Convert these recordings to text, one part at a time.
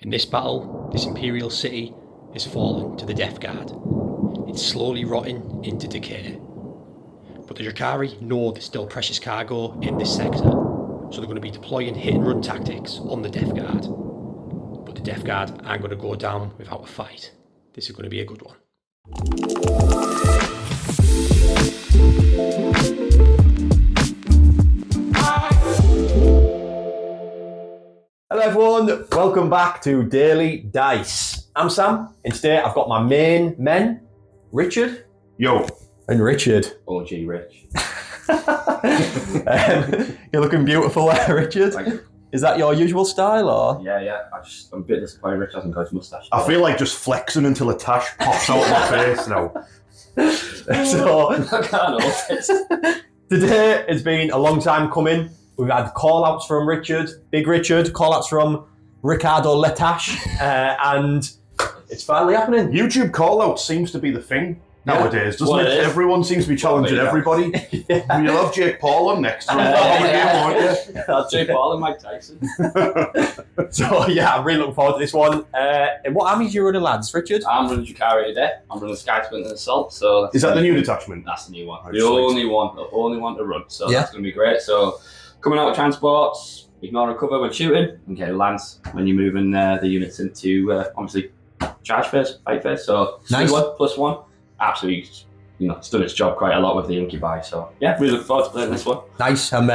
In this battle, this Imperial city has fallen to the Deathguard. It's slowly rotting into decay. But the Drukhari know there's still precious cargo in this sector, so they're going to be deploying hit and run tactics on the Deathguard. But the Deathguard aren't going to go down without a fight. This is going to be a good one. Hello everyone, welcome back to Daily Dice. I'm Sam, and today I've got my main men, Richard. Yo. And Richard. OG Rich. You're looking beautiful there, Richard. Thank you. Is that your usual style, or? Yeah. I'm a bit disappointed Rich hasn't got his moustache. I feel like just flexing until a tash pops out of my face now. So, I can't notice. today has been a long time coming. We've had call-outs from Richard, Big Richard, call-outs from Ricardo Letache, and it's finally happening. YouTube call-out seems to be the thing nowadays, doesn't Well, it? it is. Everyone seems to be challenging everybody. Yeah. You'll have Jake Paul on next. Won't you? Jake Paul and Mike Tyson. So yeah, I'm really looking forward to this one. And what armies are you running, lads, Richard? I'm running Drukhari today. I'm running Sky Sprint and Assault. So Is that the new detachment? That's the new one. Oh, The sweet. only one to run. So Yeah. that's going to be great. So coming out with transports, ignoring cover when shooting, and getting lands when you're moving the units into obviously charge phase, fight phase. So Nice. +1. Absolutely, it's done its job quite a lot with the Incubi. So yeah, really looking forward to playing this one. Nice. I'm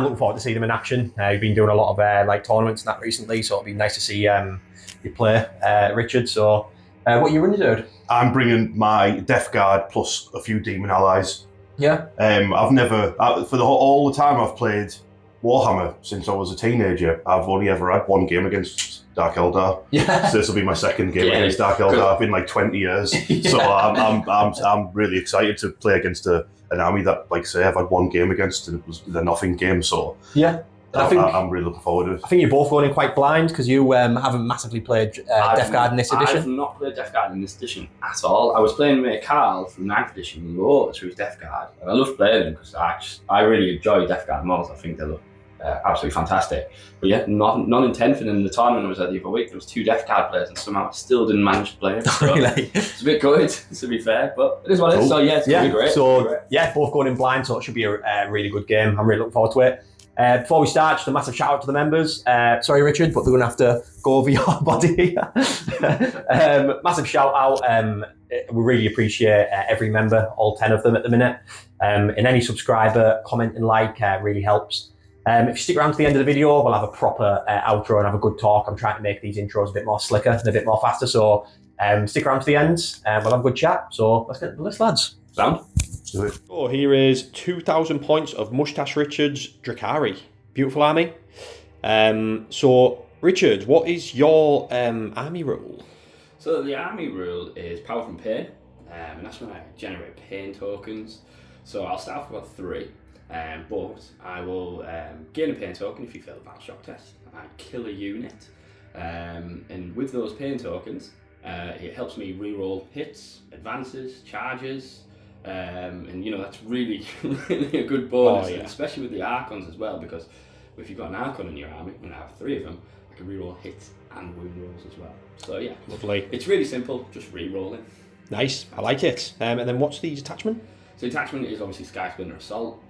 looking forward to see them in action. You've been doing a lot of tournaments and that recently, so it'll be nice to see you play, Richard. So what are you running, dude? I'm bringing my Death Guard plus a few demon allies. Yeah. I've never, for all the time I've played Warhammer since I was a teenager, I've only ever had one game against Dark Eldar. Yeah. So this will be my second game Yeah. against Dark Eldar in like 20 years. So I'm really excited to play against an army that, like say, I've had one game against and it was the nothing game. So Yeah. I'm really looking forward to it. I think you're both going in quite blind because you haven't massively played Death Guard in this edition. I've not played Death Guard in this edition at all. I was playing with Carl from 9th edition, loads through his Death Guard, and I love playing them because I really enjoy Death Guard models. I think they look absolutely fantastic. But yeah, none in 10th, and in the tournament I was at the other week, there was 2 Death Guard players, and somehow I still didn't manage to play them. So Really? it's a bit good, to be fair, but it is what it is. So yeah, it's going to be great. So yeah, both going in blind, so it should be a really good game. I'm really looking forward to it. Before we start, just a massive shout out to the members. Sorry, Richard, but they're going to have to go over your body. Massive shout out. We really appreciate every member, all 10 of them at the minute. And any subscriber, comment and like really helps. If you stick around to the end of the video, we'll have a proper outro and have a good talk. I'm trying to make these intros a bit more slicker and a bit more faster. So stick around to the end. We'll have a good chat. So let's get to the list, lads. Sound? So here is 2,000 points of Mustache Richard's Drukhari. Beautiful army. So Richard, what is your army rule? So the army rule is power from pain, and that's when I generate pain tokens. So I'll start with about 3, but I will gain a pain token if you fail the battle shock test. I kill a unit, and with those pain tokens, it helps me reroll hits, advances, charges, and that's really, really a good bonus, especially with the Archons as well, because if you've got an Archon in your army, and I have 3 of them, I can reroll hits and wound rolls as well. So yeah, Lovely. it's really simple, just re-rolling. Nice, I like it. And then what's the detachment? So detachment is obviously Sky Splinter Assault.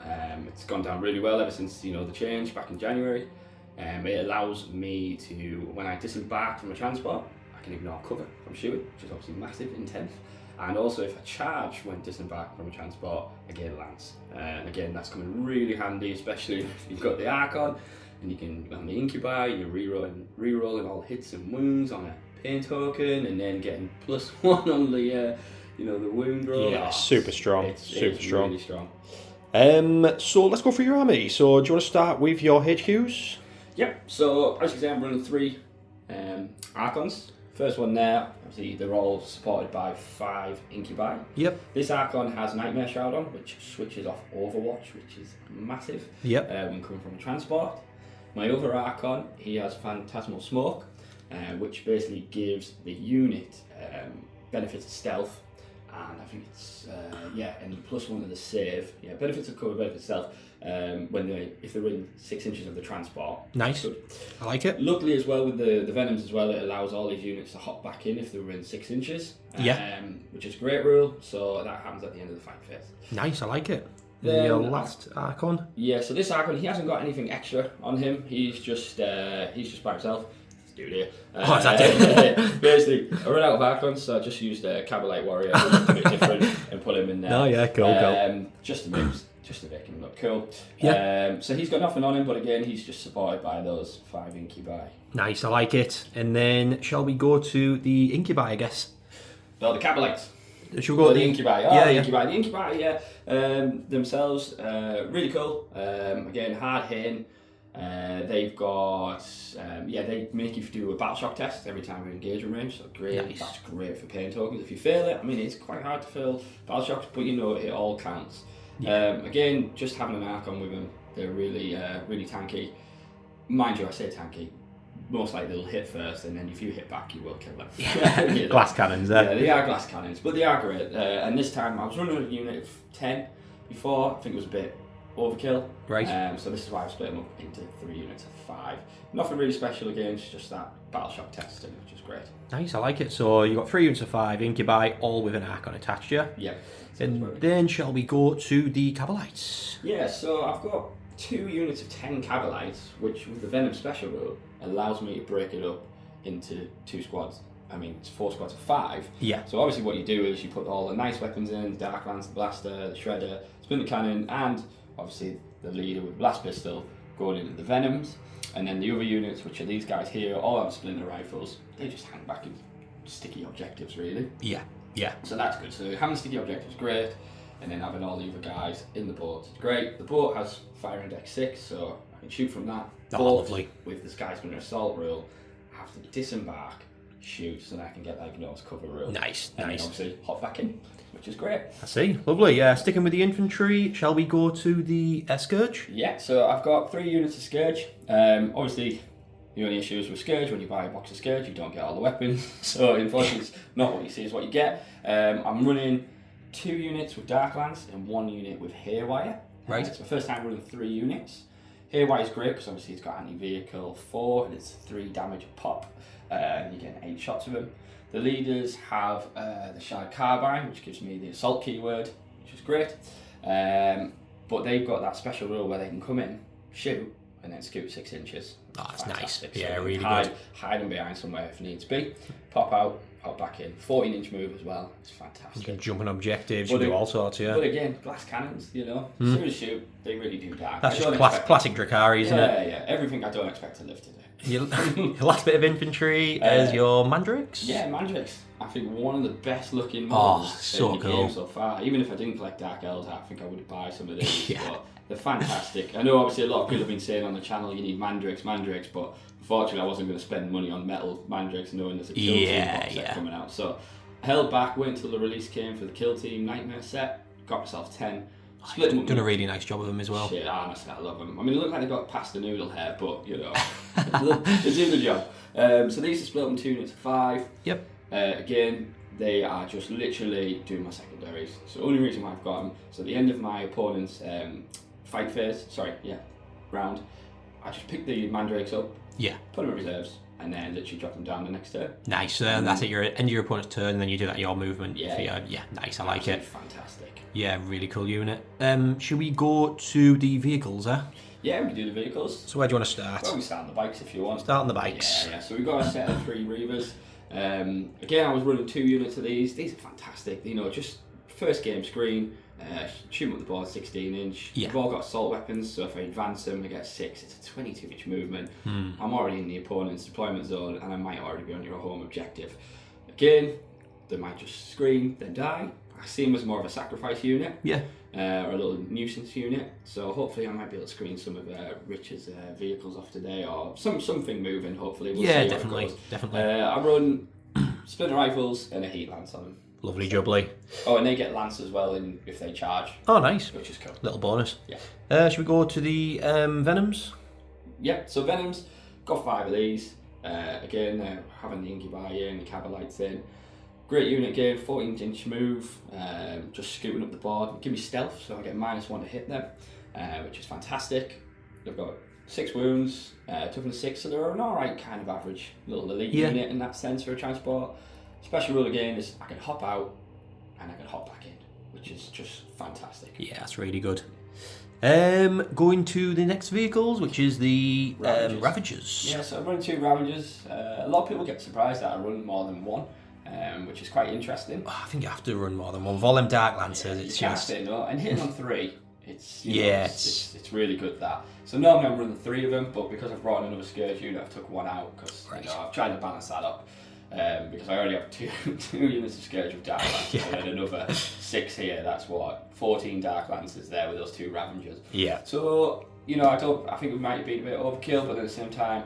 It's gone down really well ever since the change back in January. It allows me to, when I disembark from a transport, I can ignore cover from Chuey, which is obviously massive in 10th. And also if I charge when disembarking from a transport, I gain lands. And again, that's coming really handy, especially if you've got the Archon, and you can, on the Incubi, you're re-rolling all hits and wounds on a pain token, and then getting +1 on the the wound roll. Yeah, super strong. It's strong. Really strong. So let's go through your army. So do you want to start with your HQs? Yep, so as you can see, I'm running 3 Archons. First one there, obviously they're all supported by 5 Incubi. Yep. This Archon has Nightmare Shroud on, which switches off Overwatch, which is massive. Yep. When coming from a transport. My other Archon, he has Phantasmal Smoke, which basically gives the unit benefits of stealth and I think it's and +1 to the save. Yeah, benefits of cover, benefits stealth. If they're in 6 inches of the transport. Nice. Good. I like it. Luckily as well with the venoms as well, it allows all these units to hop back in if they were in 6 inches. Which is a great rule. So that happens at the end of the fight phase. Nice, I like it. Then, Your last Archon. Yeah, so this Archon, he hasn't got anything extra on him. He's just by himself. This dude here. Oh, is that it? Basically, I ran out of Archons, so I just used a Cabalite Warrior, a bit different, and put him in there. Oh yeah, cool. Just to make him look cool. Yeah. So he's got nothing on him, but again, he's just supported by those 5 incubi. Nice, I like it. And then, shall we go to the incubi, I guess? No, the Cabalites. Should we go to the incubi? Yeah. The incubi, themselves, really cool. Again, hard hitting. They've got, they make you do a battle shock test every time you're engaged in range. So great, Nice. That's great for pain tokens. If you fail it, I mean, it's quite hard to fail battle shocks, but you know it all counts. Again, just having an Archon with them, they're really, really tanky. Mind you, I say tanky. Most likely they'll hit first, and then if you hit back, you will kill them. You know? Glass cannons there. Yeah, they are glass cannons, but they are great. And this time I was running a unit of 10 before. I think it was a bit overkill. Right. So this is why I've split them up into 3 units of 5. Nothing really special against, just that battle shock testing, which is great. Nice, I like it. So you got 3 units of 5 incubi, all with an Archon attached, yeah? Yeah. And then shall we go to the Cabalites? Yeah, so I've got 2 units of 10 Cabalites, which with the Venom special rule allows me to break it up into 2 squads. I mean, it's 4 squads of 5. Yeah. So obviously what you do is you put all the nice weapons in, the Dark Lance, the Blaster, the Shredder, Splinter Cannon, and obviously the leader with Blast Pistol going into the Venoms. And then the other units, which are these guys here, all have Splinter Rifles. They just hang back in sticky objectives, really. Yeah. So that's good. So having sticky objectives is great, and then having all the other guys in the boat is great. The boat has fire index 6, so I can shoot from that. Oh, lovely. With the Sky Splinter Assault rule, I have to disembark, shoot, so that I can get that nose cover rule. Nice. And then obviously hop back in, which is great. I see. Lovely. Sticking with the infantry, shall we go to the Scourge? Yeah, so I've got 3 units of Scourge. Obviously, the only issue is with Scourge, when you buy a box of Scourge, you don't get all the weapons. So unfortunately, it's not what you see is what you get. I'm running 2 units with Dark Lance and 1 unit with Haywire. Right. It's my first time running 3 units. Haywire is great because obviously it's got anti-vehicle 4 and it's 3 damage a pop. And you're getting 8 shots of them. The leaders have the Shard Carbine, which gives me the assault keyword, which is great. But they've got that special rule where they can come in, shoot, and then scoot 6 inches. Oh, that's Fantastic. nice. Yeah, So really hide, good. Hide them behind somewhere if needs be. Pop out, hop back in. 14-inch move as well. It's You fantastic. can jump on objectives, But you can do it- all sorts, yeah. But again, glass cannons, you know. As soon as shoot, they really do dark. That's I just don't classic Drukhari, isn't it? Yeah. Everything I don't expect to live today. Your last bit of infantry is your Mandrakes? Yeah, Mandrakes. I think one of the best looking Oh, models so in the cool. game so far. Even if I didn't collect Dark Elves, I think I would buy some of these. Yeah. But they're fantastic. I know obviously a lot of people have been saying on the channel you need Mandrakes, but unfortunately I wasn't going to spend money on metal Mandrakes knowing there's a Kill Team box set coming out. So I held back, wait until the release came for the Kill Team Nightmare set, got myself 10. Split them up. Done a really nice job of them as well. Shit, honestly, I love them. I mean, they look like they got past the noodle hair, but you know, they do the job. So these are split up in 2 units of 5. Yep. Again, they are just literally doing my secondaries. So the only reason why I've got them, so at the end of my opponent's fight phase, round, I just pick the Mandrakes up, Yeah. put them in reserves, and then literally drop them down the next turn. Nice. That's at your end of your opponent's turn, and then you do that your movement. Yeah. Nice. I like it. Fantastic. Yeah, really cool unit. Should we go to the vehicles, Yeah, we can do the vehicles. So where do you want to start? Well, we start on the bikes if you want. Start on the bikes. Yeah. So we've got a set of 3 Reavers. Again, I was running 2 units of these. These are fantastic. You know, just first game screen, shoot 'em up the board, 16-inch. Yeah. They've all got assault weapons, so if I advance them, I get 6. It's a 22-inch movement. I'm already in the opponent's deployment zone, and I might already be on your home objective. Again, they might just scream, then die. I see them as more of a sacrifice unit. Yeah. Or a little nuisance unit, so hopefully I might be able to screen some of Rich's vehicles off today, or something moving. Hopefully, we'll see how it definitely, goes. definitely. I run Splinter Rifles and a Heat Lance on them. Lovely jubbly. Oh, and they get Lance as well if they charge, Oh, nice. which is cool. Little bonus. Yeah. Should we go to the Venoms? Yeah. So Venoms, got 5 of these. Again, having the Incubi in, the Cabalites in. Great unit again, 14-inch move, just scooting up the board. Give me stealth, so I get -1 to hit them, which is fantastic. They've got 6 wounds, toughness 6, so they're an alright kind of average little elite unit in that sense for a transport. Special rule again is I can hop out and I can hop back in, which is just fantastic. Yeah, that's really good. Going to the next vehicles, which is the Ravagers. Yeah, so I'm running 2 Ravagers. A lot of people get surprised that I run more than one, which is quite interesting. Oh, I think you have to run more than one. With all them Dark Lancers, it's just... And hitting on 3, it's it's really good that. So normally I'm running 3 of them, but because I've brought in another Scourge unit, I've took 1 out because I've tried to balance that up. Because I already have two units of Scourge with Dark Lancers and then another 6 here. That's what 14 Dark Lancers there with those 2 Ravagers. Yeah. So I think we might have been a bit overkill, but at the same time,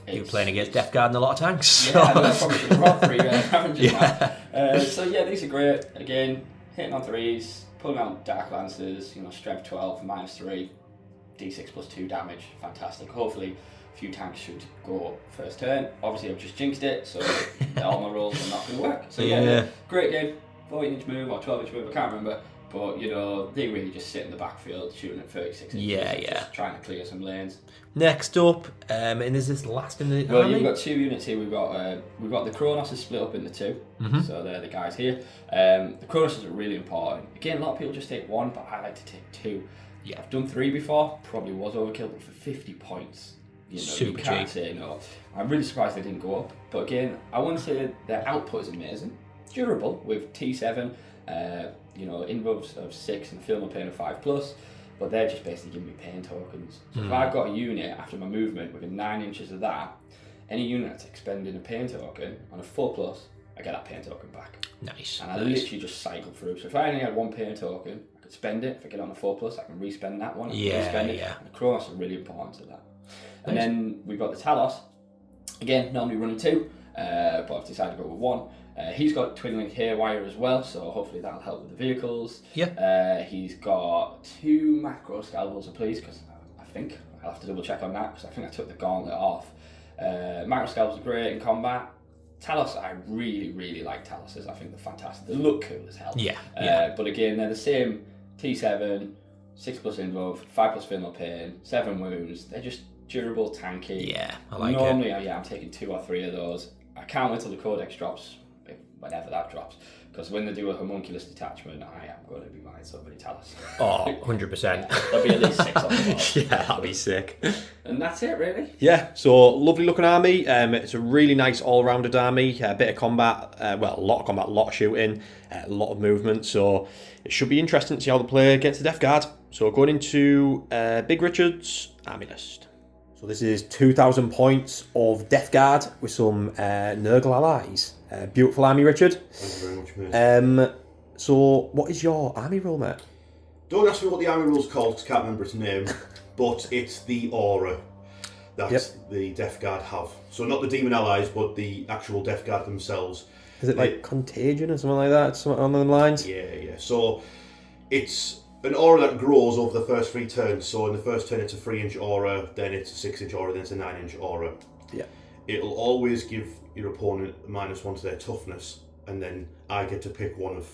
you're playing against Deathguard and a lot of tanks. So. Yeah, I probably should have brought 3 Ravagers now. So yeah, these are great. Again, hitting on 3s, pulling out Dark Lancers. Strength 12, -3, D6 plus 2 damage. Fantastic. Hopefully. Few tanks should go first turn. Obviously, I've just jinxed it, so all my rolls are not going to work. So yeah, great game. 14-inch move or 12-inch move, I can't remember. But they really just sit in the backfield shooting at 36 inches. Just trying to clear some lanes. Next up, and is this last in the army? You've got 2 units here. We've got the Kronos is split up into 2. So they're the guys here. The Kronos are really important. Again, a lot of people just take 1, but I like to take 2. Yeah, I've done 3 before. Probably was overkill, but for 50 points. Super you can't cheap. say no. I'm really surprised they didn't go up. But again, I want to say their output is amazing. Durable with T7, invulves of 6 and film of pain of 5+, but they're just basically giving me pain tokens. So if I've got a unit after my movement within 9 inches of that, any unit that's expending a pain token on a 4+, I get that pain token back. Nice. And I literally just cycle through. So if I only had 1 pain token, I could spend it. If I get on a 4+, I can respend that one. And the Kronos are really important to that. And then we've got the Talos. Again, normally running 2, but I've decided to go with 1. He's got twin link hair wire as well, so hopefully that'll help with the vehicles. Yeah. He's got 2 macro scalpels, please, because I think I'll have to double check on that because I think I took the gauntlet off. Macro scalpels are great in combat. Talos, I really, really like Taloses. I think they're fantastic. They look cool as hell. But again, they're the same T7, 6+ involve, 5+ thermal pain, 7 wounds. They're just durable, tanky. Yeah, I like Normally, I'm taking 2 or 3 of those. I can't wait till the Codex drops, whenever that drops. Because when they do a homunculus detachment, I am going to be buying so many Talos. Oh, 100%. There'll be at least 6 on the board. Yeah, that'll be sick. And that's it, really. Yeah, so lovely looking army. It's a really nice all-rounded army. A bit of combat, a lot of combat, a lot of shooting, a lot of movement. So it should be interesting to see how they play against the Deathguard. So going into Big Richard's army list. So this is 2,000 points of Deathguard with some Nurgle allies. Beautiful army, Richard. Thank you very much, mate. So what is your army rule, mate? Don't ask me what the army rule's called, because I can't remember its name, but it's the aura that the Deathguard have. So not the demon allies, but the actual Deathguard themselves. Is it like contagion or something like that? Something on them lines? Yeah. So it's an aura that grows over the first 3 turns. So in the first turn it's a 3-inch aura, then it's a 6-inch aura, then it's a 9-inch aura. Yeah. It'll always give your opponent -1 to their toughness, and then I get to pick one of...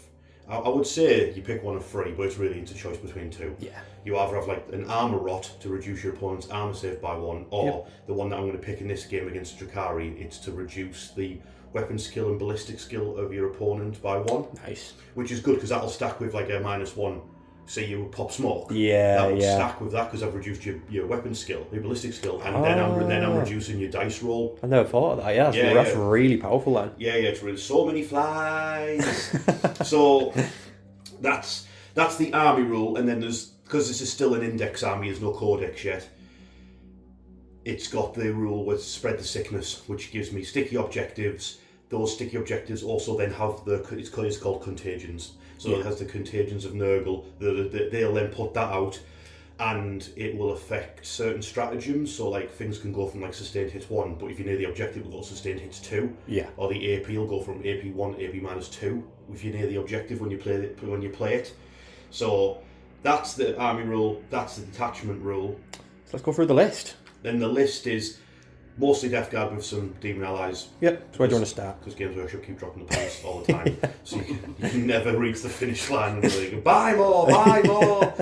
I would say you pick one of 3, but it's really a choice between 2. Yeah. You either have like an armor rot to reduce your opponent's armor save by 1, or the one that I'm going to pick in this game against Drukhari, it's to reduce the weapon skill and ballistic skill of your opponent by 1. Nice. Which is good because that'll stack with like a -1. Say you pop smoke. Yeah, that would stack with that because I've reduced your weapon skill, your ballistic skill, and then I'm reducing your dice roll. I never thought of that. Yeah, that's really powerful then. Yeah, it's really so many flies. So that's the army rule, and then there's, because this is still an index army, there's no codex yet. It's got the rule with spread the sickness, which gives me sticky objectives. Those sticky objectives also then have it's called contagions. So it has the contagions of Nurgle. They'll then put that out, and it will affect certain stratagems. So like things can go from like sustained hits 1, but if you're near the objective, it'll go sustained hits 2. Yeah. Or the AP will go from AP 1 to AP -2 if you're near the objective when you play it. So that's the army rule. That's the detachment rule. So let's go through the list. Then the list is Mostly Deathguard with some demon allies. Yep. So where do you want to start? Because Games Workshop keep dropping the points all the time. So you can never reach the finish line and be like, buy more!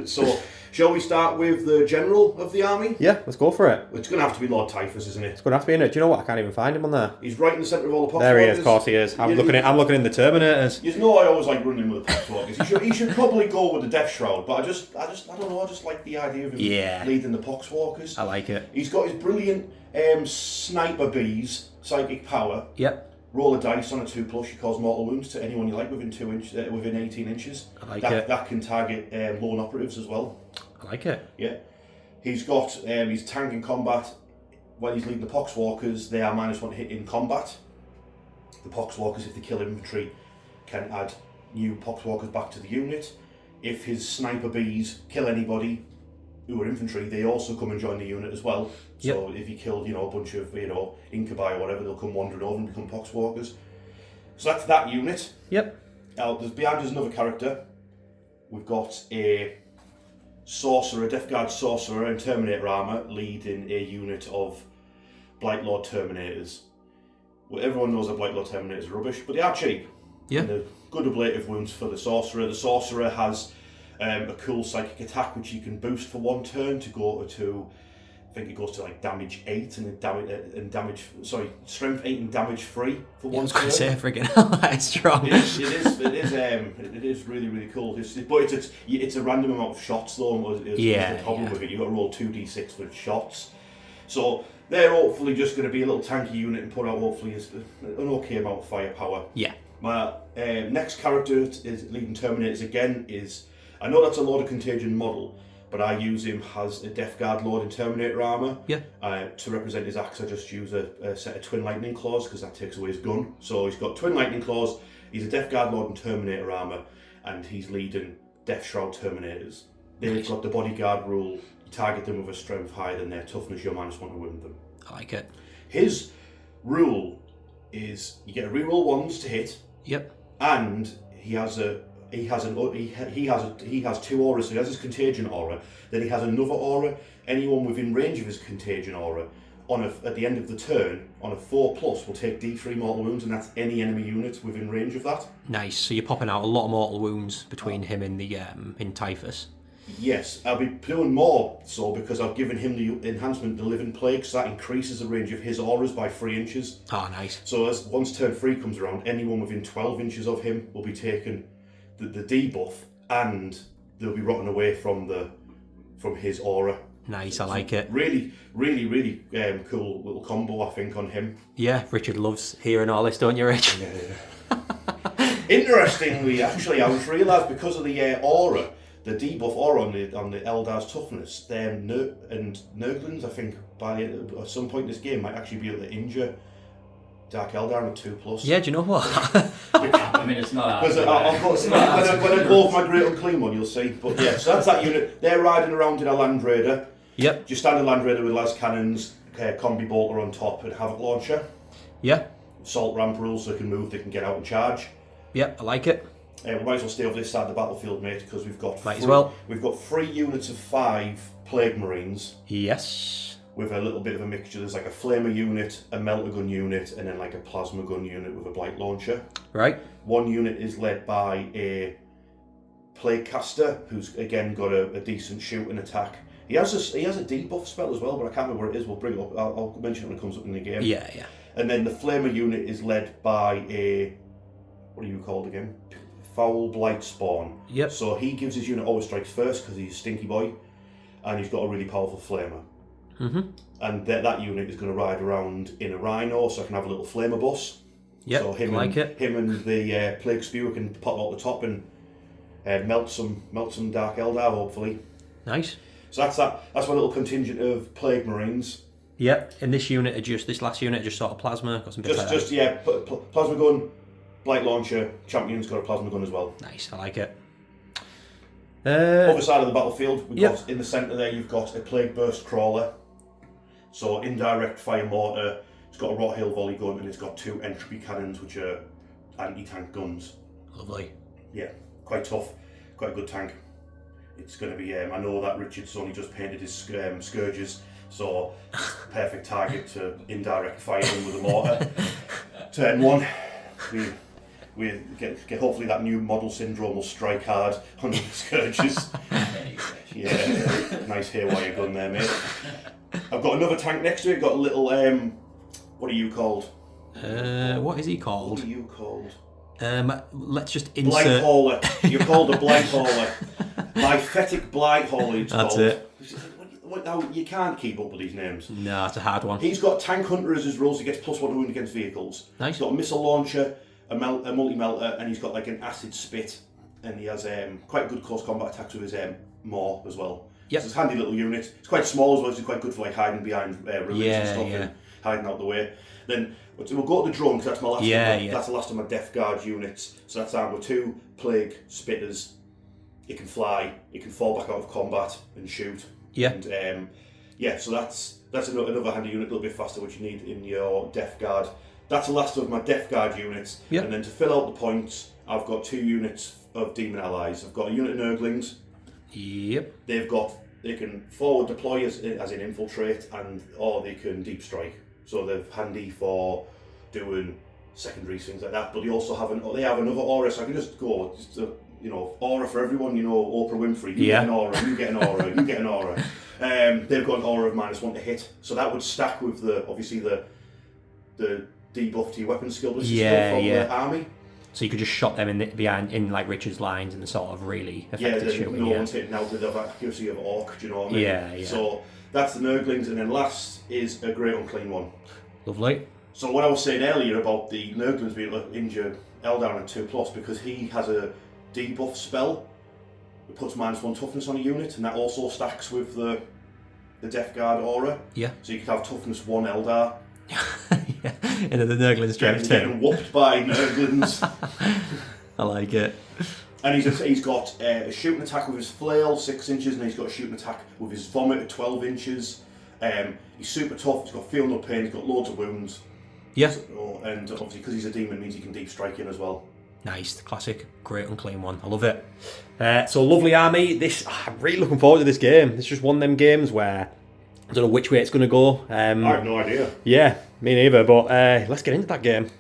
So, shall we start with the general of the army? Yeah, let's go for it. It's going to have to be Lord Typhus, isn't it? It's going to have to be in it. Do you know what? I can't even find him on there. He's right in the centre of all the poxwalkers. There he is. Of course he is. I'm looking in the Terminators. You know I always like running with the poxwalkers. He should probably go with the Death Shroud, but I don't know. I just like the idea of him leading the poxwalkers. I like it. He's got his brilliant sniper bees, psychic power. Yep. Roll a dice on a 2+. You cause mortal wounds to anyone you like within 18 inches. I like it. That can target lone operatives as well. I like it. Yeah. He's got his tank in combat. When he's leading the poxwalkers, they are -1 hit in combat. The poxwalkers, if they kill infantry, can add new poxwalkers back to the unit. If his sniper bees kill anybody who are infantry, they also come and join the unit as well. So if he killed, a bunch of, incubi or whatever, they'll come wandering over and become poxwalkers. So that's that unit. Yep. Now, behind us another character. We've got a sorcerer, Deathguard sorcerer in Terminator armour, leading a unit of Blightlord Terminators. Well, everyone knows that Blightlord Terminators are rubbish, but they are cheap. Yeah. And they're good ablative wounds for the sorcerer. The sorcerer has a cool psychic attack which you can boost for 1 turn to go to, I think it goes to like damage 8 strength 8 and damage 3 for 1 turn. I was going to say friggin' hell, that is strong. It is really, really cool. But it's a random amount of shots though. Is the problem with it. You've got to roll 2d6 for shots. So they're hopefully just going to be a little tanky unit and put out hopefully an okay amount of firepower. Yeah. My next character is leading Terminators again is, I know that's a Lord of Contagion model, but I use him as a Deathguard Lord in Terminator armour. Yeah. To represent his axe, I just use a set of Twin Lightning Claws because that takes away his gun. So he's got Twin Lightning Claws, he's a Deathguard Lord in Terminator armour, and he's leading Death Shroud Terminators. They've got the bodyguard rule, you target them with a strength higher than their toughness, you're -1 to win them. I like it. His rule is you get a reroll 1s to hit. Yep. And he has 2 auras, so he has his contagion aura, then he has another aura. Anyone within range of his contagion aura at the end of the turn on a 4+ will take D3 mortal wounds, and that's any enemy unit within range of that. Nice. So you're popping out a lot of mortal wounds between him and the in Typhus. Yes, I'll be doing more so because I've given him the enhancement, the Living Plague, so that increases the range of his auras by 3 inches. Oh, nice. So as once turn 3 comes around, anyone within 12 inches of him will be taking the debuff, and they'll be rotting away from his aura. Nice, I like it. Really, really, really cool little combo, I think, on him. Yeah, Richard loves hearing all this, don't you, Rich? Yeah. Interestingly, actually, I just realised because of the aura, the debuff aura on the Eldar's toughness, and Nurglings, I think, at some point in this game, might actually be able to injure Dark Eldar on a 2+. Yeah, do you know what? I mean, it's not Because when I go off my Great Unclean one, you'll see. But yeah, so that's that unit. They're riding around in a Land Raider. Yep. Just standard Land Raider with las cannons, combi bolter on top, and Havoc launcher. Yeah. Salt ramp rules, so they can move, they can get out and charge. Yep, I like it. We might as well stay over this side of the battlefield, mate, because we've got we've got 3 units of 5 Plague Marines. Yes. With a little bit of a mixture. There's like a flamer unit, a melter gun unit, and then like a plasma gun unit with a blight launcher. Right. 1 unit is led by a plague caster who's again got a decent shooting attack. He has a debuff spell as well, but I can't remember what it is. We'll bring it up. I'll mention it when it comes up in the game. Yeah. And then the flamer unit is led by a, what are you called again? Foul Blight Spawn. Yep. So he gives his unit always strikes first because he's a stinky boy, and he's got a really powerful flamer. Mm-hmm. And that unit is going to ride around in a rhino, so I can have a little flamer bus. Yep, so him and the plague spewer can pop out the top and melt some Dark Eldar, hopefully. Nice. So that's that. That's my little contingent of Plague Marines. Yep. And this last unit, just sort of plasma, got some bits plasma gun, blight launcher. Champion's got a plasma gun as well. Nice, I like it. Other side of the battlefield, we've got in the centre there. You've got a Plague Burst crawler. So indirect fire mortar. It's got a Rot Hail volley gun, and it's got 2 entropy cannons, which are anti-tank guns. Lovely. Yeah, quite tough, quite a good tank. It's going to be. I know that Richard's only just painted his Scourges, So, perfect target to indirect fire them with a mortar. Turn 1, we get hopefully that new model syndrome will strike hard on the scourges. Yeah, nice haywire gun there, mate. I've got another tank next to it, got a little, what are you called? What is he called? What are you called? Let's just Blight insert... hauler. You're called a blight hauler. Lyphetic blight hauler, it's That's called. it. You can't keep up with these names. No, it's a hard one. He's got Tank Hunter as his rules. He gets +1 wound against vehicles. Nice. He's got a missile launcher, a multi-melter, and he's got like an acid spit. And he has quite good close combat attacks with his maw as well. Yep. So it's a handy little unit. It's quite small as well, so it's quite good for like hiding behind ruins and stuff and hiding out the way. Then we'll go to the drone because that's my last. That's the last of my Deathguard units. So that's armed with 2 plague spitters. It can fly. It can fall back out of combat and shoot. Yeah. And so that's another handy unit, a little bit faster, which you need in your Deathguard. That's the last of my Deathguard units. Yep. And then to fill out the points, I've got 2 units of Demon Allies. I've got a unit of Nurglings. Yep. They can forward deploy as in infiltrate, or they can deep strike. So they're handy for doing secondaries, things like that. But they also have another aura, so I can just go aura for everyone. Oprah Winfrey. You get an aura. You get an aura. You get an aura. They've got an aura of -1 to hit, so that would stack with the debuff to your weapon skill from the army. So you could just shot them in like Richard's lines and sort of really effective shooting. No one's hitting out with the accuracy of Orc, do you know what I mean? Yeah. So that's the Nurglings, and then last is a Great Unclean One. Lovely. So what I was saying earlier about the Nurglings being able to injure Eldar at 2+, because he has a debuff spell that puts -1 toughness on a unit, and that also stacks with the Deathguard aura. Yeah. So you could have toughness 1 Eldar. And then the Nurglings getting whooped by Nurglings. I like it. And he's got a shooting attack with his flail, 6 inches, and he's got a shooting attack with his vomit at 12 inches. He's super tough, he's got feel no pain, he's got loads of wounds. Yeah. So, and obviously because he's a demon means he can deep strike in as well. Nice, the classic Great Unclean One. I love it. So lovely army. I'm really looking forward to this game. It's just one of them games where I don't know which way it's going to go. I have no idea. Yeah, me neither, but let's get into that game.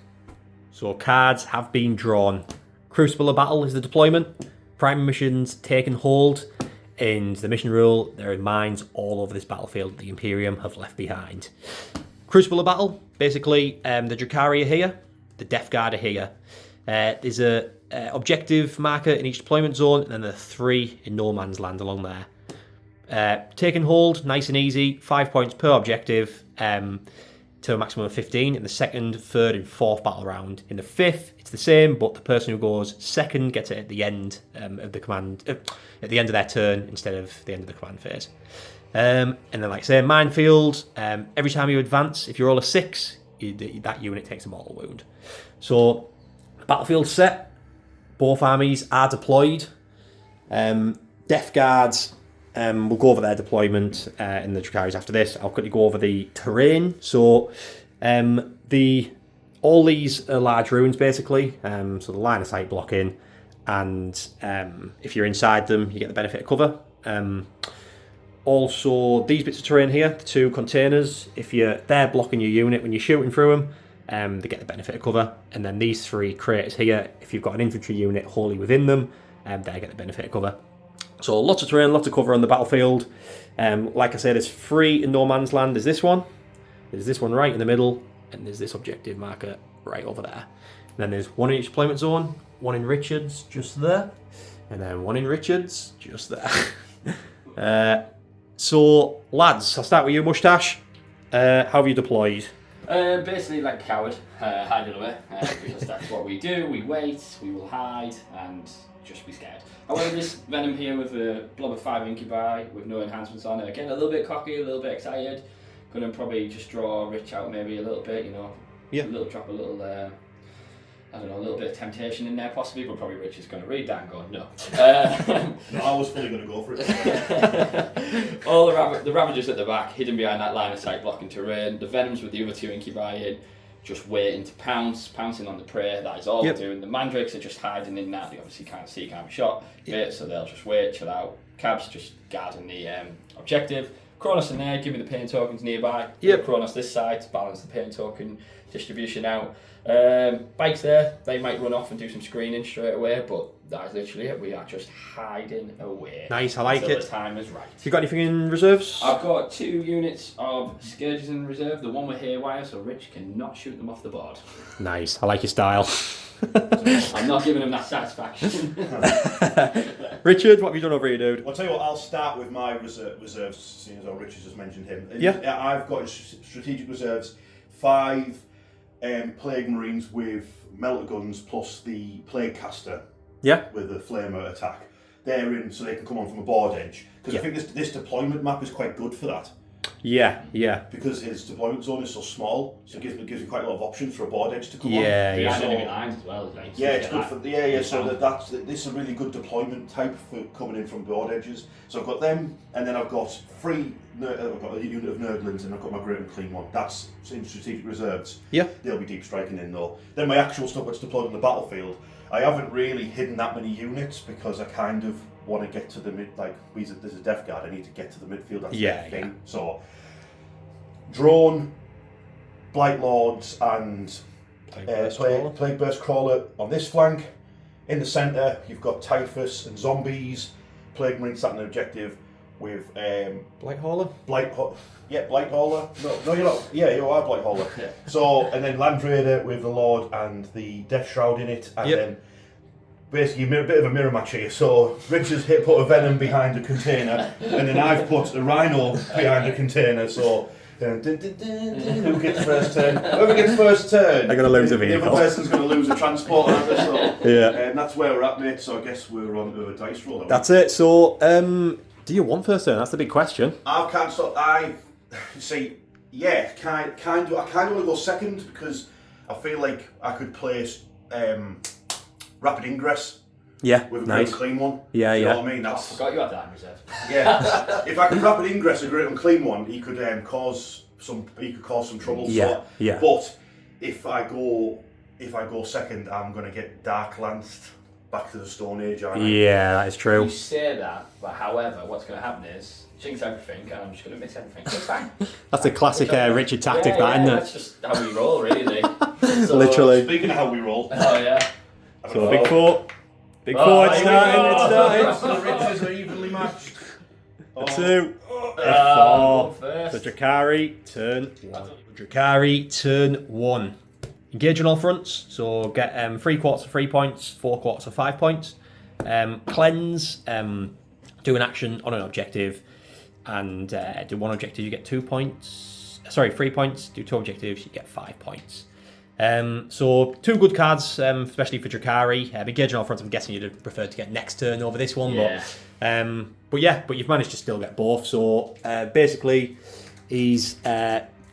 So cards have been drawn. Crucible of Battle is the deployment. Primary missions taken hold. And the mission rule, there are mines all over this battlefield the Imperium have left behind. Crucible of Battle, basically the Drukhari are here, the Deathguard are here. There's a objective marker in each deployment zone, and then there are 3 in no man's land along there. Taking hold, nice and easy, 5 points per objective to a maximum of 15 in the 2nd, 3rd and 4th battle round. In the 5th, it's the same, but the person who goes 2nd gets it at the end of the command, at the end of their turn instead of the end of the command phase. And then, like I say, minefield, every time you advance, if you roll a 6, that unit takes a mortal wound. So, battlefield set, both armies are deployed. Deathguards, we'll go over their deployment in the Drukharis after this. I'll quickly go over the terrain. So, all these are large ruins, basically. So the line of sight blocking, and if you're inside them, you get the benefit of cover. Also, these bits of terrain here, the 2 containers, if they're blocking your unit when you're shooting through them, they get the benefit of cover. And then these 3 craters here, if you've got an infantry unit wholly within them, they get the benefit of cover. So lots of terrain, lots of cover on the battlefield. Like I said, there's 3 in no man's land. There's this one right in the middle, and there's this objective marker right over there. And then there's 1 in each deployment zone, 1 in Richards just there, and then 1 in Richards just there. So lads, I'll start with you, Mustache. How have you deployed? Basically like a coward, hiding away, because that's what we do. We wait, we will hide, and just be scared. However, this Venom here with a blob of 5 incubi with no enhancements on it, again a little bit cocky, a little bit excited. Gonna probably just draw Rich out maybe a little bit, Yeah. Drop a little, I don't know, a little bit of temptation in there possibly, but probably Rich is gonna read that and go, no. No, I was fully gonna go for it. All the Ravagers at the back, hidden behind that line of sight blocking terrain. The Venoms with the other 2 incubi in, just waiting to pouncing on the prey. That is all they're doing. The Mandrakes are just hiding in that. They obviously can't see, can't be shot. So they'll just wait, chill out. Cabs just guarding the objective. Kronos in there, give me the pain tokens nearby. Yep. Kronos this side to balance the pain token distribution out. Bikes there, they might run off and do some screening straight away, but that is literally it. We are just hiding away. Nice, I like until it. the time is right. You got anything in reserves? I've got 2 units of Scourges in reserve. The one with haywire, so Rich cannot shoot them off the board. Nice, I like your style. I'm not giving him that satisfaction. Richard, what have you done over here, dude? I'll tell you what, I'll start with my reserves, seeing as how Richard just mentioned him. Yeah. I've got in strategic reserves 5 Plague Marines with melter guns plus the Plague Caster Yeah. with the flamer attack. They're in so they can come on from a board edge. Because I think this deployment map is quite good for that. Yeah. Because his deployment zone is so small, so it gives you quite a lot of options for a board edge to come on. Yeah. Behind enemy lines as well. Like, Yeah, it's good for this is a really good deployment type for coming in from board edges. So I've got them, and then I've got I've got a unit of nerdlings, and I've got my great and clean one. That's in strategic reserves. Yeah. They'll be deep striking in though. Then my actual stuff that's deployed on the battlefield, I haven't really hidden that many units because I kind of want to get to the mid. Like there's a Deathguard, I need to get to the midfield. That's the thing. Yeah. So drone, Blight Lords, and Plague Burst Crawler on this flank. In the centre, you've got Typhus and Zombies. Plague Marine sat on the objective with Blight Hauler? Blight Hauler. No, you're not. Yeah, you are Blight Hauler. So, and then Land Raider with the Lord and the Death Shroud in it, and then basically a bit of a mirror match here. So Richard's put a Venom behind a container, and then I've put a Rhino behind a container. So. Who gets first turn? Whoever gets first turn, they're going to lose a vehicle. The other person's going to lose a transporter. So, yeah. And that's where we're at, mate. So I guess we're on to a dice roll. That's it. So, do you want first turn? That's the big question. I can't stop. I see. Yeah, kind of. I kind of want to go second because I feel like I could place Rapid Ingress. Yeah, with a nice. great clean one. Yeah, you yeah. know what I mean? I forgot you had that in reserve. Yeah. If I could Rapid Ingress a great and clean one, he could cause some trouble. Yeah, so, yeah. But if I go second, I'm gonna get Dark Lanced back to the Stone Age, aren't I? Yeah, that is true. You say that, but however, what's going to happen is jinx everything, and I'm just going to miss everything. It's fine. That's a classic Richard tactic, isn't it? That's just how we roll, really. So, literally. Speaking of how we roll. Oh yeah. So big four. Big four, it's starting. So riches are evenly matched. 2. Four. 4. So Drukhari, turn 1. Drukhari, turn 1. Engage on all fronts. So get 3 quarters of 3 points, 4 quarters of 5 points. Cleanse, do an action on an objective, and do 1 objective, you get 2 points. 3 points. Do 2 objectives, you get 5 points. So 2 good cards, especially for Drukhari. Engage on all fronts, I'm guessing you'd have preferred to get next turn over this one, but you've managed to still get both. So basically, he's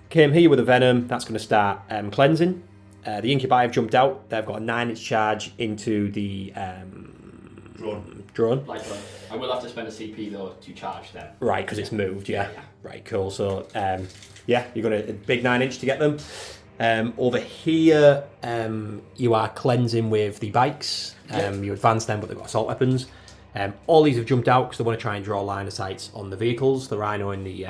came here with a Venom. That's going to start cleansing. The Incubi have jumped out. They've got a 9-inch charge into the drone. Like I will have to spend a CP though to charge them. Right, because it's moved. Yeah. Right, cool. So you're going to a big 9-inch to get them. Over here, you are cleansing with the bikes. You advance them, but they've got assault weapons. All these have jumped out because they want to try and draw line of sight on the vehicles, the Rhino and the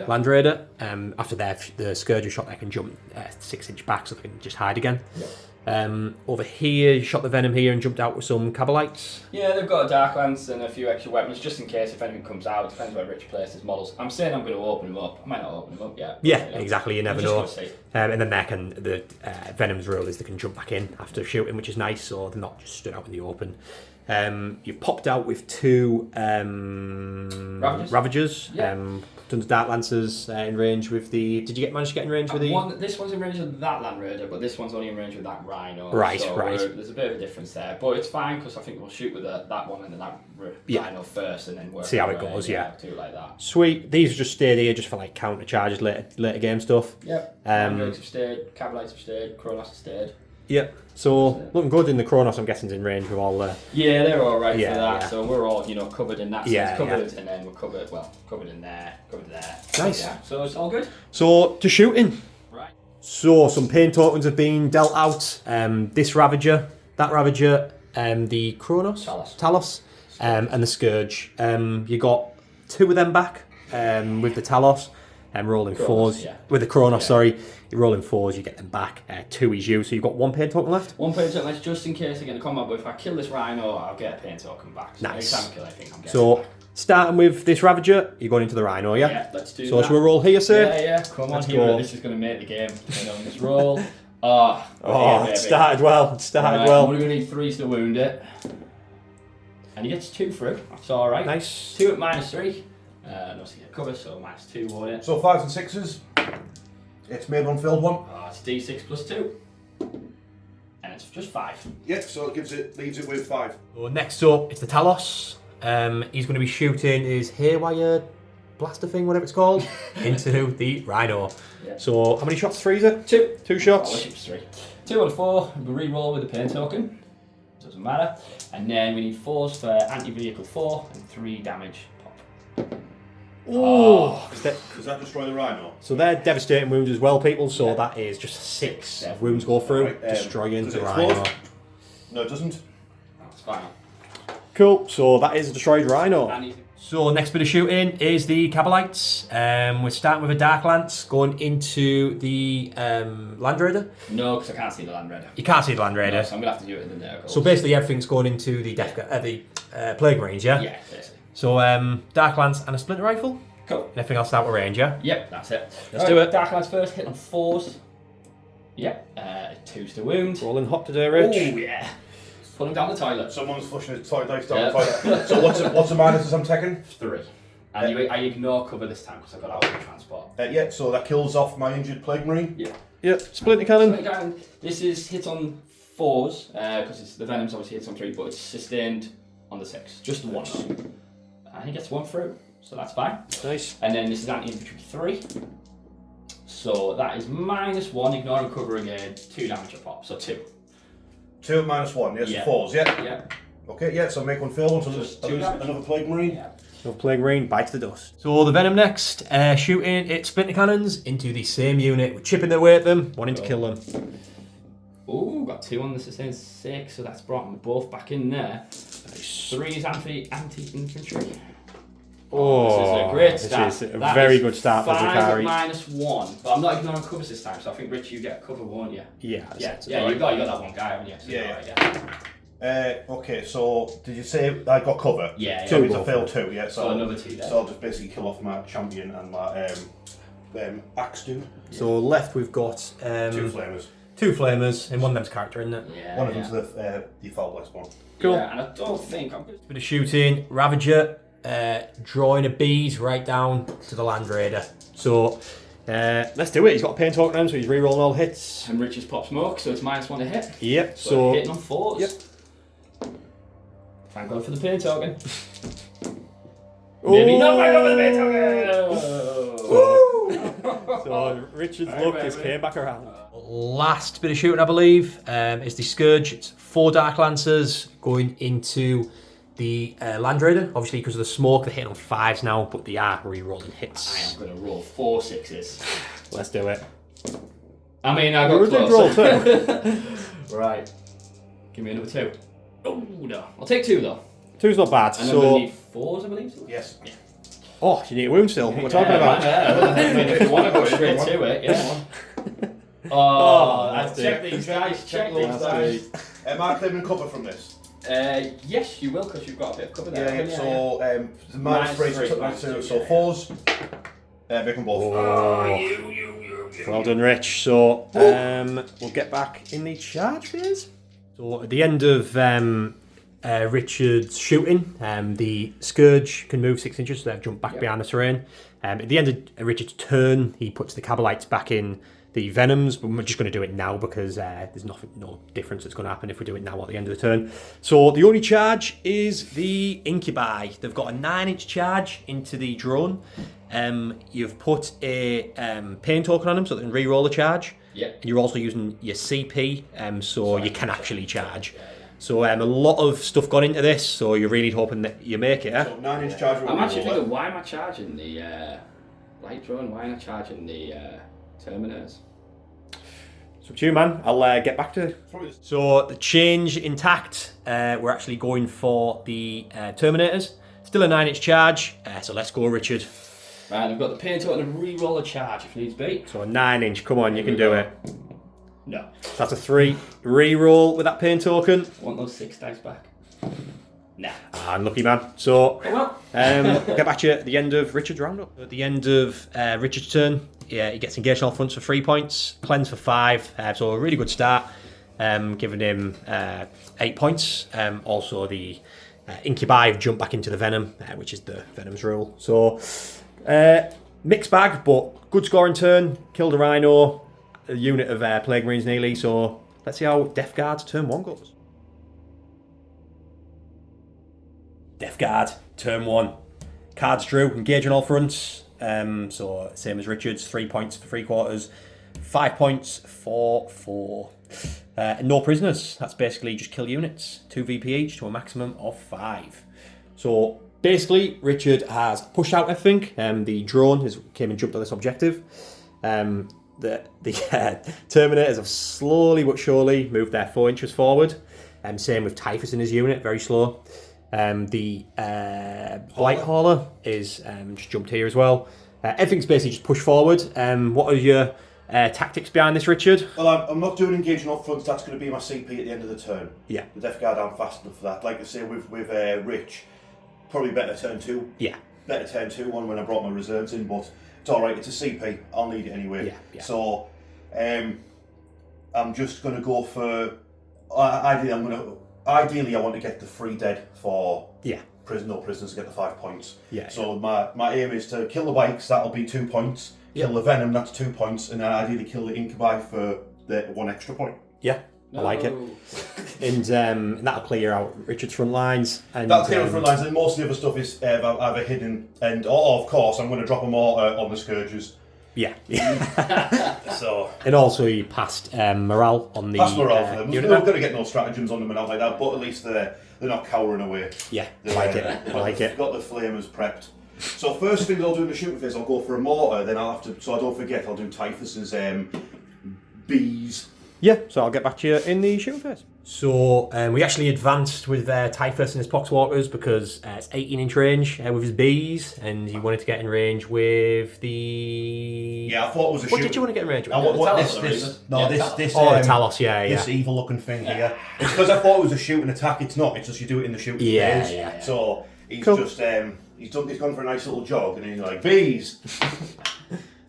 Land Raider. After the Scourge shot, they can jump 6-inch back so they can just hide again. Over here, you shot the Venom here and jumped out with some Cabalites. Yeah, they've got a Dark Lance and a few extra weapons just in case if anything comes out. Depends where Rich places his models. I'm saying I'm going to open them up. I might not open them up yet. Yeah, exactly. You never know. See. And then the Venom's rule is they can jump back in after shooting, which is nice. So they're not just stood out in the open. You popped out with 2 Ravagers. Tons of Dark Lancers in range with the. Did you manage to get in range with the? This one's in range with that Land Raider, but this one's only in range with that Rhino. Right. There's a bit of a difference there, but it's fine because I think we'll shoot with that one and then that Rhino first, and then work. See how it goes. Do it like that. Sweet. These just stayed here just for like counter charges later game stuff. Yep. Henriks have stayed. Cabalites have stayed. Kronos have stayed. Yep. So looking good in the Kronos. I'm guessing is in range with all the. Yeah, they're all right for that. Yeah. So we're all covered in that sense. And then we're covered in there, covered there. Nice. Yeah. So it's all good. So to shooting. Right. So some pain tokens have been dealt out. This Ravager, that Ravager, the Kronos, Talos, and the Scourge. You got 2 of them back. with the Talos. Rolling Kronos, fours. yeah. With the Kronos, sorry. You're rolling fours, you get them back. 2 is you, so you've got 1 pain token left. 1 pain token left just in case I get a combat, but if I kill this Rhino, I'll get a pain token back. So Nice. Every time I kill anything, I'm getting it So, back. starting with this Ravager, you're going into the Rhino, yeah? Yeah, let's do So, that. shall we roll here, sir? Yeah, come on, Let's hero. go. This is going to make the game. You know, this roll. Oh, Oh, it started well. It started Right, well. I'm going to need 3 to wound it. And he gets 2 through. That's alright. Nice. 2 at -3. Obviously get cover, so -2 won't it? So 5s and 6s. It's made one, filled one. Oh, it's D6 plus 2. And it's just 5. Yeah, so it leaves it with 5. So next up, it's the Talos. He's going to be shooting his haywire blaster thing, whatever it's called, into the Rhino. Yeah. So how many shots? 3 is it? 2. 2 Oh, I shots. wish it was 3. 2 on 4, we re-roll with the pain token. Doesn't matter. And then we need 4s for anti-vehicle 4 and 3 damage pop. Oh. Does that destroy the Rhino? So they're devastating wounds as well, people. So that is just 6 wounds go through, Right, destroying does the it Rhino. explode? No, it doesn't. That's fine. Cool. So that is a destroyed Rhino. And So next bit of shooting is the Cabalites. We're starting with a Dark Lance going into the Land Raider. no, because I can't see the Land Raider. You can't see the Land Raider. No, so I'm going to have to do it in the Nurgle. So basically everything's going into the Plague Range, yeah? Yeah, basically. So Dark Lance and a Splinter Rifle. Cool. Anything else out of range, yeah? Yep, that's it. Let's do it. Dark Lance first, hit on 4s. Yep, 2s to wound. Rolling hot today, Rich. Oh, yeah. Put him down the toilet. Someone's flushing his toy dice down Yeah. the toilet. So what's the minuses I'm taking? 3. And I ignore cover this time because I got out of the transport. Yeah, so that kills off my injured Plague Marine. Yeah. Yep, Splinter Cannon. So this is hit on 4s because the Venom's obviously hits on 3, but it's sustained on the 6. Just the 1. And he gets 1 through, so that's fine. Nice. And then this is anti-infantry 3. So that is -1, ignore and cover again, 2 damage a pop, so 2. 2 at -1, yes, Yeah. 4s, yeah. Yeah. Okay, yeah, so make one fill, so Just there's 2 damage. another Plague Marine. Yeah. So Plague Marine bites the dust. So the Venom next, shooting its Splinter Cannons into the same unit. We're chipping away at them, wanting to kill them. Ooh, got 2 on the sustain 6, so that's brought them both back in there. 3 is anti-infantry. Oh, This is a great start. This is a That very is good start for 5 Drukhari. at -1, but I'm not ignoring covers this time, so I think Rich, you get cover, won't you? Yeah, Yeah, you got that one guy, haven't you? So Yeah, you're right, yeah. Okay, so did you say I got cover? Yeah, So yeah. it's a fail 2, yeah. So another 2 there. So I'll just basically kill off my champion and my axe dude. So left we've got 2 flamers. 2 Flamers, and one of them's character, isn't it? Yeah, One of yeah. them's the default last one. Cool. Yeah, and I don't think I'm Bit of shooting, Ravager, drawing a bead right down to the Land Raider. So let's do it. He's got a pain token on, so he's re-rolling all hits. And Rich's pop smoke, so it's -1 to hit. Yep. So, So hitting on 4s. Yep. Thank God for the pain token. Ooh. Maybe not thank God for the pain token. So Richard's Right, luck right, has right. came back around. Last bit of shooting, I believe, is the Scourge. It's 4 Dark Lancers going into the Land Raider. Obviously, because of the smoke, they're hitting on 5s now, but they are re-rolling I hits. am going to roll 4 6s. Let's do it. I mean, I You got did close. roll 2. Right. Give me another 2. Oh, no. I'll take 2, though. 2's not bad. And I'm going to So, need 4s, I believe. Yes. oh, you need a wound still. What we're talking about. I mean, if you want to go straight to it, yeah. Oh, that's check it. these guys, check those these guys. guys. Am I claiming cover from this? Yes, you will, because you've got a bit of cover there. Yeah, so the -3 to -2, so yeah. 4s. Make them both. Well done, Rich. So we'll get back in the charge phase. So at the end of Richard's shooting, the Scourge can move 6 inches, so they've jumped back behind the terrain. At the end of Richard's turn, he puts the Cabalites back in the Venoms, but we're just going to do it now because there's no difference that's going to happen if we do it now at the end of the turn. So the only charge is the Incubi. They've got a 9-inch charge into the drone. You've put a pain token on them so they can re-roll the charge. Yeah. And you're also using your CP, so you can actually charge. So a lot of stuff gone into this, so you're really hoping that you make it. So 9-inch charge. I'm actually thinking, why am I charging the light drone? Why am I charging the Terminators? It's up to you, man. I'll get back to it. So the change intact, we're actually going for the Terminators. Still a 9-inch charge, so let's go, Richard. And I've got the pain token and re-roll a charge if needs be. So a 9-inch. Come on, you can do it. No. So that's a 3. Re-roll with that pain token. Want those 6 dice back? Nah. Unlucky man. So, Oh well. we'll get back to you at the end of Richard's roundup. At the end of Richard's turn, yeah, he gets engaged on all fronts for 3 points, cleanse for 5. So a really good start, giving him 8 points. Also the incubi have jumped back into the venom, which is the venom's rule. So mixed bag, but good scoring turn. Killed a rhino, a unit of plague marines nearly. So let's see how Deathguard's turn 1 goes. Deathguard, turn 1. Cards drew, engage on all fronts. So same as Richard's, 3 points for 3/4, 5 points for 4. No prisoners. That's basically just kill units, 2 VP each to a maximum of 5. So basically, Richard has pushed out everything. The drone came and jumped on this objective. The Terminators have slowly but surely moved their 4 inches forward. Same with Typhus in his unit, very slow. The Blight Hauler is just jumped here as well. Everything's basically just pushed forward. What are your tactics behind this, Richard? Well, I'm not doing engaging up front. That's going to be my CP at the end of the turn. Yeah. The Deathguard aren't fast enough for that. Like I say, with Rich, probably better turn 2. Yeah. Better turn 2 one when I brought my reserves in, but it's all right. It's a CP. I'll need it anyway. Yeah. So, I'm just going to go for. Ideally, I want to get the 3 dead for no prisoners to get the 5 points. Yeah. So my aim is to kill the bikes. That'll be 2 points. Kill the venom. That's 2 points, and then ideally kill the incubi for the 1 extra point. Yeah. I like it. And that'll clear out Richard's front lines. And that'll clear out front lines, and most of the other stuff is either hidden, and of course I'm going to drop them all on the scourges. Yeah. So. And also he passed morale on the Pass morale for them. unit. We're not going to get no stratagems on them and out like that, but at least they're not cowering away. Yeah, I like it. I like it. Got the flamers prepped. So first thing I'll do in the shooting phase, I'll go for a mortar. Then I'll have to. So I don't forget, I'll do Typhus's bees. Yeah, so I'll get back to you in the shooting phase. So we actually advanced with Typhus and his Poxwalkers because it's 18-inch range with his bees, and he wanted to get in range with the. Yeah, I thought it was a What shoot. did you want to get in range with? This the Talos, yeah. This evil looking thing here. It's because I thought it was a shooting attack. It's not. It's just you do it in the shooting phase. Yeah. So he's Cool. just he's gone for a nice little jog, and he's like bees.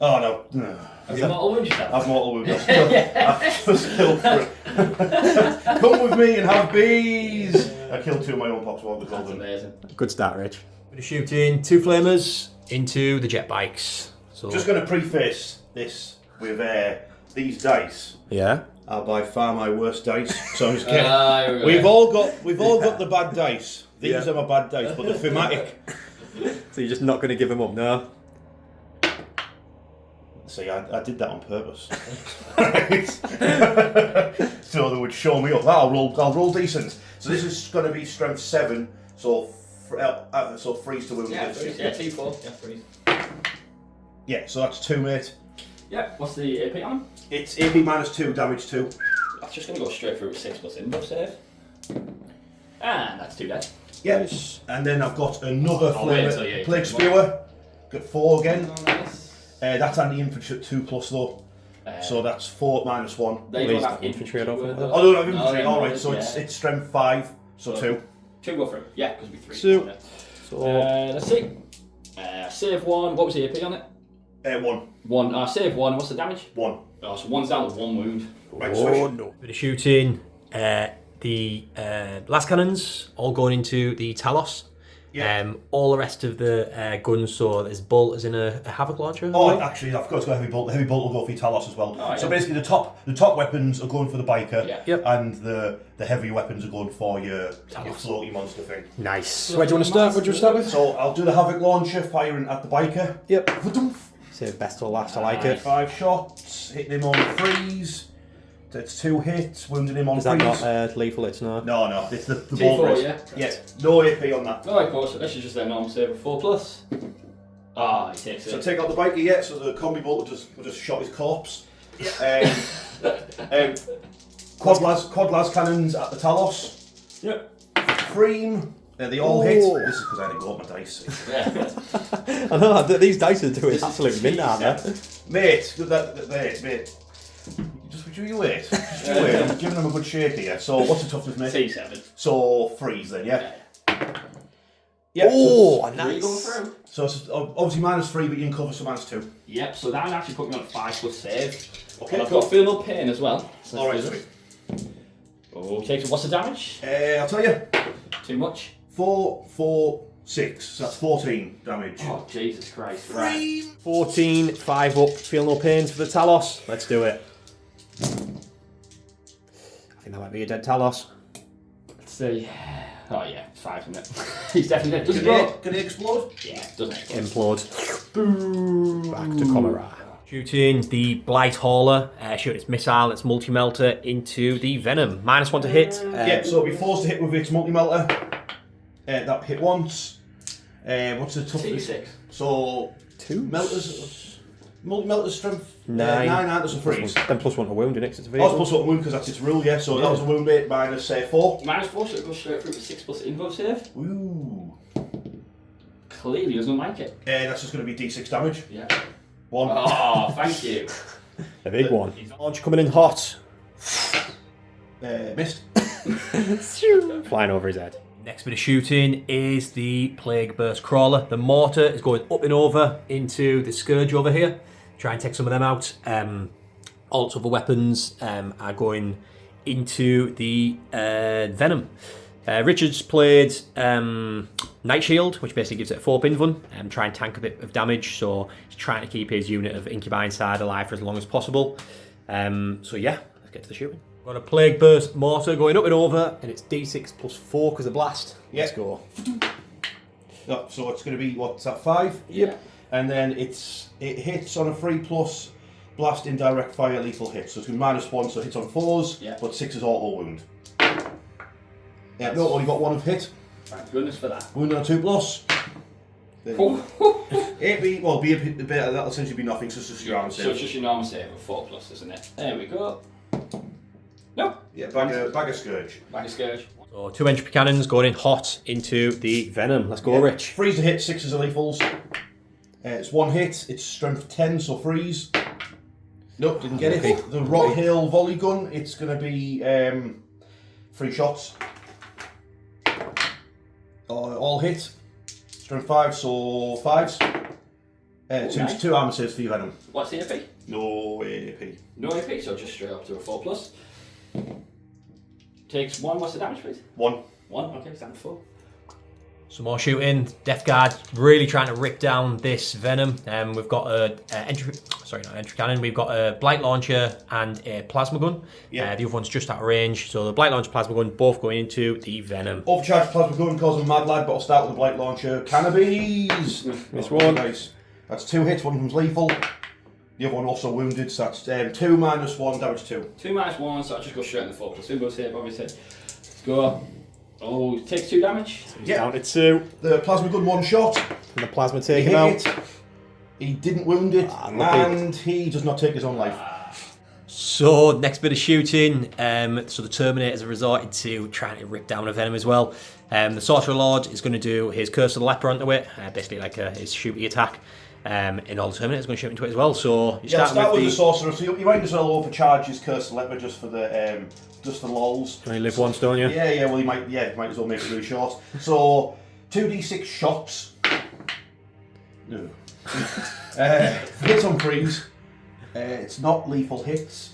Oh no. Have you mortal wound yourself? I've mortal wound. I've just killed Come with me and have bees. I killed 2 of my own Poxwalkers. That's amazing. Good start, Rich. We're shooting 2 flamers into the jet bikes. So Just going to preface this with these dice yeah. are by far my worst dice. So I'm just kidding. We've all got the bad dice. These are my bad dice, but the thematic. So you're just not going to give them up, no? See, I did that on purpose. So they would show me up. I'll roll decent. So this is going to be strength 7. So freeze to wound. Yeah, freeze. Yeah, T4. Yeah, freeze. Yeah, so that's 2, mate. Yeah, what's the AP on him? It's AP -2, damage 2. That's just going to go straight through with 6 plus inbuff save. And that's 2 dead. Yes. And then I've got another wait until you plague spewer. Got 4 again. Nice. That's anti-infantry at 2+, though. So that's 4 -1. They don't have infantry, I don't think. I don't have infantry. No, Alright, so it's strength 5, so 2. 2 go through. Yeah, because we 3. So let's see. Save 1. What was the AP on it? 1. 1. Save 1. What's the damage? 1. 1. Oh, so 1's down with 1 wound. Right, swish. no. Bit of shooting. The last cannons all going into the Talos. Yeah. All the rest of the guns, so there's bolt as in a havoc launcher. Oh, actually, I've got to go heavy bolt. The heavy bolt will go for your Talos as well. Oh, so yeah. basically, the top weapons are going for the biker, Yeah. and the heavy weapons are going for your floaty monster thing. Nice. So where do you want to start? What do you want to start with? So I'll do the havoc launcher, firing at the biker. Yep. Save best till last. I like it. 5 shots, hitting him on freeze. That's 2 hits, wounding him on Is freeze. that not lethal? It's not. No, it's the T4, bolt race. yeah? Yes, no AP on that. No, of course. This is just their normal save of 4+. Ah, he takes So it. take out the biker, yeah, so the combi bolt will just shot his corpse. Quad las cannons at the Talos. Yep. Freem They all hit. This is because I didn't go up my dice. Yeah. I know, these dice are doing absolute mint, aren't they? Mate, mate. Just you wait. Just you wait. I'm giving them a good shake here. So what's the toughness, mate? T7. So freeze then, yeah? Yeah. Oh, Three nice. going through. So it's obviously -3, but you can cover some -2. Yep, so that would actually put me on a 5+ save. Okay, And I've got feel no pain as well. So Alright, let's do sweet. this. Okay, so what's the damage? I'll tell you. Too much? 4, 4, 6. So that's 14 damage. Oh, Jesus Christ. Right. 14, 5 up, feel no pains for the Talos. Let's do it. I think that might be a dead Talos. Let's see. Oh, yeah, 5, isn't it? He's definitely dead. Does it go? Can it explode? Yeah, doesn't explode. Implode. Boom. Back to Comara. Shooting the Blight Hauler, shooting its missile, its multi-melter into the Venom. -1 to hit. Yeah, so it'll be forced to hit with its multi-melter. That hit once. What's the toughness? T6. So, 2 melters, multi-melter's strength? 9. 9 and there's a freeze. Then +1 to wound, innit? It's a Oh, vehicle. it's +1 wound because that's its rule, yeah. So that was a wound rate -4. -4, so it goes straight through with 6+ info save. Ooh. Clearly doesn't like it. That's just going to be D6 damage. Yeah. 1. Oh, thank you. A big one. Launch coming in hot. Missed. Flying over his head. Next bit of shooting is the Plague Burst Crawler. The mortar is going up and over into the Scourge over here. Try and take some of them out. All its other weapons are going into the Venom. Richard's played Night Shield, which basically gives it a 4-pin run and try and tank a bit of damage. So he's trying to keep his unit of Incubi inside alive for as long as possible. So yeah, let's get to the shooting. Got a Plague Burst Mortar going up and over, and it's D6 +4 because of blast. Let's go. No, so it's going to be, what's that, 5? Yep. And then it hits on a 3+ blast indirect fire lethal hit. So it's going to be -1, so it hits on 4s, Yeah. but 6 is auto wound. Yeah, no, only got 1 of hit. Thank goodness for that. Wound on a 2+. There you go. It'd be, well, be a bit, that'll essentially be nothing, so it's just your arm So save. it's just your normal save of 4+, isn't it? There we go. No. Yeah, bag of Scourge. Bag of Scourge. So 2 entry cannons going in hot into the Venom. Let's go, Rich. Freeze to hit, 6 is a lethals. It's 1 hit, it's strength 10, so freeze. Nope, didn't get it. The Rot Hill volley gun, it's going to be 3 shots. All hit. Strength 5, so 5s. Nice. 2 armor saves for your Venom. What's the AP? No AP. No AP, so just straight up to a 4+. Takes 1, what's the damage, please? 1. 1, okay, stand 4. Some more shooting. Deathguard really trying to rip down this Venom. We've got a entry cannon. We've got a Blight Launcher and a Plasma Gun. Yeah. The other one's just out of range. So the Blight Launcher, Plasma Gun, both going into the Venom. Overcharged plasma gun causing mad lad, but I'll start with the Blight Launcher. Cannabis! This one. Nice. That's 2 hits, 1 of them's lethal. The other one also wounded, so that's 2 -1, damage 2. 2 -1, so I just go straight in the 4+. Info save, obviously. Let's go. Oh, it takes 2 damage. Yeah. Down to 2. The plasma gun 1 shot. And the Plasma He taken hit out. it. He didn't wound it, lucky. and he does not take his own life. So next bit of shooting. So the Terminators have resorted to trying to rip down a Venom as well. The Sorcerer Lord is going to do his Curse of the Leper onto it, basically like his shooty attack. And all the Terminators are going to shoot into it as well. So you Yeah, start with the the Sorcerer, so you might as well overcharge his Curse of the Leper just for the lols. You only live once, don't you? Yeah, well, you might as well make it really short. So 2d6 shots. No. Hits on freeze. It's not lethal hits.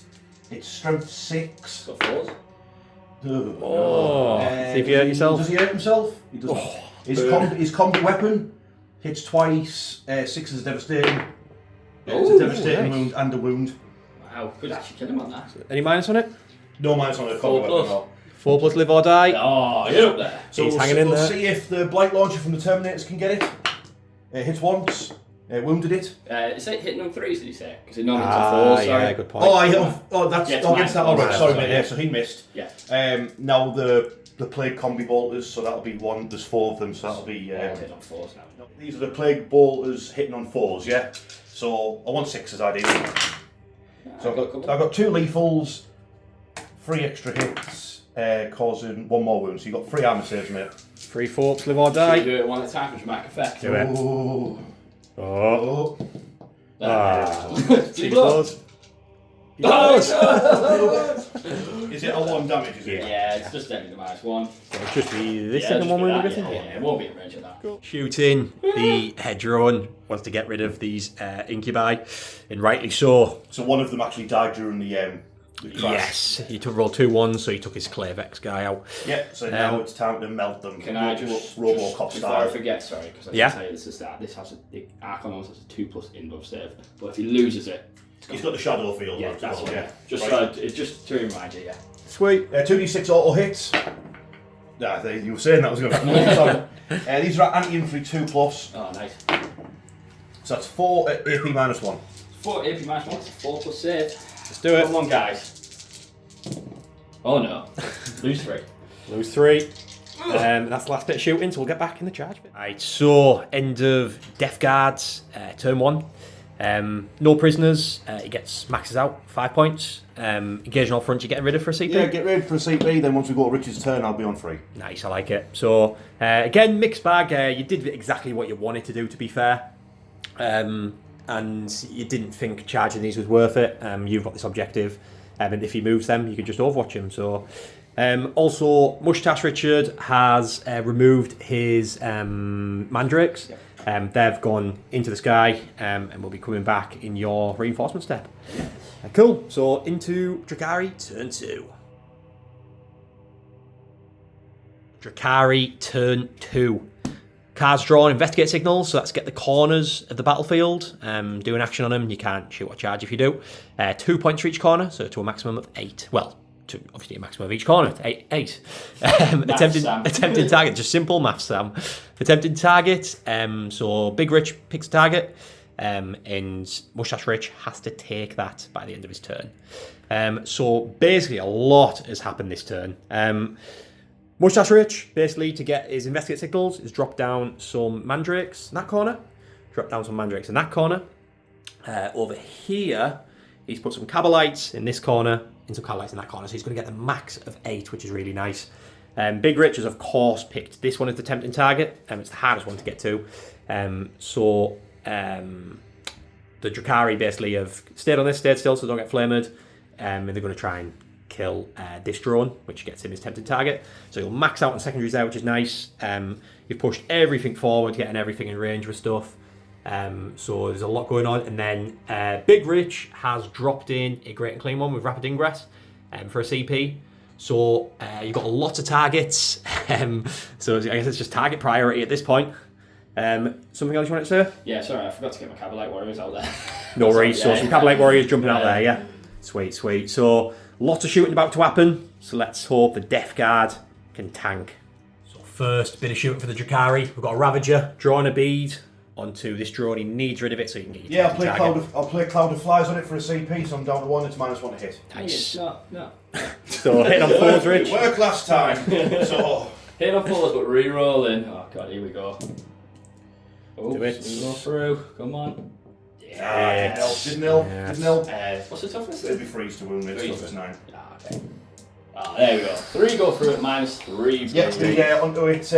It's strength 6. Got 4s. Oh, see if you hurt yourself. Does he hurt himself? He doesn't. His combat weapon hits twice. 6 is devastating. It's a devastating nice. wound and a wound. Wow, could actually kill him on that. Any minus on it? No minus on the combat 4+. weapon. No. 4+ live or die. Oh, you're up there. So He's we'll hanging in we'll there. see if the Blight Launcher from the Terminators can get it. It hits once. Wounded it. Is it hitting on 3s, did you say? Because it normally hits on 4s, sorry. yeah, good point. That's Yeah, it's against that. mine. Alright, sorry, Sorry, mate. Yeah, so he missed. Yeah. Now the Plague Combi Bolters, so that'll be 1. There's 4 of them, so that'll be. Hitting on 4s now. These are the Plague Bolters hitting on 4s, yeah. So I want 6s ideally. So I've got 2 lethals, 3 extra hits, causing 1 more wound. So you've got 3 armor saves, mate. 3 forks, live or Should we die. do it one at a time for dramatic effect? Do it. Oh. Oh. Two Two blows. blows. Is it a 1 damage, is it? Yeah, it's just every -1. It'll just be this Yeah, second just one do we're that, getting. yeah, it won't be in range of that. Shooting, the head drone wants to get rid of these incubi, and rightly so. So one of them actually died during the crash. Yes, he roll 2 1s, so he took his Clavex guy out. Yeah, so now it's time to melt them. Can I just Robocop before I style? forget, sorry, because I Yeah. didn't tell you this is that this has the Archon always has a 2+ inbuff save, but if he loses it, He's got the shadow field. yeah, as that's well, what. yeah. Just Right. just to remind you, yeah. Sweet. 2d6 auto hits. You were saying that was going to happen. These are anti-infantry 2+. Oh, nice. So that's 4 at AP -1. 4 AP -1, it's a 4+ save. Let's do it. Come on, guys. Oh no, lose 3. Lose 3. That's the last bit of shooting, so we'll get back in the charge bit. Right, so end of Deathguard, turn 1. No prisoners, it maxes out 5 points. Engaging all fronts, you're getting rid of for a CP. Yeah, get ready for a CP, then once we go to Richard's turn, I'll be on 3. Nice, I like it. So, again, mixed bag. You did exactly what you wanted to do, to be fair. And you didn't think charging these was worth it. You've got this objective. And if he moves them, you can just overwatch him. So, also, Mustache Richard has removed his mandrakes. Yep. They've gone into the sky and will be coming back in your reinforcement step. Cool. So, into Drukhari, turn 2. Drukhari, turn 2. Cards drawn, investigate signals, so let's get the corners of the battlefield. Do an action on them, you can't shoot or charge if you do. 2 points for each corner, so to a maximum of 8. Well, to obviously a maximum of each corner, 8. Attempting target, just simple maths, Sam. Attempting target, so Big Rich picks a target, and Mustache Rich has to take that by the end of his turn. So basically a lot has happened this turn. Mustache Rich, basically, to get his investigate signals, has dropped down some mandrakes in that corner. Dropped down some mandrakes in that corner. Over here, he's put some cabalites in this corner, and some cabalites in that corner. So he's going to get the max of 8, which is really nice. Big Rich has, of course, picked this one as the tempting target. It's the hardest one to get to. The Drukhari basically have stayed on this, stayed still, so don't get flamed. And they're going to try and kill this drone, which gets him his tempted target. So you'll max out on secondaries there, which is nice. You've pushed everything forward, getting everything in range with stuff. So there's a lot going on. And then Big Rich has dropped in a great and clean one with rapid ingress for a CP. So you've got lots of targets. So I guess it's just target priority at this point. Something else you want to say? Yeah, sorry, I forgot to get my Cabalite Warriors out there. No worries. So some Cabalite Warriors jumping out there, yeah? Sweet, sweet. So lots of shooting about to happen. So let's hope the Deathguard can tank. So first bit of shooting for the Drukhari. We've got a Ravager drawing a bead onto this drone. He needs rid of it so you can get your Yeah, I'll play Cloud of Flies on it for a CP, so I'm down to 1, it's -1 to hit. Nice. No. So hitting on 4s, Rich. It worked last time, so... Hit on 4s, but re-rolling. Oh god, here we go. Oh, Do it. we go through. Come on. Didn't help. What's the toughness? It'd be freeze to wound, it's Freeze. tough as 9. Okay. There we go. 3 go through it, -3. Yeah, onto it,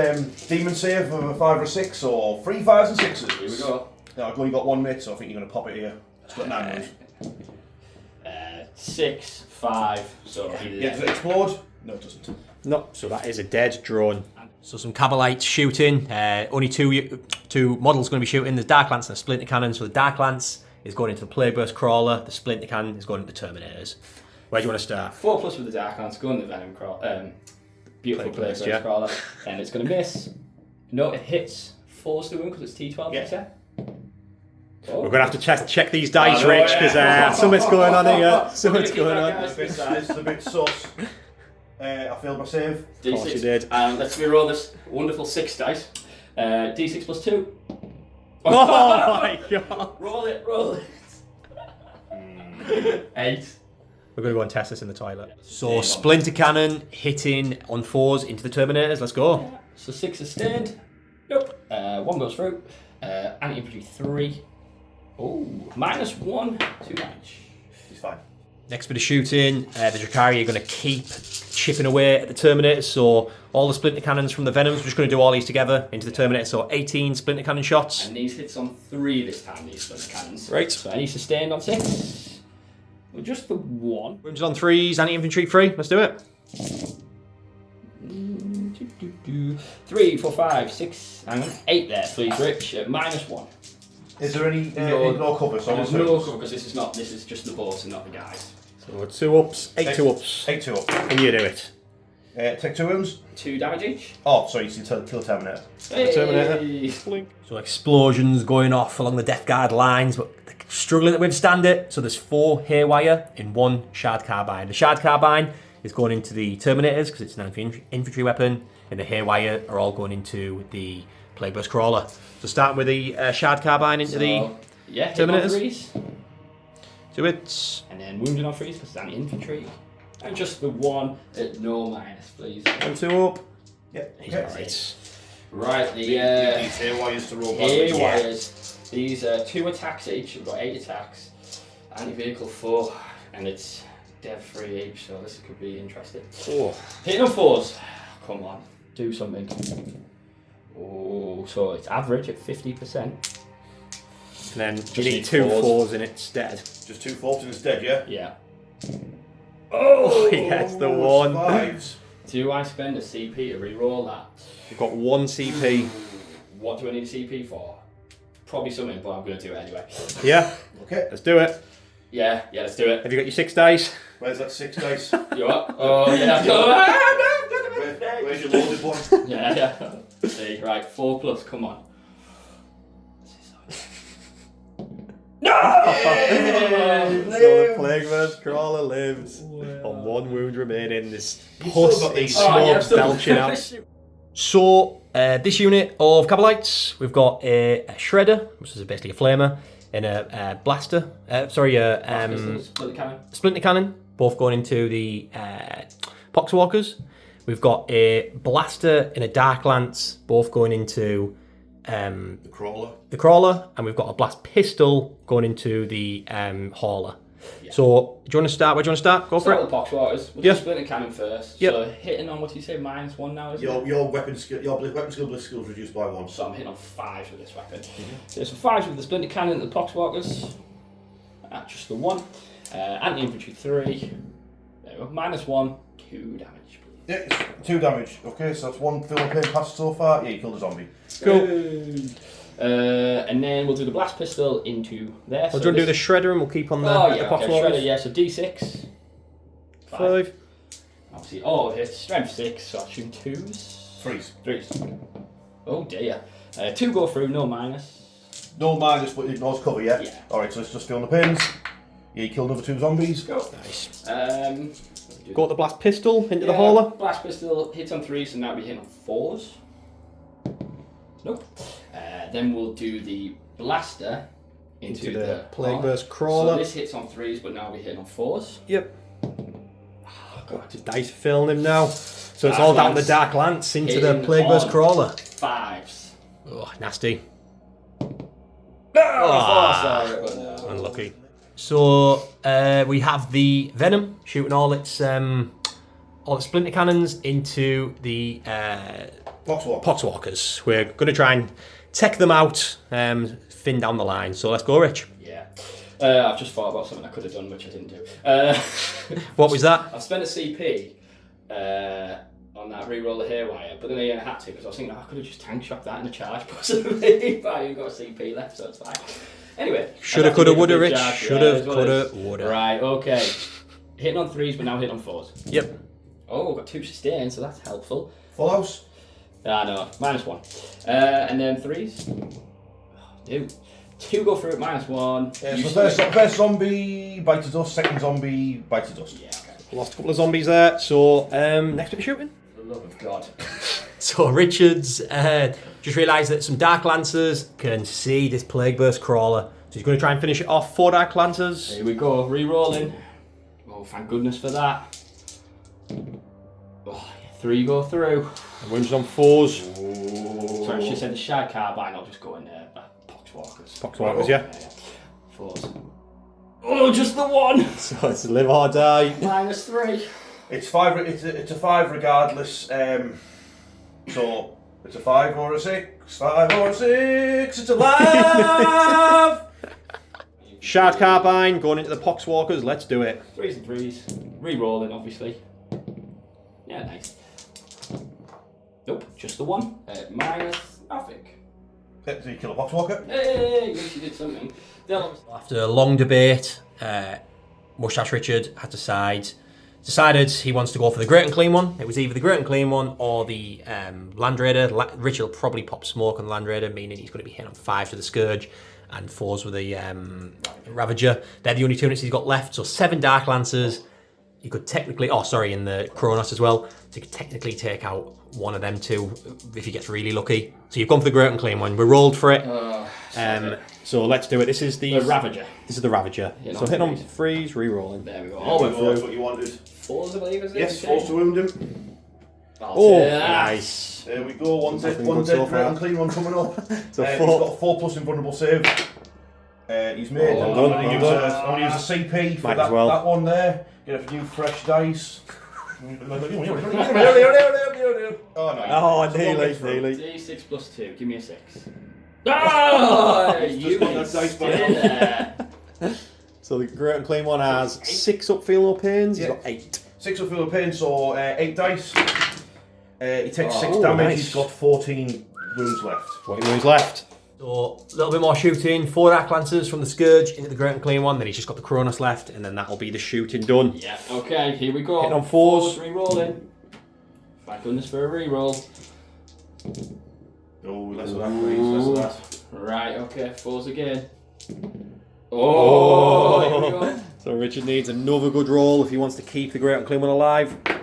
demon save of a 5 or 6, or 3 5s and 6s. Here we go. I've only got 1 mate, so I think you're going to pop it here. It's got 9 wounds. 6, 5, so Yeah, does it explode? No, it doesn't. No, so that is a dead drone. So some Cabalites shooting. Only two models going to be shooting. The Dark Lance and the Splinter Cannon. So the Dark Lance is going into the Plague Burst Crawler. The Splinter Cannon is going into the Terminators. Where do you want to start? 4+ with the Dark Lance, go in the Venom Crawler. Beautiful Plague Plague Burst, Burst yeah. Crawler. And it's going to miss. No, it hits. 4's the wound because it's T12, Yeah. Oh. We're going to have to check these dice, Oh, no, Rich, because yeah. something's going on here. Something's going on. This is a bit sus. I failed my save. D6. Of course you did. Let's re-roll this wonderful 6 dice. D6 plus 2. Oh my god. Roll it. 8. We're going to go and test this in the toilet. So Splinter Cannon hitting on 4s into the Terminators. Let's go. So 6 is stained. Nope. 1 goes through. Anti-infantry 3. Oh, -1. 2 damage. He's fine. next bit of shooting. The Drukhari are going to keep chipping away at the Terminators, so all the splinter cannons from the Venoms, we're just going to do all these together into the Terminator, so 18 splinter cannon shots. And these hits on 3 this time, these splinter cannons. Right. So any sustained on 6. Well, just the 1. Wounds on 3s, anti-infantry 3, let's do it. 3, 4, 5, 6, hang on, 8 there, please, Rich, at -1. Is there any No. no cover? So There's no cover because this is just the boss and not the guys. So 2 ups, 8 2 ups. 8 2 up. Can you do it? Take 2 wounds. 2 damage each. Oh, sorry, you see kill Terminator. Hey. So explosions going off along the Deathguard lines, but they're struggling to withstand it. So there's 4 haywire in 1 shard carbine. The shard carbine is going into the Terminators because it's an infantry weapon, and the haywire are all going into the Plague Burst Crawler. So starting with the shard carbine into the yeah, Terminators. 3s. Do it. And then wounded on 3s because it's anti-infantry. And just the 1 at no minus, please. 1 2 up. Yeah. He's Okay. alright. Right, These the hairwires to roll back. haywires. These are 2 attacks each. We've got 8 attacks. Anti-vehicle 4, and it's dev 3 each, so this could be interesting. Oh. Hitting on 4s. Come on, do something. Oh, so it's average at 50%. And then you Just need need 2 4s. 4s in instead. Just 2 4s instead, yeah? Yeah. Oh, he gets the 1. 5s. Do I spend a CP to re-roll that? You've got 1 CP. What do I need a CP for? Probably something, but I'm going to do it anyway. Yeah, Okay. let's do it. Yeah, let's do it. Have you got your 6 dice? Where's that 6 dice? You what? Oh, yeah. Where's your loaded one? Yeah. See, right, 4 plus, come on. So the Plague Burst Crawler lives on 1 wound remaining. This puss got is these. smoke belching out. So this unit of Cabalites, we've got a Shredder, which is basically a flamer, and a blaster. Split cannon. Splinter cannon, both going into the Poxwalkers. We've got a blaster and a dark lance, both going into The crawler. the crawler, and we've got a blast pistol going into the hauler. Yeah. So, do you want to start? Where do you want to start? Go for Start it. with the Poxwalkers. We'll Yeah. do splinter cannon first. Yep. So hitting on what do you say, -1 now, isn't it? Your weapon skill, bliss skill is reduced by 1. So I'm hitting on 5 with this weapon. So 5 with the splinter cannon and the Poxwalkers. Just the 1. Anti-infantry 3. There we go. -1. 2 damage. Yeah, it's 2 damage. Okay, so that's 1 fill pain pass so far. Yeah, you killed a zombie. Cool. And then we'll do the blast pistol into there. We'll do the Shredder and we'll keep on the, Oh the yeah, Poxwalkers. okay, Shredder, yeah, so D6. 5. Obviously, oh, it's strength 6, so I assume 2s. 3s. Oh dear. 2 go through, no minus. No minus, but it ignores cover, yeah? Yeah. Alright, so it's just filling the pins. Yeah, you killed another 2 zombies. Go. Nice. Go Got the blast pistol into the hauler. Blast pistol hits on 3s, so now we hit on 4s. Nope. Then we'll do the blaster into the Plague hauler. Burst Crawler. So this hits on 3s, but now we hit on 4s. Yep. Oh, God, just dice filling him now. So it's Dark all down the Lance. Dark Lance into the Hitting Plague Burst on Crawler. 5s. Oh, nasty. Oh, Unlucky. So we have the Venom shooting all its splinter cannons into the Poxwalkers. We're going to try and take them out, thin down the line. So let's go, Rich. Yeah. I've just thought about something I could have done, which I didn't do. What was that? I've spent a CP on that re-roll the haywire, but then I had to because I was thinking, I could have just tank shot that in a charge possibly, but I ain't got a CP left, so it's fine. Anyway. Shoulda, I'd have to coulda, make a woulda, big Rich. charge. Shoulda, Yeah, that's what it coulda, is. woulda. Right, okay. Hitting on 3s, but now hitting on 4s. Yep. Oh, got 2 sustained, so that's helpful. Full house. Ah, no, -1. And then 3s. Oh, 2 go through at -1. Yeah, so first zombie, bite to dust. Second zombie, bite to dust. Yeah, okay. Lost a couple of zombies there. So next bit of shooting. For the love of God. So Richards just realised that some Dark Lancers can see this Plague Burst Crawler. So he's going to try and finish it off. 4 Dark Lancers. Here we go, re-rolling. Oh, thank goodness for that. Oh, 3 go through. Wounds on 4s. Sorry, she said the shard carbine, I'll just go in there. Poxwalkers. Poxwalkers, yeah. 4s. Oh, just the one. So it's live or die. -3. It's 5. It's a 5 regardless. So it's a 5 or a 6. 5 or a 6. It's alive. Shard Carbine going into the Poxwalkers. Let's do it. 3s and 3s. Re-rolling, obviously. Yeah, nice. Nope, just the one. Minus nothing. So you kill a Poxwalker. Hey, at least you did something. After a long debate, Mustache Richard had decided he wants to go for the Great and Clean one. It was either the Great and Clean one or the Land Raider. Richard will probably pop smoke on the Land Raider, meaning he's going to be hitting on 5s with the Scourge and 4s with the Ravager. They're the only 2 units he's got left. So 7 Dark Lancers. You could technically, in the Kronos as well. So you could technically take out one of them 2 if he gets really lucky. So you've gone for the Great and Clean one. We rolled for it. So let's do it. This is the Ravager. This is the Ravager. So hitting on 3s, re-rolling. There we go. All went through. That's what you wanted. 4s, I believe, is it? Yes, 4s to wound him. Oh, nice. There we go. One dead, so Great and Clean one coming up. So He's got a 4+ invulnerable save. He's made. I'm going to use a CP for that one there. Get a few fresh dice. Oh, nearly. D6 plus 2. Give me a 6. Oh, you that dice back. So the Great and Clean one has 6 up, feel no pains. He's got 8. 6 up, feel no pain, so 8 dice. He takes 6 damage. Nice. He's got 14 wounds left. 14 wounds left. So a little bit more shooting. 4 Dark Lancers from the Scourge into the Great and Clean one. Then he's just got the Kronos left, and then that'll be the shooting done. Yeah, okay, here we go. Hitting on 4s. Re-rolling. Thank goodness for a re-roll. Oh, less of that, please. Less of that. Right, okay, 4s again. Oh, here we go. So Richard needs another good roll if he wants to keep the Great and Clean one alive. 2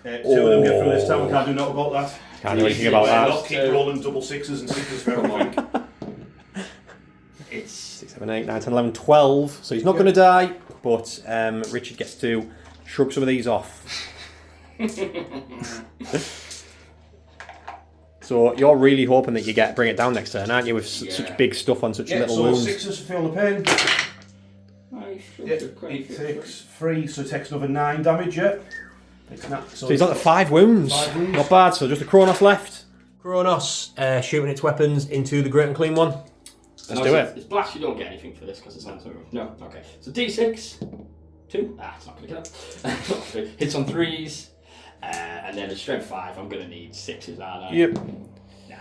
of them get through this time. We can't do nothing about that. Can't do anything about that. Not keep rolling double 6s and 6s for everything. It's 6, 7, 8, 9, 10, 11, 12. So he's not going to die, but Richard gets to shrug some of these off. So you're really hoping that you bring it down next turn, aren't you? With such big stuff on such little wounds. 6s for feeling the pain. nice. It takes 3, so it takes another 9 damage. Yeah. So he's got 5 wounds. 5 wounds. Not bad. So just a Kronos left. Kronos shooting its weapons into the Great and Clean one. Let's do it. It's blast, you don't get anything for this because it's answer. No, okay. So D6, 2. It's not going to kill it. Hits on 3s, and then a strength 5. I'm going to need 6s, aren't I? Yep. Nah.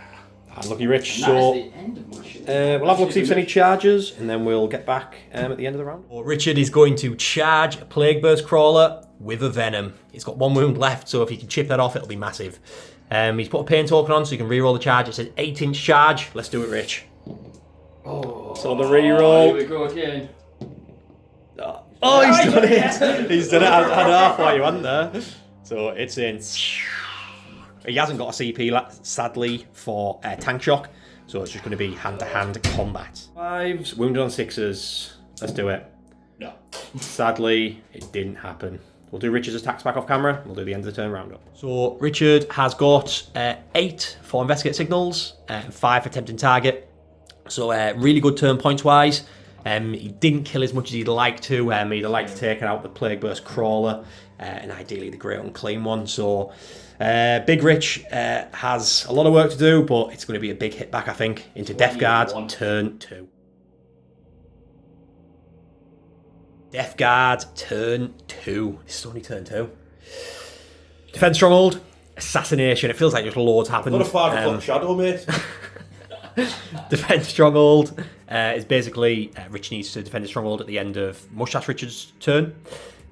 Unlucky Rich. And So that is the end of my shit. we'll have a look see if there's any charges, and then we'll get back at the end of the round. Well, Richard is going to charge a Plague Burst Crawler with a Venom. He's got 1 wound left, so if he can chip that off, it'll be massive. He's put a pain token on, so you can re-roll the charge. It says 8-inch charge. Let's do it, Rich. Oh, So the re-roll. here we go again. Oh, he's done it! He's done it at half while you weren't there. So it's in. He hasn't got a CP, sadly, for tank shock, so it's just going to be hand-to-hand combat. 5s, wounded on 6s. Let's do it. No. Sadly, it didn't happen. We'll do Richard's attacks back off camera. We'll do the end of the turn roundup. So Richard has got 8 for Investigate Signals and 5 for Tempting Target. So really good turn points-wise. He didn't kill as much as he'd like to. He'd like to take out the Plague Burst Crawler and ideally the Great Unclean one. So Big Rich has a lot of work to do, but it's going to be a big hit back, I think, into Deathguard turn 2. Deathguard turn 2. This is only turn 2. Defense Stronghold, Assassination. It feels like just loads happened. Not a 5 o'clock shadow, mate. Defend Stronghold is basically Rich needs to defend the Stronghold at the end of Mustache Richard's turn.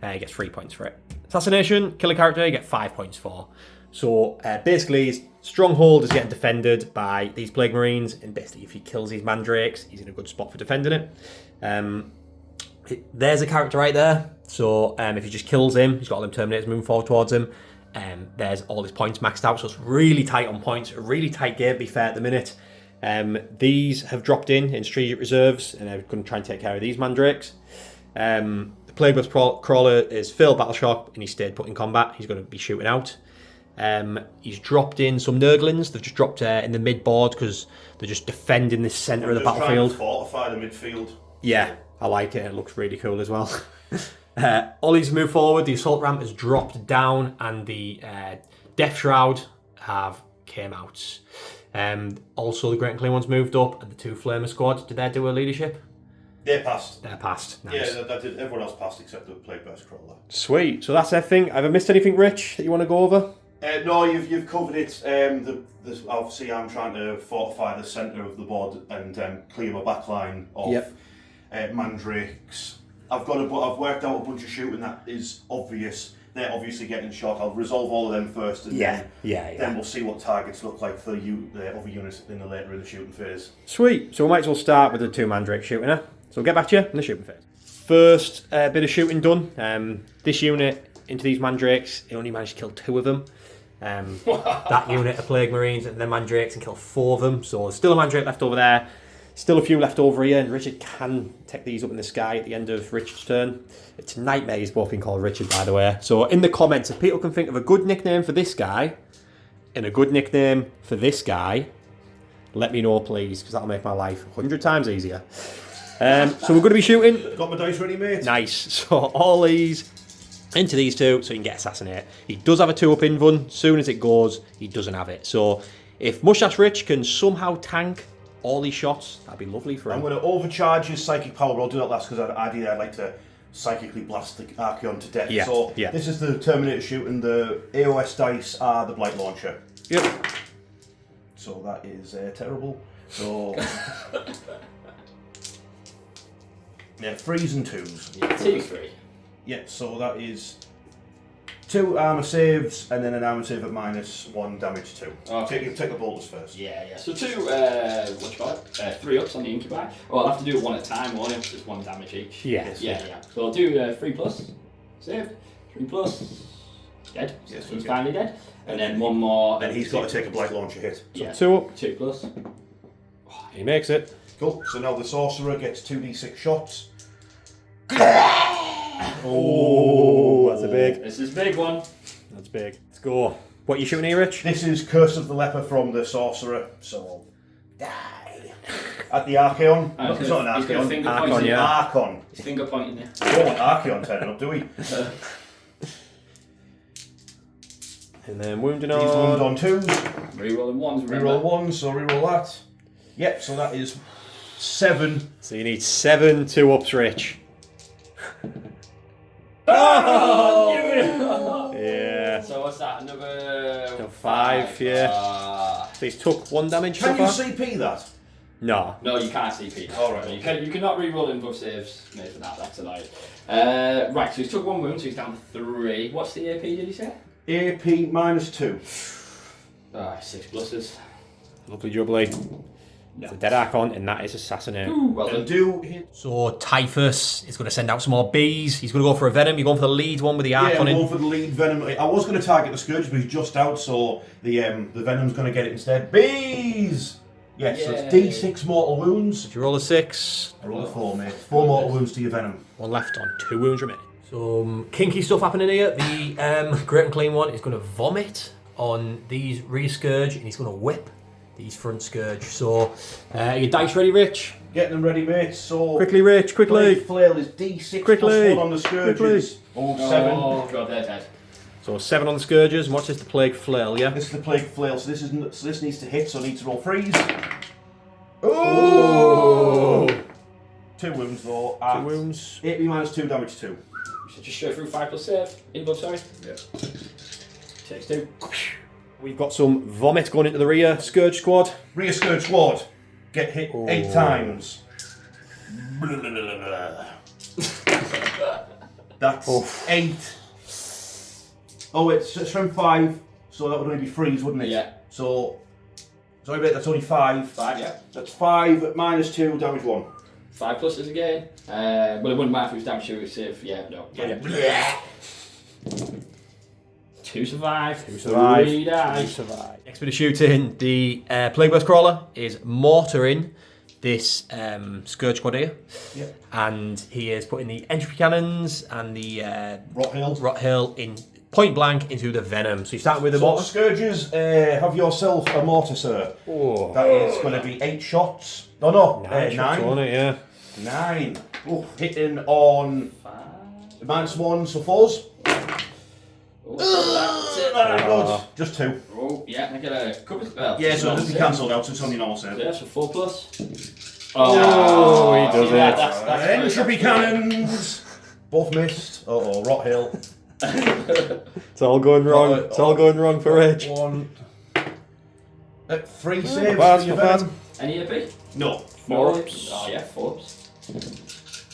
He gets 3 points for it. Assassination, kill a character, you get 5 points for. So basically, Stronghold is getting defended by these Plague Marines, and basically if he kills these Mandrakes, he's in a good spot for defending it. There's a character right there, so if he just kills him, he's got all them Terminators moving forward towards him. There's all his points maxed out, so it's really tight on points. A really tight game, to be fair, at the minute. These have dropped in strategic reserves, and I'm going to try and take care of these Mandrakes. The Plague Burst Crawler is Phil Battle Shock, and he stayed put in combat. He's going to be shooting out. He's dropped in some Nurglings. They've just dropped in the mid board because they're just defending the centre of the battlefield. Fortify the midfield. Yeah. I like it. It looks really cool as well. Ollie's moved forward. The assault ramp has dropped down, and the death shroud have came out. Also, the Great and Clean ones moved up, and the 2 flamer squad. Did they do a leadership? They're passed. They're passed. Nice. Yeah, that did. Everyone else passed except the Plague Burst Crawler. Sweet. So that's everything. Have I missed anything, Rich, that you want to go over? No, you've covered it. Obviously, I'm trying to fortify the centre of the board and clear my back line of mandrakes. I've worked out a bunch of shooting that is obvious. They're obviously getting shot. I'll resolve all of them first, and then we'll see what targets look like for the other units later in the shooting phase. Sweet. So we might as well start with the 2 mandrake shooting, So we'll get back to you in the shooting phase. First bit of shooting done. This unit into these mandrakes, it only managed to kill 2 of them. That unit of Plague Marines and then mandrakes and kill 4 of them. So there's still a mandrake left over there. Still a few left over here, and Richard can take these up in the sky at the end of Richard's turn. It's Nightmare he's both been called Richard, by the way. So in the comments, if people can think of a good nickname for this guy and a good nickname for this guy, let me know, please, because that'll make my life 100 times easier. So we're going to be shooting. Got my dice ready, mate. Nice. So all these into these 2, so you can get assassinate. He does have a 2-up invuln. Soon as it goes, he doesn't have it. So if Mustache Rich can somehow tank all these shots, that'd be lovely for him. I'm going to overcharge his psychic power, but I'll do that last because ideally I'd like to psychically blast the Archeon to death. Yeah, So yeah. This is the Terminator shoot, and the AOS dice are the Blight Launcher. Yep. So that is terrible. So yeah, 3s and 2s. Yeah, 2, 3. Yeah, so that is 2 armour saves and then an armour save at -1 damage 2. Okay. Take the bolters first. Yeah. So 2, 3 ups on the incubi. Well, I'll have to do it one at a time, won't I? Just 1 damage each. Yeah. So I'll do 3 plus, save, 3 plus, dead. Yes, So he's okay. finally dead. And then 1 more. Then he's got to take a Blight Launcher hit. Yeah. 2 up. 2 plus. He makes it. Cool. So now the Sorcerer gets 2d6 shots. Oh, that's a big. This is a big one. That's big. Let's go. What are you shooting here, Rich? This is Curse of the Leper from the Sorcerer, so die. At the Archeon. It's not an He's got a Archeon. finger Archon, pointing. yeah. Archon. His finger pointing there. We don't want Archeon turning up, do we? And then wounding He's wounded on. on 2s. Rerolling 1s, remember? Reroll 1, so reroll that. Yep, so that is 7. So you need 7 2-ups, Rich. Oh! Yeah. So what's that? Another 5, yeah. So he's took 1 damage Can so you far? CP that? No. No, you can't CP that. All right, You cannot reroll in both saves made for that. That's allowed. Right, so he's took 1 wound, so he's down to 3. What's the AP? Did he say? AP -2. 6 pluses. Lovely jubbly. It's a dead Archon, and that is assassinate. Ooh, well And done. do hit. So Typhus is going to send out some more bees. He's going to go for a venom. You're going for the lead one with the Yeah, I'm Archon in. going for the lead venom. I was going to target the Scourge, but he's just out, so the venom's going to get it instead. Bees! Yes, so it's Yay. D6 mortal wounds. If you roll a 6, I roll a 4, mate. 4 mortal wounds to your venom. 1 left on 2 wounds remaining. Some kinky stuff happening here. The Great and Clean one is going to vomit on these rear Scourge, and he's going to whip these front Scourge. So, your dice ready, Rich? Getting them ready, mate. So Quickly, Rich, quickly. Blade Flail is D6 Quickly. plus 1 on the Scourges. Oh, 7. Oh god, they're dead. So 7 on the Scourges, and what's this, the Plague Flail, yeah? This is the Plague Flail, so this needs to hit, so I need to roll 3s. Oh! 2 wounds though. 2 wounds. 8 -2 damage 2. So just straight through 5 plus save. Invo, sorry. Yeah. Takes 2. We've got some vomit going into the rear Scourge squad. Rear Scourge squad. Get hit 8 times. That's 8. Oh, it's from 5, so that would only be 3s, wouldn't it? Yeah. So, sorry mate, that's only 5. 5, yeah. That's 5 at -2, damage 1. 5 pluses again. Well, it wouldn't matter if it was damage 2 or save. Yeah, no. Yeah. 2 survive. 2 survive. 3 die. 2 survive. Next bit of shooting, the Plague Burst Crawler is mortaring this Scourge squad here. Yep. And he is putting the entropy cannons and the Rot Hill. in point blank into the venom. So you start with the So mortar. Scourges, have yourself a mortar, sir. Oh. That is going to be 8 shots. No, 9 shots 9. on it, yeah. 9. Oh, hitting on 5. -1, so 4s. Oh, that's it. Good. Just 2. Oh, yeah, I get a couple. Well, Yeah, so it doesn't be cancelled out, so it's only normal save. Yeah, so 4+. Oh, he does see that? it. That's Entropy cannons! Both missed. Uh-oh, Rot Hill. It's all going wrong. It's all going wrong for Rich. 1. 3 saves bad, for your not bad. venom. Any AP? No. 4 ups. Oh, yeah, 4 ups.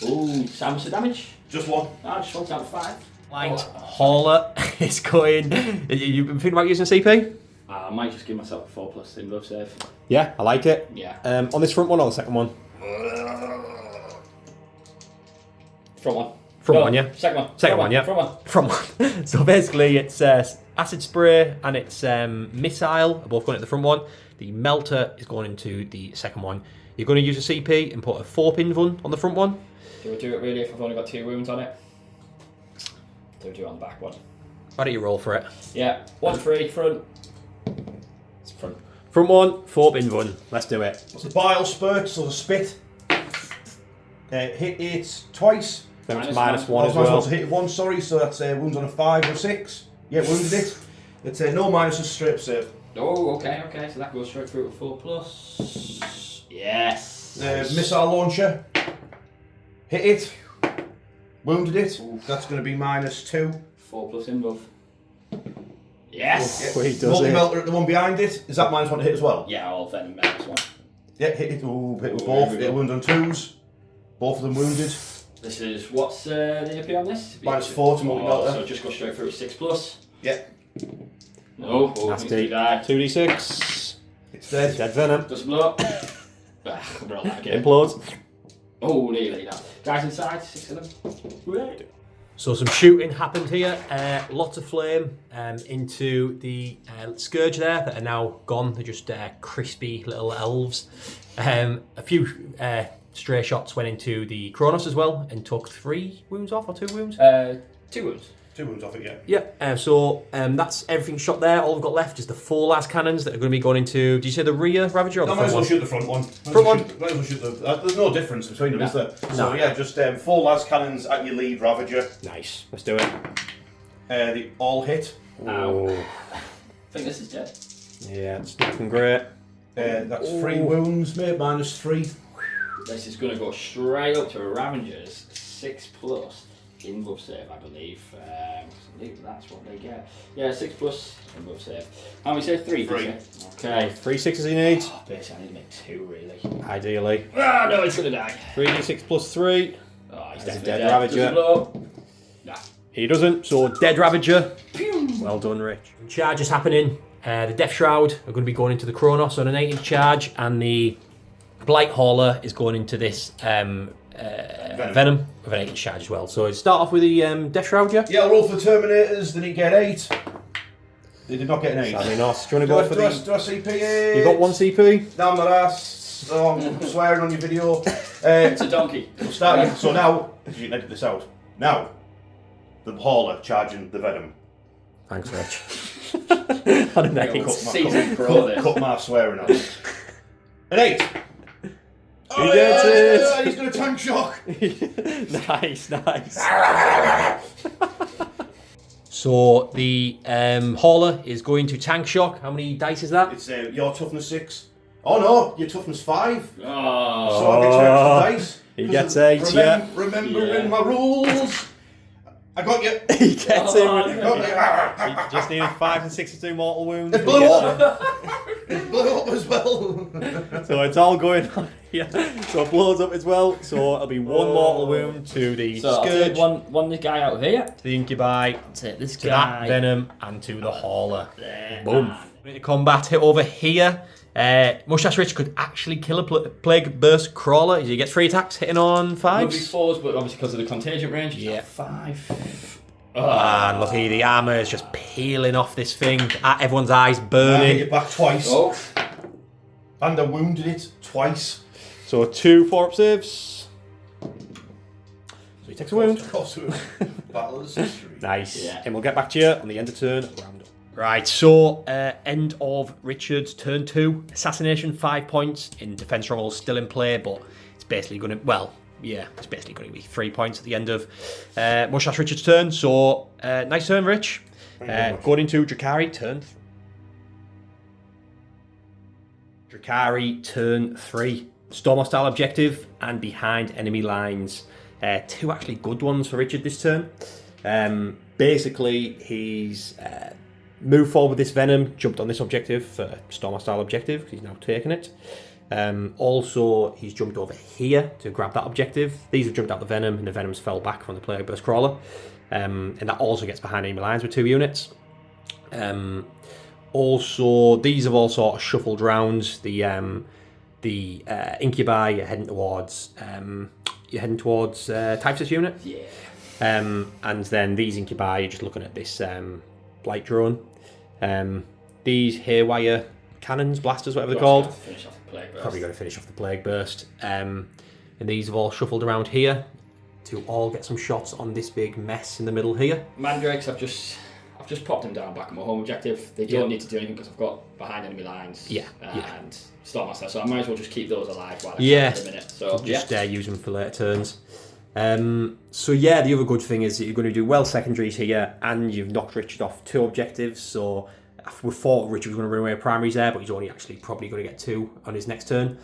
Ooh, how much damage? Just 1. I just want down to 5. Light hauler is going. You've been thinking about using CP? I might just give myself a 4+ in glove save. Yeah, I like it. Yeah. On this front one or the second one? Front one. Front one, yeah. Second one. Second one, yeah. Front one. Front one. So basically, it's acid spray and it's missile are both going into the front one. The melter is going into the second one. You're going to use a CP and put a 4-pin gun on the front one. Do we do it really if I've only got 2 wounds on it? Do we do it on the back one? Why don't you roll for it? Yeah. 1 3 front. It's front. Front one, 4-pin gun. Let's do it. It's the bile spurt, so the spit. Hit it twice. Then it's Minus -1 as Minus well. one's hit it once, sorry, so that's wounds on a 5 or 6. Yeah, wounded it. It's no minus, just straight up save. Oh, okay. So that goes straight through to 4+. Yes. Missile launcher. Hit it. Wounded it. That's going to be -2. 4+ in glove. Yes. Oh, he does Multi it. melter at the one behind it. Is that -1 to hit as well? Yeah, all venom -1. Yeah, hit it. Ooh, hit with Oh, both. there we Hit go. wound on 2s. Both of them wounded. This is what's the AP on this? -4 to multi-melter. So just go straight through to 6+. Yeah, No, Nasty. die. 2d6. it's dead. Dead venom. Doesn't blow up. Roll that again. Implodes. Oh, nearly that. Guys inside, 6 of them. Great. So some shooting happened here. Lots of flame into the scourge there that are now gone. They're just crispy little elves. A few stray shots went into the Kronos as well and took 3 wounds off, or 2 wounds. 2 wounds. 2 wounds off it, yeah. Yeah, so that's everything shot there. All we've got left is the 4 last cannons that are going to be going into. Did you say the rear Ravager or the I might front as well one? shoot the front one. Front one. Might as well shoot the. There's no difference between them, is there? No. So yeah, just 4 las cannons at your lead Ravager. Nice, let's do it. They all hit. Ow. I think this is dead. Yeah, it's looking great. That's 3 wounds, mate. -3. This is going to go straight up to a Ravager's 6+ in glove save, I believe. I believe that's what they get. Yeah, 6+ in glove save. How many say? 3? 3. Okay. 3 6s he needs, Oh, basically, I need to make 2 really. ideally. Ah, no, it's going to die. 3d6 plus 3. Oh, he's There's a definitely dead dead. Ravager. Does he blow up? Nah. He doesn't, so dead Ravager. Well done, Rich. Charge is happening. The Death Shroud are going to be going into the Kronos on an 8-inch charge, and the Blight Hauler is going into this Venom with an 8-inch charge as well. So start off with the Death Shroud, yeah? Yeah, I'll roll for the Terminators. They didn't get 8. They did not get an 8. Sadly not. Do you want to go for the... Do I CP it? You got 1 CP? Down my ass. Oh, I'm swearing on your video. It's a donkey. So now, you can edit this out. Now, the Hauler charging the Venom. Thanks, Rich. On an 8. Season pro this. Cut my swearing out. An 8. He gets it. He's going to tank shock. Nice. So the Hauler is going to tank shock. How many dice is that? It's your toughness 6. Oh no, your toughness 5. Oh. So I get 2 extra dice. He gets 8, yeah. Remembering my rules. I got you. He gets Oh, him. no. He just needed 5 and 62 mortal wounds. It blew up. It blew up as well. So it's all going on here. So it blows up as well. So it'll be 1 mortal wound to the So I'll Scourge, take one this guy out here. to the Incubi, Take this to guy. that Venom, and to the Hauler. There. Boom. Into combat, hit over here. Mustache Rich could actually kill a Plague Burst Crawler. He gets 3 attacks, hitting on Would be 5s. 4s, but obviously because of the contagion range, Yeah. 5. And look here, the armour is just peeling off this thing. Everyone's eyes I hit burning. it back twice. Oh. And I wounded it twice. So 2 4-up saves. So he takes a wound. Battle of the Century. Nice. Yeah. And we'll get back to you on the end of turn roundup. Right, so end of Richard's turn 2. Assassination 5 points in defense stronghold still in play, but it's basically going to, well, Yeah, it's basically going to be 3 points at the end of Mustache Richard's turn. So, nice turn, Rich. Going into Drukhari, turn 3. Storm hostile objective and behind enemy lines. 2 actually good ones for Richard this turn. Basically, he's moved forward with this venom, jumped on this objective for storm hostile objective because he's now taken it. Also, he's jumped over here to grab that objective. These have jumped out the venom, and the venoms fell back from the Plague Burst Crawler. And that also gets behind enemy lines with 2 units. Also, these have all sort of shuffled round. The incubi you're heading towards Typhus unit. Yeah. And then these incubi, you're just looking at this light drone. These haywire cannons, blasters, whatever they're called. Finish off the Plague Burst. Probably going to finish off the Plague Burst. And these have all shuffled around here to all get some shots on this big mess in the middle here. Mandrakes, I've just popped them down back at my home objective. They don't need to do anything because I've got behind enemy lines. And Stormmaster, so I might as well just keep those alive while I can for a minute. So just use them for later turns. So yeah, the other good thing is that you're going to do well secondaries here, and you've knocked Richard off 2 objectives. So we thought Richard was going to run away with primaries there, but he's only actually probably going to get 2 on his next turn.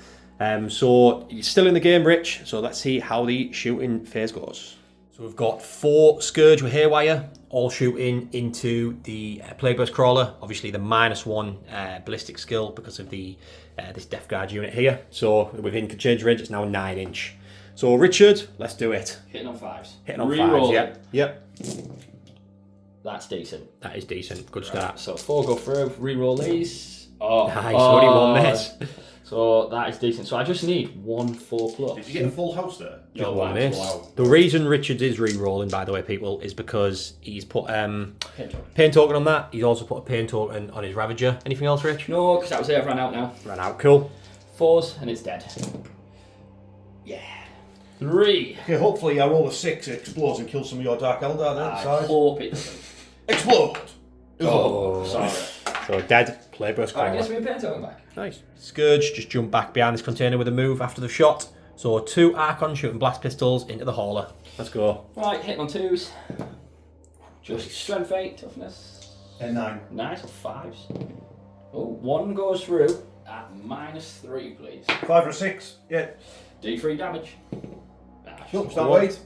So you're still in the game, Rich. So let's see how the shooting phase goes. So we've got 4 Scourge with Haywire, all shooting into the Plague Burst Crawler. Obviously the -1 ballistic skill because of the this Deathguard unit here. So within change range, it's now 9-inch. So Richard, let's do it. Hitting on 5s. Hitting on 5s, yeah. Yep. That's decent. That is decent. Good start. So 4 go through, reroll these. Oh, nice, only 1 miss. So that is decent. So I just need 1 4+. Did you get a full house there? Just 1 miss. Wow. The reason Richard is re-rolling, by the way, people, is because he's put pain token on that. He's also put a pain token on his Ravager. Anything else, Rich? No, because that was it. I've run out now. Ran out. Cool. 4s and it's dead. Yeah. 3. Okay, hopefully I roll a 6, it explodes and kills some of your Dark Eldar there I inside. hope it doesn't. Explode! Oh, sorry. So dead. Plague Burst Alright, Crawler. guess me a pain token back. Nice. Scourge just jumped back behind this container with a move after the shot. So 2 Archon shooting blast pistols into the hauler. Let's go. Right, hitting on 2s. Just strength 8, toughness. 9. Nice, 5s. Oh, 1 goes through at -3, please. 5 or 6, yeah. D3 damage. Nope, stand wait.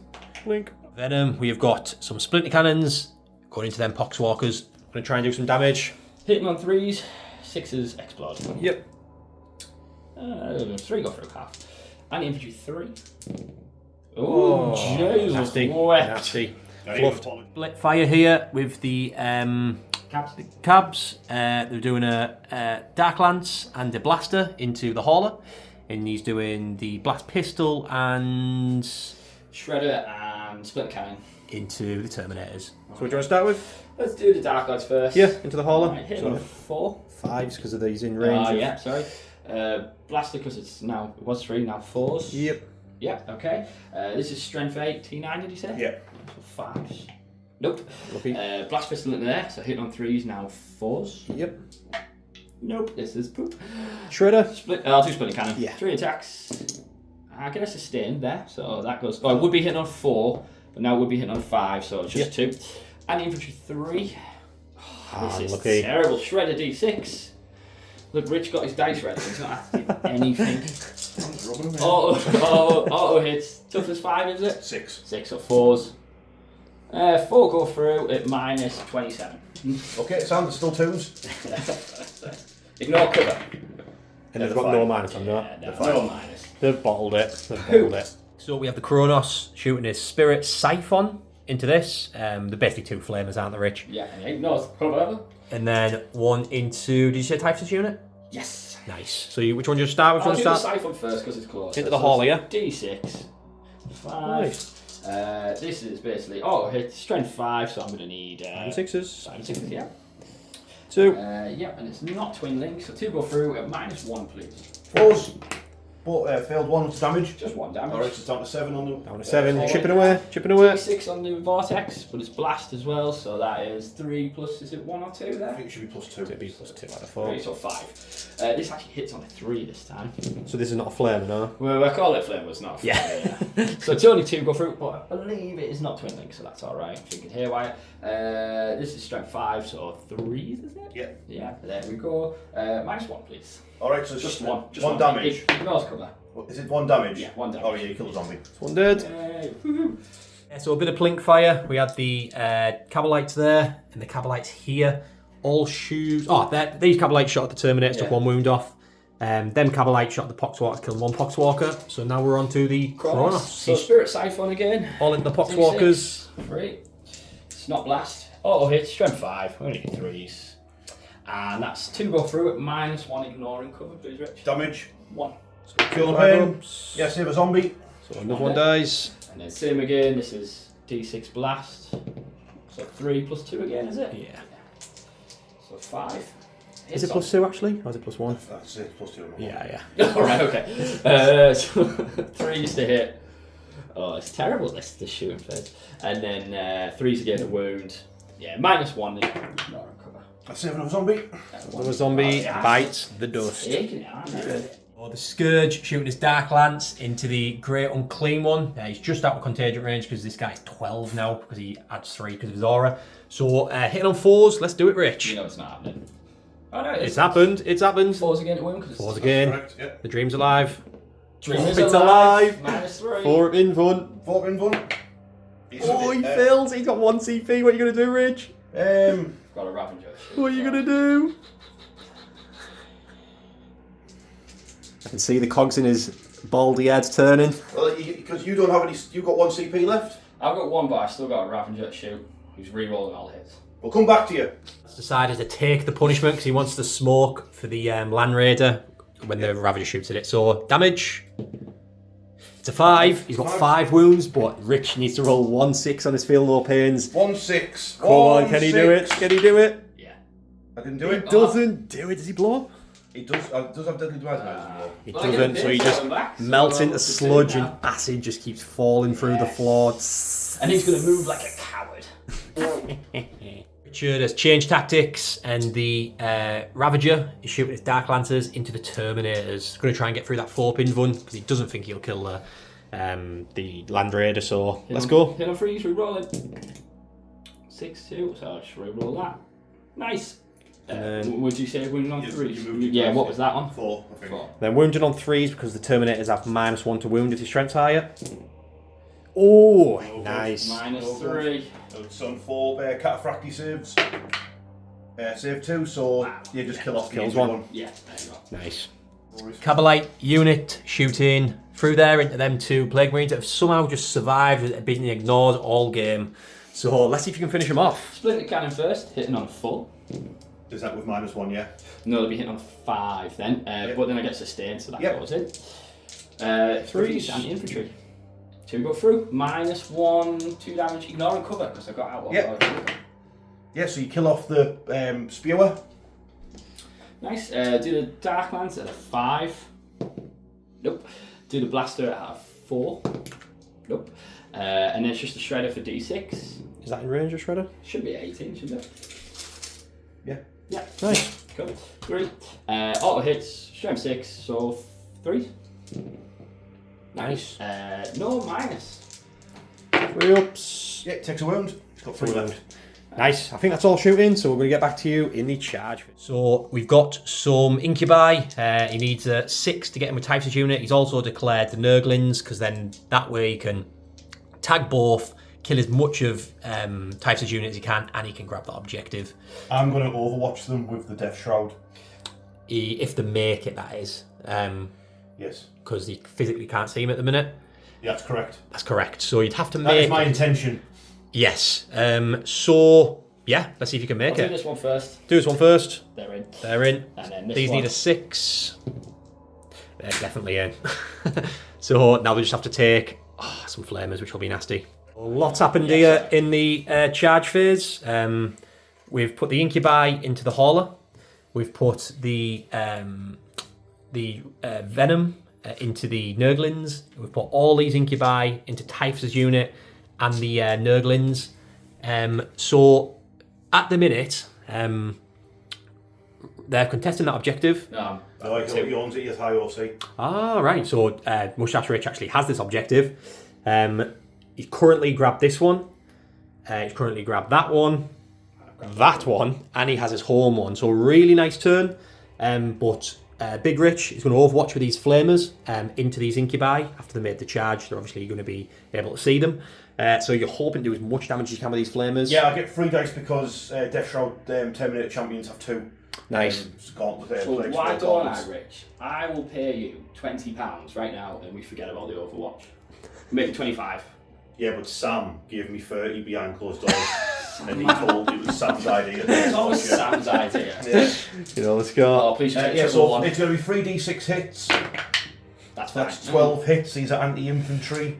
Blink. Venom, we have got some splinter cannons going into them poxwalkers. Going to try and do some damage. Hitting on 3s, 6s explode. Yep. 3 go through half. Anti-infantry 3. Oh, Jesus. Nasty. Wept. Nasty. Not even Fluffed. Pollock. Split fire here with the cabs. They're doing a Dark Lance and a blaster into the hauler. And he's doing the blast pistol and Shredder and split cannon. into the Terminators. So what do you want to start with? Let's do the Dark Lads first. Yeah, into the hauler. Right, hitting on a 4. 5s because of these in range. Yeah, sorry. Blaster because it was 3, now 4s. Yep. Yeah, okay. This is strength 8, T9, did you say? Yeah. So 5s. Nope. Lucky. Blast pistol into there, so hitting on 3s, now 4s. Yep. Nope, this is poop. Shredder. Split. I'll do split cannon. Yeah. 3 attacks. I get a sustain there, so that goes. Oh, it would be hitting on 4, but now it would be hitting on 5, so it's just 2. And infantry 3. This is lucky. terrible. Shredder D6. Look, Rich got his dice ready. He's not asking anything. Auto hits. Toughness 5, is it? 6. 6 or 4s. 4 go through at -27. Okay, sound still 2s. Ignore cover. And they've got no minus on that. Yeah, no minus. They've bottled it. So we have the Kronos shooting his Spirit Siphon into this. They're basically 2 flamers, aren't they, Rich? Yeah, and ignore cover. And then 1 into, did you say Typhus unit? Yes. Nice. So which one do you start with? I'll do the start? Siphon first because it's close. Into the hauler, yeah? D6. 5. Nice. This is basically, hit strength 5, so I'm going to need 5 and 6s. 5 and 6s, yeah. 2. Yep, and it's not twin link, so 2 go through at -1, please. 4s. failed one. What's damage? Just 1 damage. Alright, so it's down to 7 on the... Down to 7, chipping away, chipping away. 6 on the vortex, but it's blast as well, so that is 3 plus, is it 1 or 2 there? I think it should be +2. It'd be +2 out of 3, 4. so 5. This actually hits on a 3 this time. So this is not a flame, no? Well, I call it flame, but it's not a flame. Yeah. So it's only 2 go through, but I believe it is not twin link, so that's alright. I'm thinking here, Wyatt. This is strength 5, so 3, is it? Yeah. Yeah, there we go. -1, please. Alright, so it's Just just one. Just one damage. Ignores cover. Is it 1 damage? Yeah, 1 damage. Oh yeah, you kill a zombie. One dead. Woohoo. Yeah, so a bit of plink fire. We had the Cabalites there, and the Cabalites here. All shoes. Oh, these Cabalites shot at the Terminator, took 1 wound off. Them Cabalites shot at the Poxwalkers, killed 1 Poxwalker. So now we're on to the Kronos. So Spirit Siphon again. All into the Poxwalkers. 3. It's not blast. Auto hit, strength 5. Only get 3s. And that's 2 go through at -1, ignoring cover, please, Rich. Damage. 1. Kill the pain. Yeah, save a zombie. So another one dies. And then same again, this is D6 blast. So 3 plus 2 again, is it? Yeah. So 5. Is it +2 actually? Or is it +1? That's it, +2. Yeah. Alright, okay. So 3's to hit. Oh, it's terrible, this shooting phase. And then 3's again to wound. Yeah, -1, ignoring cover. Let's save another zombie. Another zombie bites the dust. Taking it, aren't you? Or the Scourge shooting his Dark Lance into the Great Unclean One. He's just out of contagion range because this guy's 12 now because he adds 3 because of his aura. So hitting on 4s, let's do it, Rich. You know it's not happening. Oh no, It's happened, it's happened. 4's again to win because 4s again. Correct, yeah. The dream's alive. Dream is It's alive. alive. -3. 4 in front. 4 in front. Oh, he fails. He's got 1 CP. What are you going to do, Rich? Got a Ravager. What are you going to do? I can see the cogs in his baldy head turning. Well, because you don't have any... You've got 1 CP left. I've got 1, but I still got a Ravager shoot who's re-rolling all hits. We'll come back to you. He's decided to take the punishment because he wants the smoke for the Land Raider when the Ravager shoots at it. So, damage. It's a 5. He's got 5 wounds, but Rich needs to roll 1-6 on his feel no pains. 1-6. Come on, can he do it? Can he do it? Yeah. I didn't do He it. doesn't do it. Does he blow up? He does have deadly device now. He Well, I get doesn't, a so he bit just going back, so melts I'll into have to do sludge that. and acid just keeps falling through the floor. And he's going to move like a coward. Richard has changed tactics, and the Ravager is shooting his Dark Lancers into the Terminators. He's going to try and get through that 4-pin one because he doesn't think he'll kill the Land Raider. So let's go. Hit on freeze, re-roll it. 6-2, so I'll just re-roll that. Nice. then- Would you say wounded on You- 3? you moved it Yeah, twice, what yeah. was that one? 4, I think. 4. Then wounded on 3s because the Terminators have -1 to wound if his strength's higher. Oh, nice. -3. So it's on 4 cataphracti saves. Save 2, so you just kill off the Kills injured one. Yeah, there you go. Nice. Cabalite unit shooting through there into them 2 Plague Marines that have somehow just survived, being ignored all game. So let's see if you can finish them off. Split the cannon first, hitting on a 4. Is that with -1, yeah? No, they'll be hitting on 5 then, but then I get sustained, so that Yep. goes in. 3's anti-infantry. 2 go through, -1, 2 damage, ignoring cover, because I got out. Yep. Yeah, so you kill off the spewer. Nice. Do the Dark Lance at a 5. Nope. Do the Blaster at a 4. Nope. And then it's just a Shredder for D6. Is that in range of Shredder? Should be 18, shouldn't it? Yeah. Yeah. Nice. Cool. 3. Auto hits, strength 6, so 3. Nice. No minus. 3 ups. Yeah, takes a wound. He's got 3 left. Nice. I think that's all shooting, so we're going to get back to you in the charge. So we've got some Incubi. He needs a 6 to get him with Typhus unit. He's also declared the Nurglings, because then that way he can tag both, kill as much of Typhus unit as he can, and he can grab that objective. I'm going to overwatch them with the Death Shroud. If they make it, that is. Yes. Because he physically can't see him at the minute. Yeah, that's correct. That's correct. So you'd have to That make is my intention. Yes. So, yeah, let's see if you can make I'll do it. this one first. Do this one first. They're in. They're in. And then this These one. need a 6. They're definitely in. So now we just have to take some flamers, which will be nasty. Lots happened here in the charge phase. We've put the Incubi into the Hauler. We've put the Venom into the Nurglings. We've put all these incubi into Typhus's unit and the Nurglings. So at the minute, they're contesting that objective. No, he owns it, he has high OC. Ah, right. So Mustache Rich actually has this objective. He's currently grabbed this one. He's currently grabbed that one, and he has his home one. So really nice turn. But Big Rich is going to overwatch with these flamers into these incubi. After they made the charge, they're obviously going to be able to see them. So you're hoping to do as much damage as you can with these flamers. Yeah, I get 3 dice because Death Shroud Terminator champions have 2. Nice. So why don't I, Rich? I will pay you £20 right now, and we forget about the Overwatch. Make it 25. Yeah, but Sam gave me 30 behind closed doors, and he told it was Sam's idea. It's always Sam's idea. Yeah. You know, let's go. Oh, please check Yeah, so one. it's going to be 3d6 hits. That's fine. That's 12 hits. These are anti-infantry.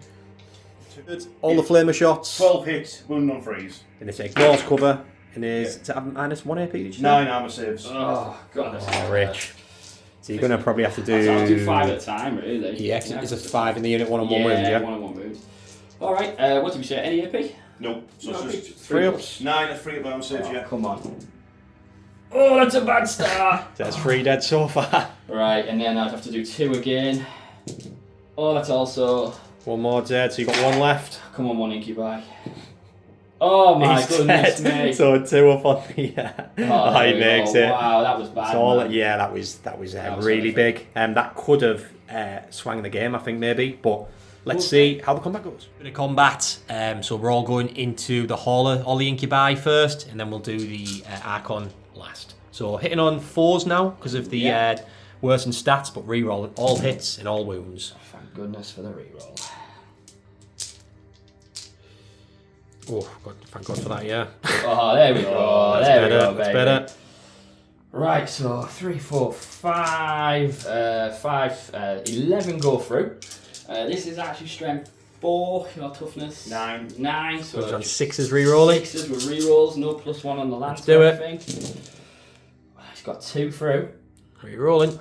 All the flamer shots. 12 hits, wound on freeze. And it ignores cover. And is to have -1 AP, did you say? 9 armor saves. Oh, God. That's Rich. So you're going to probably have to do... I'll do 5 at a time, really. Yeah, it's a 5 in the unit, 1 on 1 wound, yeah? 1 on 1 wound. Alright, what did we say? Any AP? Nope. So No, it's just 3 ups. 9 at 3 armor saves, yeah. Come on. Oh, that's a bad start. That's 3 dead so far. Right, and then I'd have to do 2 again. Oh, that's also... 1 more dead, so you've got 1 left. Come on, 1 incubi. Oh my He's goodness dead. me. So 2 up on the... he makes it. Wow, that was bad. So all, man. yeah, that was was really horrific. big. That could have swung the game, I think, maybe. But let's see how the combat goes. Bit of combat. So we're all going into the hauler, all the incubi first, and then we'll do the Archon last. So hitting on 4s now because of the worsened stats, but re-rolling all hits and all wounds. Thank goodness for the reroll. Oh, God, thank God for that, yeah. Oh, there we go. That's there we better, go, that's baby. better. Right, so 3, 4, 5, 11 go through. This is actually strength 4, your toughness 9. 9, so We've done 6s re-rolling. 6s with rerolls, no +1 on the lance. do or it. anything. He's got 2 through. Re-rolling.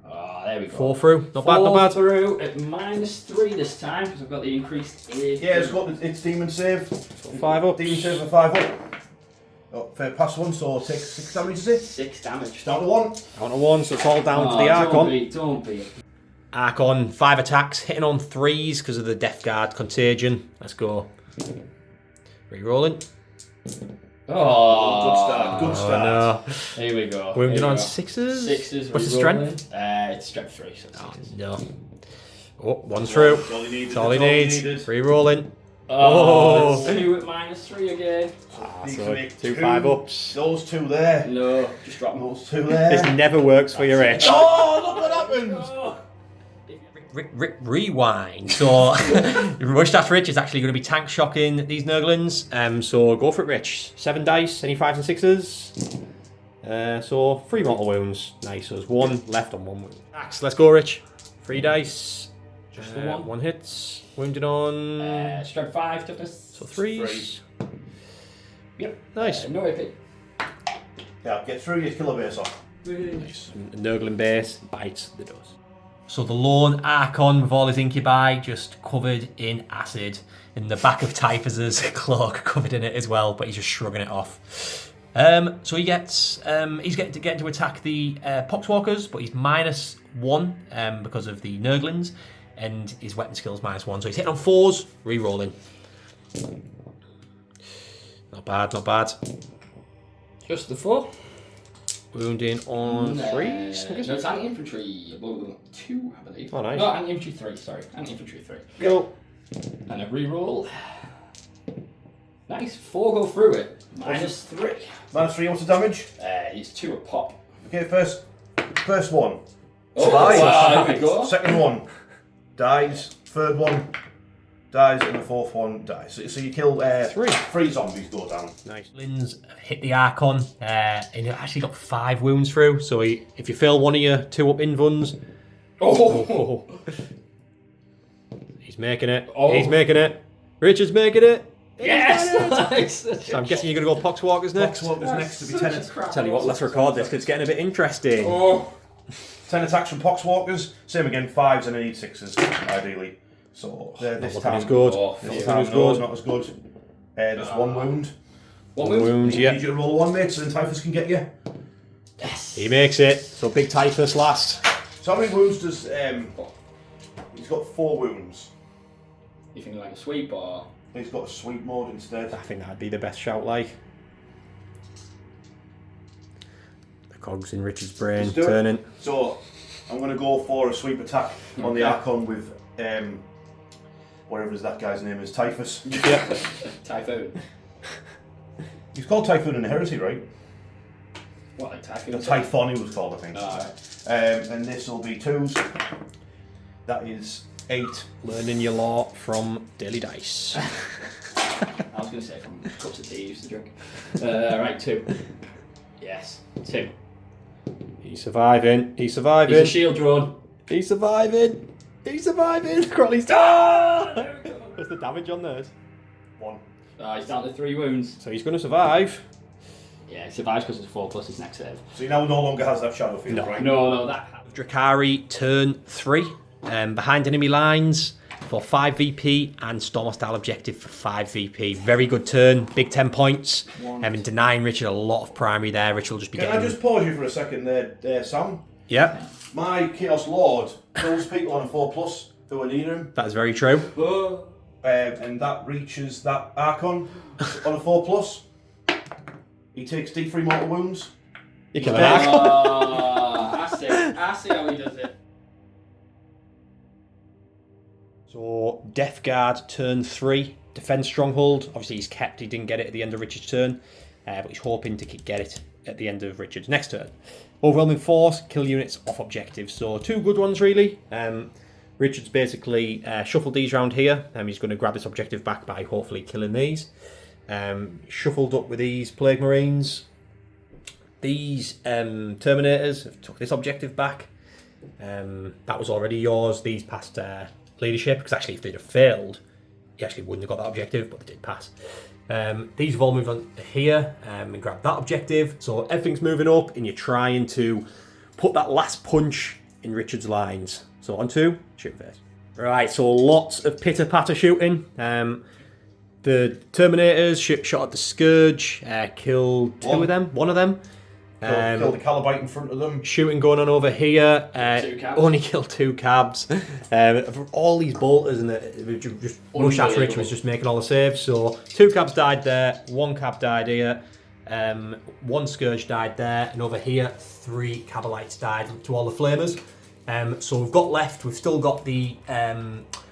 Oh, there we go. 4 through. Not bad, 4 not bad. through at -3 this time because I've got the increased AP. Yeah, it's demon save. 5 up. Demon save for 5 up. Oh, fair pass 1, so take 6 damage, is it? 6 damage. Down to 1. Down to 1, so it's all down to the Archon. Don't be. Archon, 5 attacks, hitting on 3s because of the Deathguard contagion. Let's go. Re-rolling. Oh, Good start. Good start. No. Here we go. Wounded Here we on go. 6s. 6s. What's the re-rolling. strength? It's strength 3. So Oh, 6s. no. Oh, 1 through. That's all he needed. That's all he needs. Re-rolling. Oh, Oh. 2 at -3 again. Need So to make 2 5-ups. Those 2 there. No, just drop them. Those 2 there. This never works for your Rich. Oh, look what happened! Oh. Rewind. So, Mustache Rich is actually going to be tank shocking these Nurglings. So go for it, Rich. 7 dice, any 5s and 6s. So 3 mortal wounds. Nice. So there's 1 left on 1 wound. Axe, let's go, Rich. 3 dice. Just the 1. 1 hits. Wounded on. Strength 5, toughness. So 3s. Yep. Nice. No AP. Yeah, get through your killer base off. Nice. Nurgling base bites the dust. So the lone Archon with all his incubi just covered in acid. In the back of Typhus's cloak covered in it as well, but he's just shrugging it off. So he's getting to attack the Poxwalkers, but he's -1 because of the Nurglings, and his weapon skill's -1. So he's hitting on 4s, re-rolling. Not bad, not bad. Just the 4. Wounding on 3s, I guess. No, it's anti-infantry. 2, I believe. Oh, nice. No, anti-infantry 3, sorry. Anti-infantry 3. Go. And a reroll. Nice, 4 go through it. -3. -3, what's the damage? He's 2 a pop. Okay, first one. Oh, Dies. wow, there we go. Second one. Dies. Third one. Dies, and the 4th one dies. So you kill 3 zombies go down. Nice. Lynn's hit the Archon, and he actually got 5 wounds through. So if you fail one of your 2-up invuns, Oh. he's making it. Oh. He's making it. Richard's making it. Yes! Nice. So I'm guessing you're going to go Poxwalkers next. Poxwalkers next to be tenants. Tell you what, let's record this because it's getting a bit interesting. Oh. 10 attacks from Poxwalkers. Same again, 5s and I need 6s, ideally. So this time as good. This time, no, not as good. There's 1 wound. One wound. Wounds, I yeah. need you to roll a 1, mate, so then Typhus can get you. Yes. He makes it. So big Typhus last. So how many wounds does... he's got 4 wounds. You think like a sweep or? He's got a sweep mode instead. I think that'd be the best shout, like. The cogs in Richard's brain Let's do it. turning. So I'm going to go for a sweep attack on the Archon with whatever that guy's name is, Typhus. Yeah. Typhoon. He's called Typhoon in the Heresy, right? What, like typhoon? The Typhon he was called, I think. Alright. And this will be 2s. That is 8. Learning your law from Daily Dice. I was going to say from cups of tea you used to drink. Right, 2. Yes, 2. He's surviving. He's surviving. He's a shield drone. He's surviving. He's surviving. Crowley's down. What's the damage on theirs? 1. He's down to 3 wounds. So he's going to survive. Yeah, he survives because it's 4 plus his next save. So he now no longer has that shadow field, No. right? No, that. Drukhari turn 3. Behind enemy lines for 5 VP and Storm Hostile objective for 5 VP. Very good turn. Big 10 points. And denying Richard a lot of primary there. Richard will just be Can getting... I just pause you for a second there, Sam? Yeah, My Chaos Lord kills people on a 4 plus who are near him. that is very true. And that reaches that Archon on a 4 plus. He takes D3 mortal wounds. You kill Yeah. an I see how he does it. So Deathguard turn 3. Defend Stronghold. Obviously he's kept. He didn't get it at the end of Richard's turn. But he's hoping to get it at the end of Richard's next turn. Overwhelming Force. Kill units off objectives. So 2 good ones really. Richard's basically shuffled these round here. He's going to grab this objective back by hopefully killing these. Shuffled up with these Plague Marines. These Terminators have took this objective back. That was already yours. These passed leadership, because actually if they'd have failed, he actually wouldn't have got that objective, but they did pass. These have all moved on here and grab that objective. So everything's moving up and you're trying to put that last punch in Richard's lines. So on 2, shoot first. Right, so lots of pitter-patter shooting. The Terminators shot at the Scourge, killed 2 of them, 1 of them. Kill the Calibite in front of them. Shooting going on over here. 2 cabs. Only killed 2 cabs. All these bolters and just rush after Rich was just making all the saves. So 2 cabs died there, 1 cab died here, 1 Scourge died there, and over here 3 Cabalites died to all the flamers. So we've still got the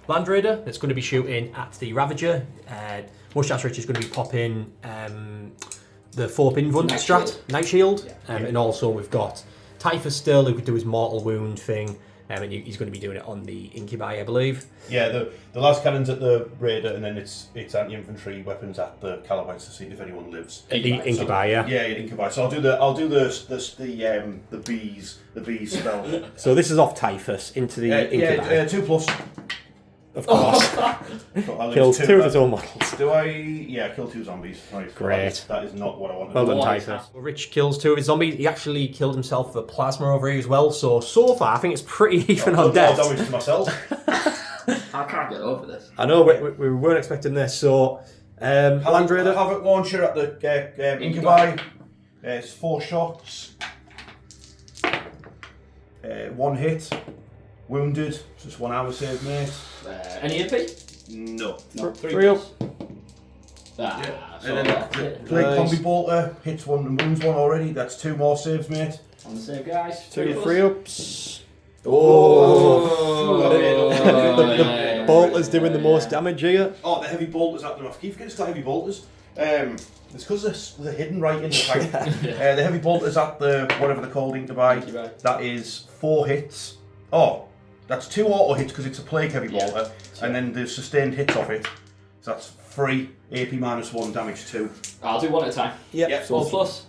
Land Raider that's going to be shooting at the Ravager. Mustache Rich is going to be popping the 4-pin Night Shield. And also we've got Typhus still, who could do his mortal wound thing. And he's going to be doing it on the Incubi, I believe. Yeah, the last cannon's at the Raider, and then it's anti-infantry weapons at the Calabites to see if anyone lives. The Incubi, yeah. Yeah, Incubi. So I'll do the bees spell. So this is off Typhus into the Incubi. 2 plus. Of course. Kills 2 of his own models. Do I? Yeah, kill 2 zombies. Right, Great. That is not what I wanted. Well done, Why? Typhus. Rich kills 2 of his zombies. He actually killed himself with a plasma over here as well. So far, I think it's pretty even on More death. damage to myself. I can't get over this. I know, we weren't expecting this. So, Land Raider. Havoc launcher at the Incubi. It's 4 shots. 1 hit. Wounded. Just 1 hour save, mate. Any AP? No. No. 3 up. So And then the Plague Combi Bolter hits 1 and wounds 1 already. That's 2 more saves, mate. on the save, guys. 2 3 ups. Oh! The bolter's doing the most damage here. Oh, the heavy bolters at them. I keep forgetting it's the heavy bolters. It's because they're hidden right in the tank. The heavy bolters at the whatever they're called, Incubi. That is 4 hits. Oh, that's 2 auto hits because it's a plague heavy bolter, and then there's sustained hits off it. So that's 3 AP minus 1 damage 2. I'll do 1 at a time. Yep. 4 plus.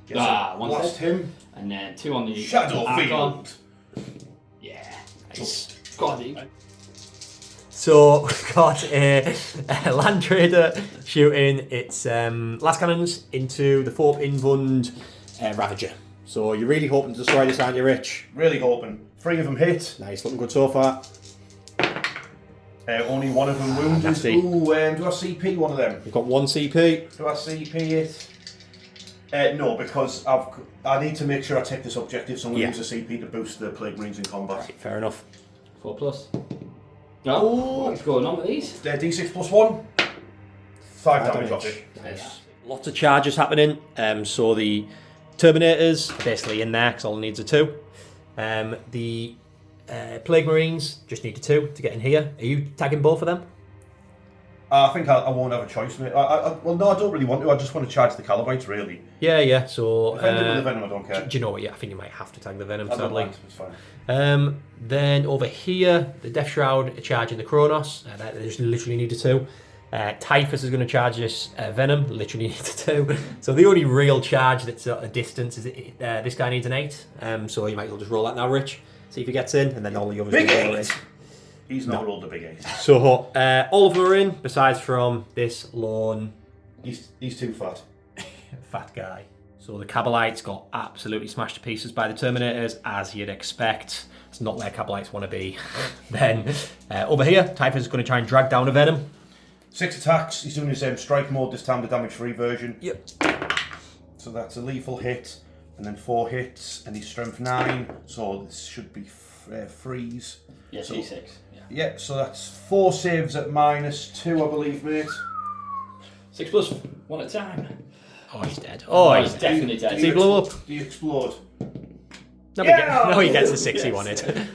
Yes, one blast hit. him. And then 2 on the Shadow Archon. Field. Yeah. Nice. God, So we've got a Land Raider shooting its last cannons into the Thorpe Invund Ravager. So you're really hoping to destroy this, aren't you, Rich? Really hoping. 3 of them hit. Nice, looking good so far. Only 1 of them wounded. nasty. Ooh, do I CP one of them? You've got 1 CP. Do I CP it? No, because I need to make sure I take this objective, so I'm going to use a CP to boost the Plague Marines in combat. Fair enough. 4+. No, what's going on with these? D6 plus 1. 5 damage off it. Nice. Lots of charges happening. So the Terminators are basically in there because all it needs are 2. The Plague Marines just need a 2 to get in here. Are you tagging both of them? I think I won't have a choice, mate. Well, no, I don't really want to. I just want to charge the Calabites, really. Yeah. So If I end up with the Venom, I don't care. do you know what? Yeah, I think you might have to tag the Venom. I don't Sadly. mind, it's fine. Then over here, the Death Shroud are charging the Kronos. They just literally need a 2. Typhus is going to charge this Venom. Literally needs a 2. So the only real charge that's at a distance is this guy needs an 8. So you might as well just roll that now, Rich. See if he gets in, and then all the others Big will go 8! in. He's not rolled a big 8. So all of them are in, besides from this lone He's too fat. fat guy. So the Kabalites got absolutely smashed to pieces by the Terminators, as you'd expect. It's not where Kabalites want to be. Then over here, Typhus is going to try and drag down a Venom. 6 attacks. He's doing his strike mode, this time the damage-free version. Yep. So that's a lethal hit, and then 4 hits, and he's strength 9, so this should be freeze. Yes, So- D6. Yeah. Yeah, so that's 4 saves at -2, I believe, mate. 6+, 1 at a time. Oh, he's dead. Oh, he's he's dead. definitely dead. Does he blow up? Do you explode? No, he gets the 6 he wanted.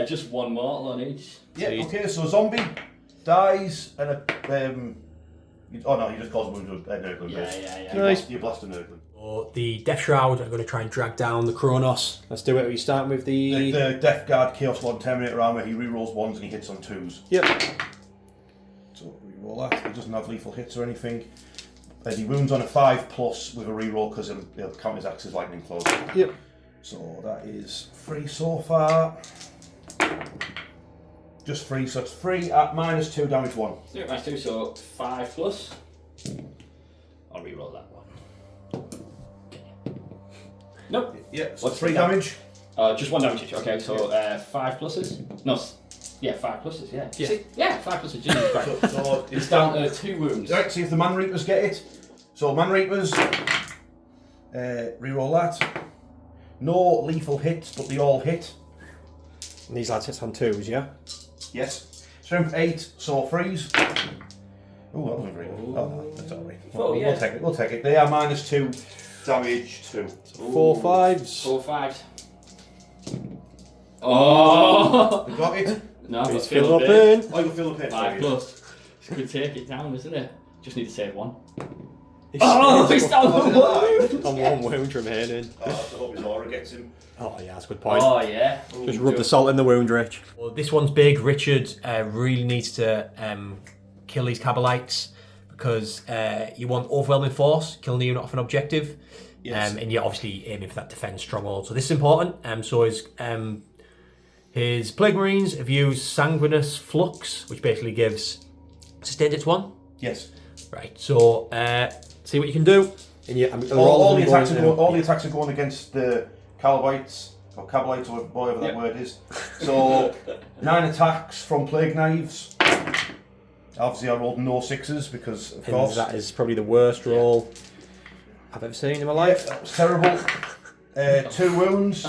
Just 1 mortal on each. Yeah, he's- okay, so a zombie dies, and oh no, he just calls wound a Nurgling. Yeah. Nice. You blast a Nurgling. So the Death Shroud are going to try and drag down the Kronos. Let's do it. Are you starting with The Deathguard Chaos Lord Terminator armor, he rerolls 1s and he hits on 2s. Yep. So reroll that. He doesn't have lethal hits or anything. He wounds on a 5+ with a reroll because he'll count his axe as lightning claws. Yep. So that is 3 so far. Just 3, so it's 3 at -2 damage 1. So -2, so 5+. I'll reroll that one. Nope. Yeah, so What's 3 the damage. Just 1 damage each. Okay, so 5 pluses. No, 5 pluses. Yeah. Yeah. See? Yeah, 5 pluses. Jesus Christ. So It's down to 2 wounds. Right, see if the Man Reapers get it. So Man Reapers, reroll that. No lethal hits, but they all hit. And these lads hit on 2s, yeah? Yes. Strength 8, so freeze. Oh, that wasn't very good. Oh, no, that's alright. Oh, yeah. We'll take it. We'll take it. They are -2 damage 2. 4 5s. 4 5s. Oh! You got it? No, I've got He's to fill filled up up in. in. Oh, you feel the pain. 5+. Could take it down, isn't it? Just need to save 1. He's Oh, he's down Was to it 1! alive? on 1 wound remaining. Oh, I hope his aura gets him. Oh, yeah, that's a good point. Oh, yeah. Just rub the salt in the wound, Rich. Well, this one's big. Richard really needs to kill these Kabalites because you want overwhelming force, killing the unit off an objective. Yes. And you're obviously aiming for that defense stronghold. So this is important. So his Plague Marines have used Sanguinous Flux, which basically gives sustained hits 1. Yes. Right, so see what you can do. And All the attacks are going against the Calabites, or Cabalites, or whatever that word is. So 9 attacks from Plague Knives. Obviously, I rolled no 6s because, of course, that is probably the worst roll I've ever seen in my life. that was terrible. 2 wounds.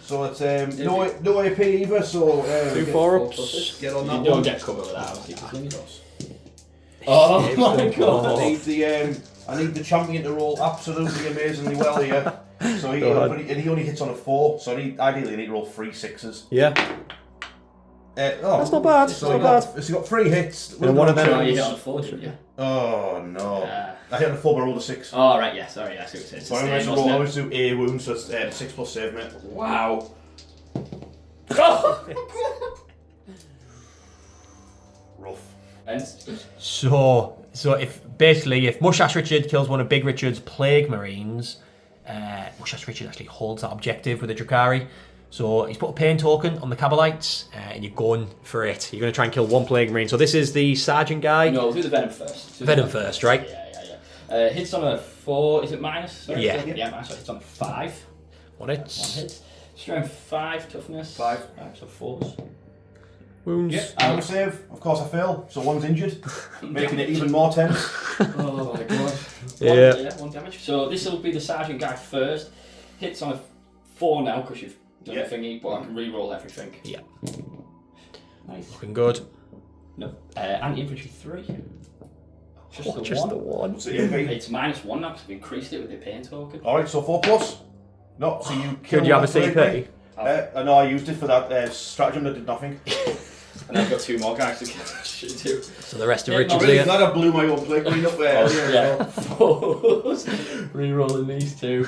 So it's no AP either. So 2 4-ups. get on You that don't one. get cover with that, obviously. Oh my god! I need the champion to roll absolutely amazingly well here. So he only hits on a 4. So ideally, I need to roll 3 6s. Yeah. That's not bad. So he got 3 hits. And one of them- Oh, you hit on a 4, didn't you? Oh no! I hit on a 4, but I rolled a 6. Oh, right, yeah, sorry, I see what you're So I'm saying. going to do A wounds, so it's 6+ save, mate. Wow. Rough. So if Mustache Richard kills one of Big Richard's Plague Marines, Mustache Richard actually holds that objective with the Drukhari. So he's put a pain token on the Kabalites, and you're going for it. You're going to try and kill 1 Plague Marine. So this is the Sergeant guy. No, we'll do the Venom first. Venom first, right? Yeah. Hits on a 4. Is it minus? Sorry, Yeah. Yeah, minus. So hits on a 5. 1 hit. 1 hit. Strength 5, toughness 5. Right, so 4s. Wounds. Yep, armor save. Of course I fail, so 1's injured, making it even more tense. Oh my god. Yeah. 1 damage. So this will be the sergeant guy first. Hits on a 4 now because you've done a thingy, but I can re-roll everything. Yeah. Nice. Looking good. No. Anti-infantry 3. Just the Just 1. the 1. What's it, AP? It's -1 now because I've increased it with the pain token. Alright, so 4+. No, so you Could you have a that CP? no, I used it for that stratagem that did nothing. And I've got 2 more guys to shoot to. So the rest of Yeah, Richard's I'm really here. glad I blew my own plate green up there. Yeah. 4s. Re-rolling these 2.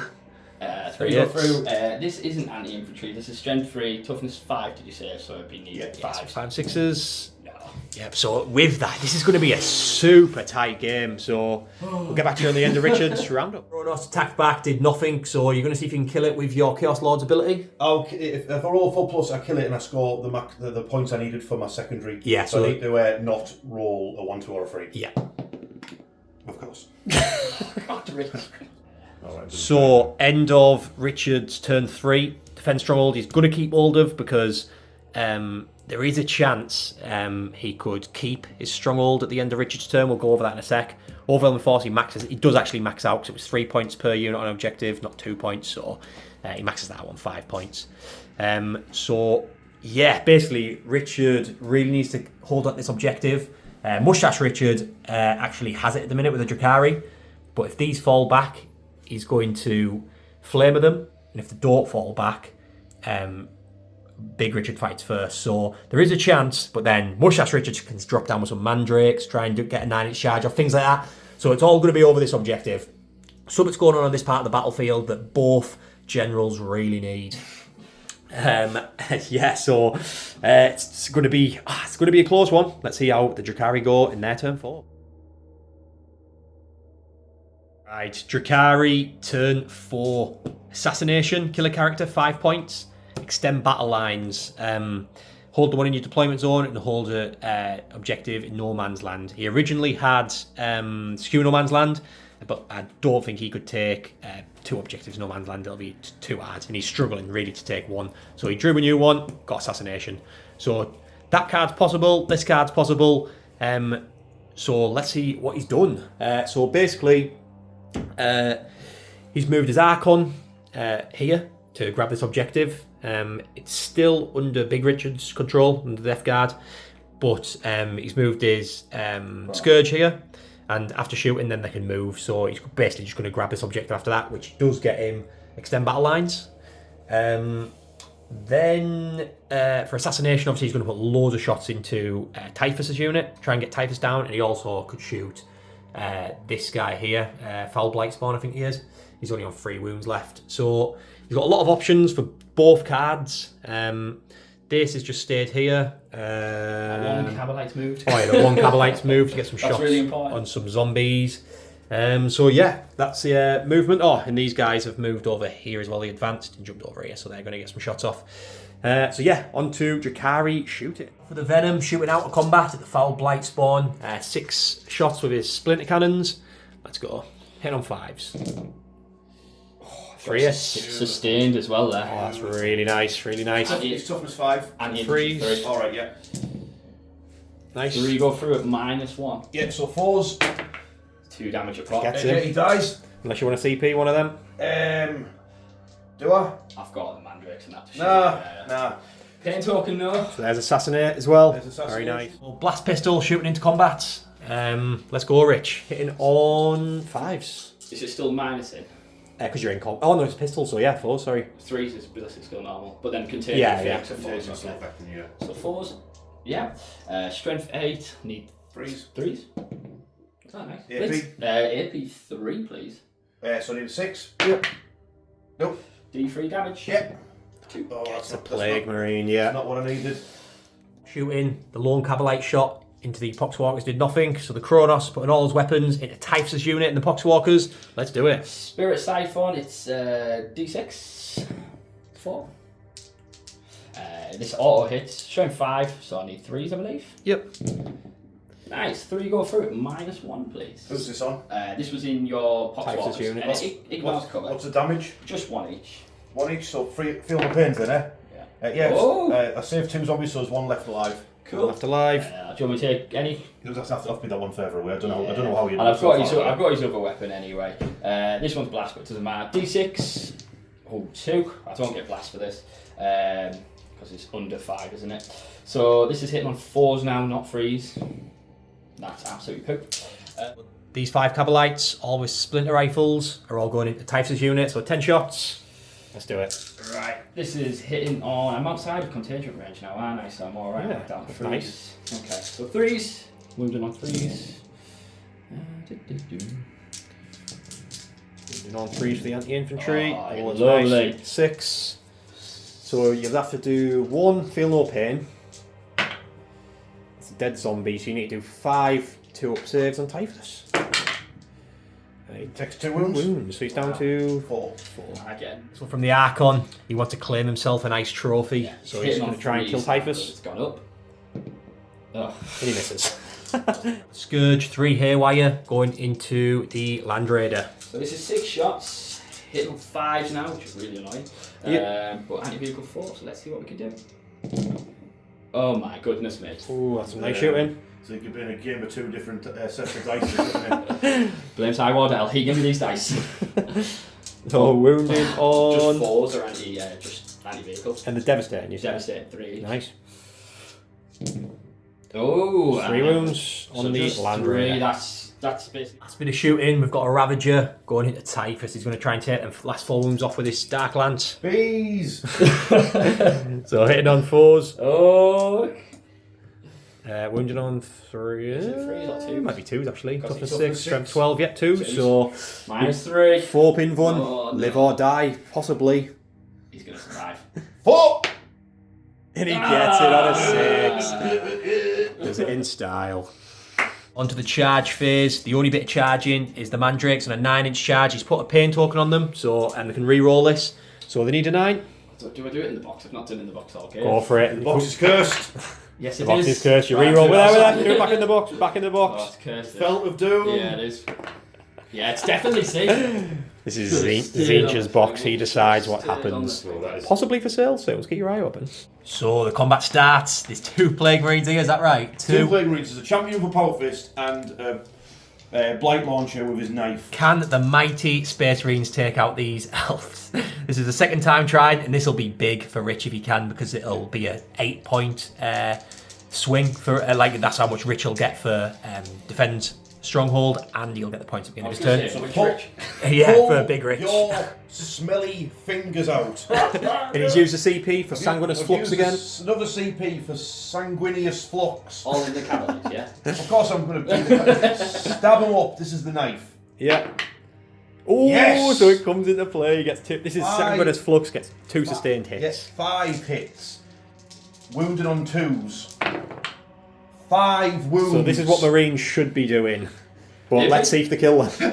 3 go hits. through. This isn't anti-infantry. This is strength 3, toughness 5. Did you say? So it'd be needed 5. 5 6s. No. Yep, so with that, this is going to be a super tight game. So we'll get back to you on the end of Richard's roundup. Kronos attacked back, did nothing. So you're going to see if you can kill it with your Chaos Lord's ability. If I roll 4+, I kill it and I score the points I needed for my secondary. Yeah, so so I need to not roll a 1, 2, or a 3. Yeah. Of course. So end of Richard's turn 3. Defense Stronghold he's going to keep hold of because there is a chance he could keep his Stronghold at the end of Richard's turn. We'll go over that in a sec. Overwhelming Force, he does actually max out because it was 3 points per unit on objective, not 2 points. So he maxes that out on 5 points. So yeah, basically Richard really needs to hold up this objective. Mustache Richard actually has it at the minute with a Drukhari, but if these fall back, he's going to Flamer them, and if they don't fall back, Big Richard fights first. So there is a chance, but then Mustache Richard can drop down with some mandrakes, try and get a 9-inch charge off, things like that. So it's all going to be over this objective. Something's going on this part of the battlefield that both generals really need. Yeah, so it's going to be a close one. Let's see how the Drukhari go in their turn 4. Right, Drukhari turn 4. Assassination, kill a character, 5 points. Extend battle lines. Hold the one in your deployment zone and hold a objective in no man's land. He originally had skew no man's land, but I don't think he could take 2 objectives in no man's land. It'll be too hard, and he's struggling really to take 1. So he drew a new one, got assassination. So that card's possible. This card's possible. So let's see what he's done. So basically, he's moved his Archon here to grab this objective. It's still under Big Richard's control, under the Deathguard, but he's moved his Scourge here, and after shooting then they can move, so he's basically just going to grab this objective after that, which does get him extend battle lines. Then for assassination, obviously he's going to put loads of shots into Typhus's unit, try and get Typhus down, and he also could shoot this guy here, Foul Blightspawn I think he is. He's only on 3 wounds left, so he's got a lot of options for both cards. This has just stayed here. One Cabalite's moved. Oh yeah, the one Cabalite's moved to get some shots really important. on some zombies. So yeah, that's the movement. Oh, and these guys have moved over here as well. They advanced and jumped over here, so they're going to get some shots off. So yeah, on to Drukhari shooting. For the Venom, shooting out of combat at the Foul Blightspawn. 6 shots with his Splinter Cannons. Let's go. Hit on 5s. 3 hits. Sustained as well there. Oh, that's really nice, really nice. It's toughness 5. And 3s. Alright, yeah. Nice. 3 go through at -1. Yeah, so 4s. 2 damage across. Gets Yeah, it. he dies. Unless you want to CP one of them. Do I? I've got the mandrakes and that to shoot. Nah. Pain token no. So there's Assassinate as well. There's Very Assassinate. nice. Well, Blast Pistol shooting into combat. Let's go, Rich. Hitting on 5s. Is it still minusing? Because you're in combat. Oh no, it's pistol, so yeah, 4, sorry. 3s is ballistic skill normal, but then continue Yeah, for yeah. extra 4s. It's not affecting you. So 4s. Yeah. Strength 8. Need 3s. 3s. Is that nice? AP? Please. AP 3, please. So I need a 6. Yep. Nope. D3 damage. Yep. 2. Oh, It's a Plague Marine, yeah. That's not what I needed. Shooting, the lone Cabalite shot into the Poxwalkers did nothing, so the Kronos putting all his weapons into Typhus' unit and the Poxwalkers. Let's do it. Spirit Siphon, it's D6. 4. This auto hits. Showing 5, so I need 3s, I believe. Yep. Nice. 3 go through it. -1, please. Who's this on? This was in your Typhus pox unit. Ignores cover. What's the damage? Just 1 each. 1 each, so feel my pains then, eh? Yeah. I saved 2 zombies, so there's 1 left alive. Cool. Left alive. Do you want me to take any? You'll just have to be that one further away. I don't know how you. And I've got his other weapon anyway. This one's blast, but it doesn't matter. D6. Oh, 2. I don't get blast for this because it's under 5, isn't it? So this is hitting on 4s now, not 3s. That's absolutely poop. These 5 Cabalites, all with splinter rifles, are all going into Typhus unit, so 10 shots. Let's do it. Right, this is hitting on. I'm outside of contagion range now, aren't I? So I'm alright. Yeah, Down to 3s. nice. Okay, so 3s. Wounded on 3s. Moving on 3 for the anti-infantry. Oh, All is lovely. nice. 6. So you'll have to do 1, feel no pain. It's a dead zombie, so you need to do 5 2-up saves on Typhus. And he Takes 2 wounds. so he's down to 4. Again. So from the Archon, he wants to claim himself a nice trophy. Yeah, So hitting he's on going to try and kill 3s, Typhus. It's gone up. Oh. And he misses. Scourge, 3 haywire, going into the Land Raider. So this is 6 shots. Hitting on 5s now, which is really annoying. But anti-vehicle 4, so let's see what we can do. Oh my goodness, mate. Ooh, that's some nice shooting. So it could be in a game of 2 different sets of dice, isn't it? Blames High Wardell. He gave me these dice. So wounding on. Just 4s or just anti-vehicles. And the devastating, you said. Devastate 3. Nice. Oh, 3 wounds on the just Land 3. Raider. That's basically. Last bit of shooting, we've got a Ravager going into Typhus. He's going to try and take them last 4 wounds off with his Dark Lance. Bees! So hitting on 4s. Oh. Wounded on 3. Is it 3s or 2s? Might be 2s actually. Got Toughness it, 6, strength six. 12, yeah, 2. 2s. So -3. 4 pin 1. Oh, no. Live or die, possibly. He's going to survive. 4! And he gets it on a 6. Does it in style. Onto the charge phase. The only bit of charging is the Mandrakes on a 9-inch charge. He's put a pain token on them, and they can re-roll this. So they need a 9. So do I do it in the box? I've not done it in the box all game. Go for it. The box is cursed. Yes, The it box is. is cursed. You Right, re-roll. do With it that. outside. Do it back in the box. Back in the Oh, box. it's cursed. Felt of Doom. Yeah, it is. Yeah, it's definitely safe. This is Stay Zinch's on box. the He decides what Stay on the happens. table. Possibly for sale, so let's keep your eye open. So the combat starts. There's 2 Plague Marines here, is that right? 2 Plague Marines. There's a champion for Power Fist and a Blight Launcher with his knife. Can the mighty Space Marines take out these elves? This is the 2nd time tried, and this will be big for Rich if he can, because it'll be a 8-point swing for that's how much Rich will get for defend Stronghold, and he'll get the points at the end of his turn. So Pull- Yeah, Pull for a big Rich. your smelly fingers out. And he's used a CP for Sanguineous I've Flux used again. Another CP for Sanguineous Flux. All in the cavalries, yeah? Of course I'm going to stab him up. This is the knife. Yeah. Oh, Yes! so it comes into play. He gets 2. This is Five. Sanguineous Flux gets 2 sustained hits. Yes, 5 hits. Wounded on 2s. 5 wounds. So this is what Marines should be doing. But Yeah, let's see if they kill them.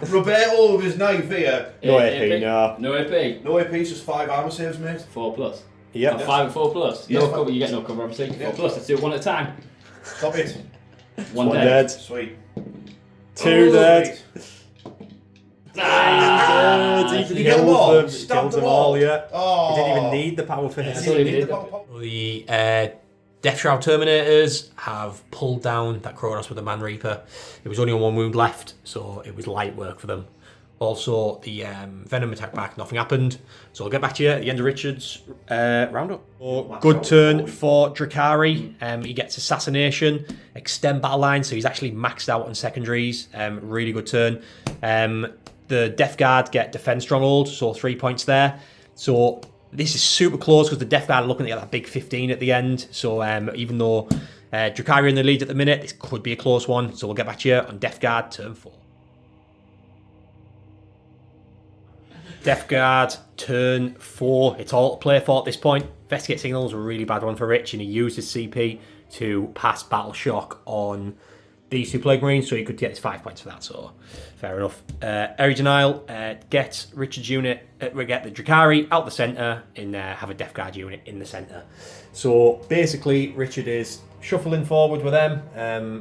Roberto with his knife here. No AP, no. No AP. No AP, just 5 armor saves, mate. 4 plus. Yep. 5 and 4 plus. Yes, No but- cover, you get no cover obviously. 4 Yeah. plus, let's do it one at a time. Stop it. One One dead. dead. Sweet. 2 dead. Sweet. Ah, He Did he get them kills all? them. Stabbed Kills them them all, all? yeah. Oh. He didn't even need the power He fist. didn't Yeah. need the power. The Death Shroud Terminators have pulled down that Kronos with the Man Reaper. It was only on 1 wound left, so it was light work for them. Also, the Venom attack back, nothing happened. So I'll get back to you at the end of Richard's roundup. Good turn for Drukhari. He gets Assassination, extend battle line, so he's actually maxed out on secondaries. Really good turn. The Deathguard get Defend Stronghold, so 3 points there. So this is super close because the Deathguard are looking at that big 15 at the end. So even though Drukhari are in the lead at the minute, this could be a close one. So we'll get back to you on Deathguard turn 4. Deathguard turn 4. It's all to play for at this point. Investigate Signals was a really bad one for Rich, and he used his CP to pass Battle Shock on these 2 Plague Marines, so he could get his 5 points for that, so fair enough. Adrien get Richard's unit, we get the Drukhari out the centre and have a Deathguard unit in the centre. So basically, Richard is shuffling forward with them.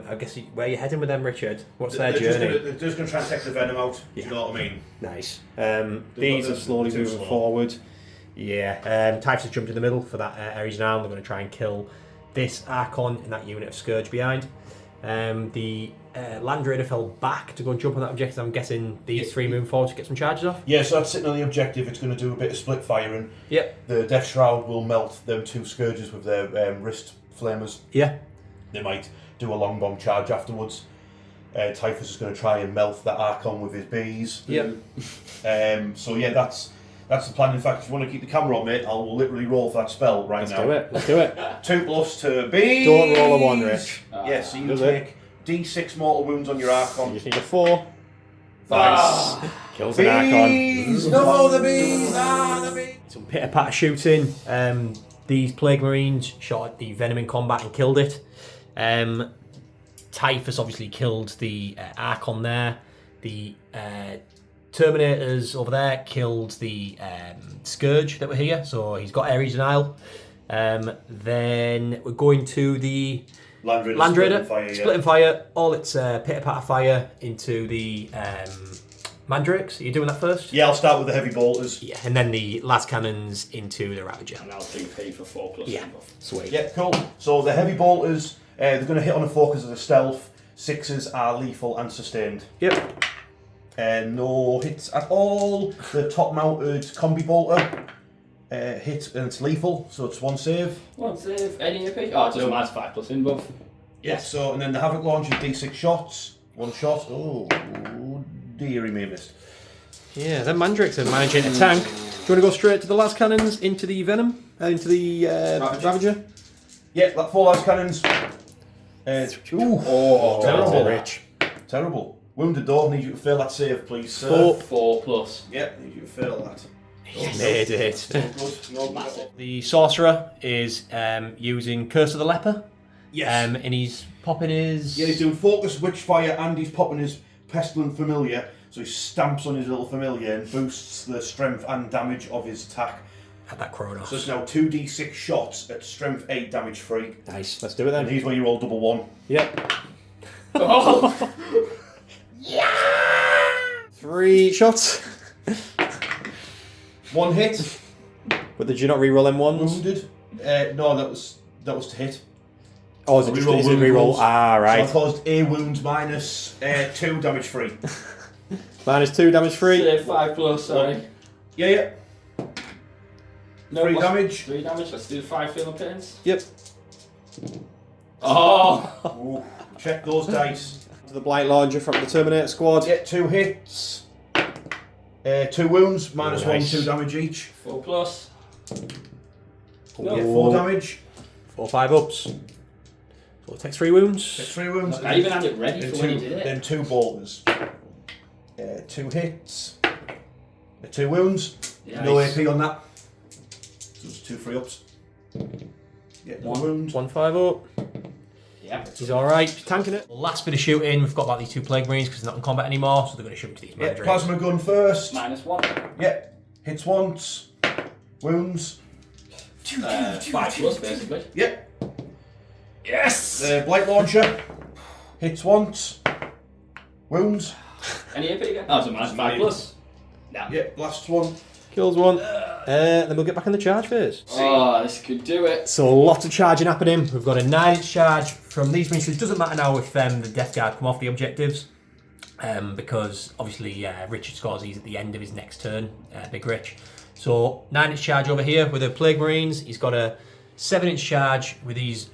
I guess where are you heading with them, Richard? What's their journey? They're just going to try and take the venom out. Do you know what I mean? Nice. These are slowly moving forward. Yeah. Typhus has jumped in the middle for that Ares now. They're going to try and kill this Archon and that unit of Scourge behind. The Land Raider fell back to go and jump on that objective. I'm guessing these 3 moving forward to get some charges off. Yeah, so that's sitting on the objective. It's going to do a bit of split firing. Yep. The Death Shroud will melt them 2 Scourges with their wrist flamers. Yeah. They might do a long bomb charge afterwards. Typhus is going to try and melt that Archon with his bees. Yep. So yeah, that's the plan. In fact, if you want to keep the camera on, mate, I'll literally roll for that spell right now. Let's do it. 2 plus to bees. Don't roll a 1, Rich. Yeah, so you Does take D6 mortal wounds on your Archon. You just need a 4. Nice. Kills an Archon. Bees! No, the bees! The bees! Some pitter-patter shooting. These Plague Marines shot at the Venom in combat and killed it. Typhus obviously killed the Archon there. The Terminators over there killed the Scourge that were here, so he's got Ares Denial. Then we're going to the Land Raider, splitting fire, all its pitter-patter fire into the Mandrakes. Are you doing that first? Yeah, I'll start with the heavy bolters. Yeah, and then the last cannons into the Ravager. And I'll DP for 4 plus. Yeah, sweet. Yeah, cool. So the heavy bolters, they're going to hit on a 4 because of the stealth. 6s are lethal and sustained. Yep. No hits at all. The top-mounted combi bolter hits and it's lethal, so it's 1 save. 1 save, any AP? Oh, it doesn't matter, it's 5 plus in both. Yes. So and then the Havoc launch is D6 shots. 1 shot. Oh dearie me, missed. Yeah, then Mandrakes are managing to tank. Do you want to go straight to the last cannons into the Venom? Into the Ravager? Yeah, that 4 last cannons. Terrible. Rich. Terrible. Wounded door, need you to fail that save, please, sir. 4 plus. Yeah, need you to fail that. Made it. Good. No, Massive. The Sorcerer is using Curse of the Leper. Yes. And he's popping his... Yeah, he's doing Focus Witchfire and he's popping his Pestilent Familiar, so he stamps on his little familiar and boosts the strength and damage of his attack. At that Kronos. So it's now 2d6 shots at strength 8 damage free. Nice, let's do it then. And here's where you roll double 1. Yep. Oh! 3 shots. 1 hit. But did you not reroll them ones? Wounded. No, that was to hit. Oh, is it just Reroll is it wound reroll? rolls. Ah, right. So I caused a wound minus 2 damage free. Minus 2 damage free. Save 5 plus, sorry. Yeah. No, 3 plus damage. 3 damage, let's do 5 feeling pains. Yep. Oh! Ooh, check those dice. To the Blight Launcher from the Terminator squad. Get 2 hits. 2 wounds, minus Nice. 1, 2 damage each. 4 plus. Yeah, 4 damage. 4 5 ups. So it takes 3 wounds. Get 3 wounds. Look, I even had it ready then for when you did it. Then 2 bolters. 2 hits. 2 wounds. Yeah, No nice. AP on that. So it's 2 free ups. Yeah, 1 wound. 1 5 up. Yeah. He's alright, he's tanking it. Last bit of shooting, we've got about these 2 Plague Marines because they're not in combat anymore, so they're going to shoot to these Yeah, Mandrakes. plasma gun first. Minus 1. Yeah, hits once. Wounds. 5 plus, basically. Yeah. Yes! Blight launcher. Hits once. Wounds. Any AP again? Oh, it's a minus 5 plus. No. Yeah, last one. Kills one. Then we'll get back in the charge phase. Oh, this could do it. So lots of charging happening. We've got a 9-inch charge from these Marines. It doesn't matter now if the Deathguard come off the objectives. Because obviously Richard scores these at the end of his next turn, Big Rich. So 9-inch charge over here with the Plague Marines. He's got a 7-inch charge with these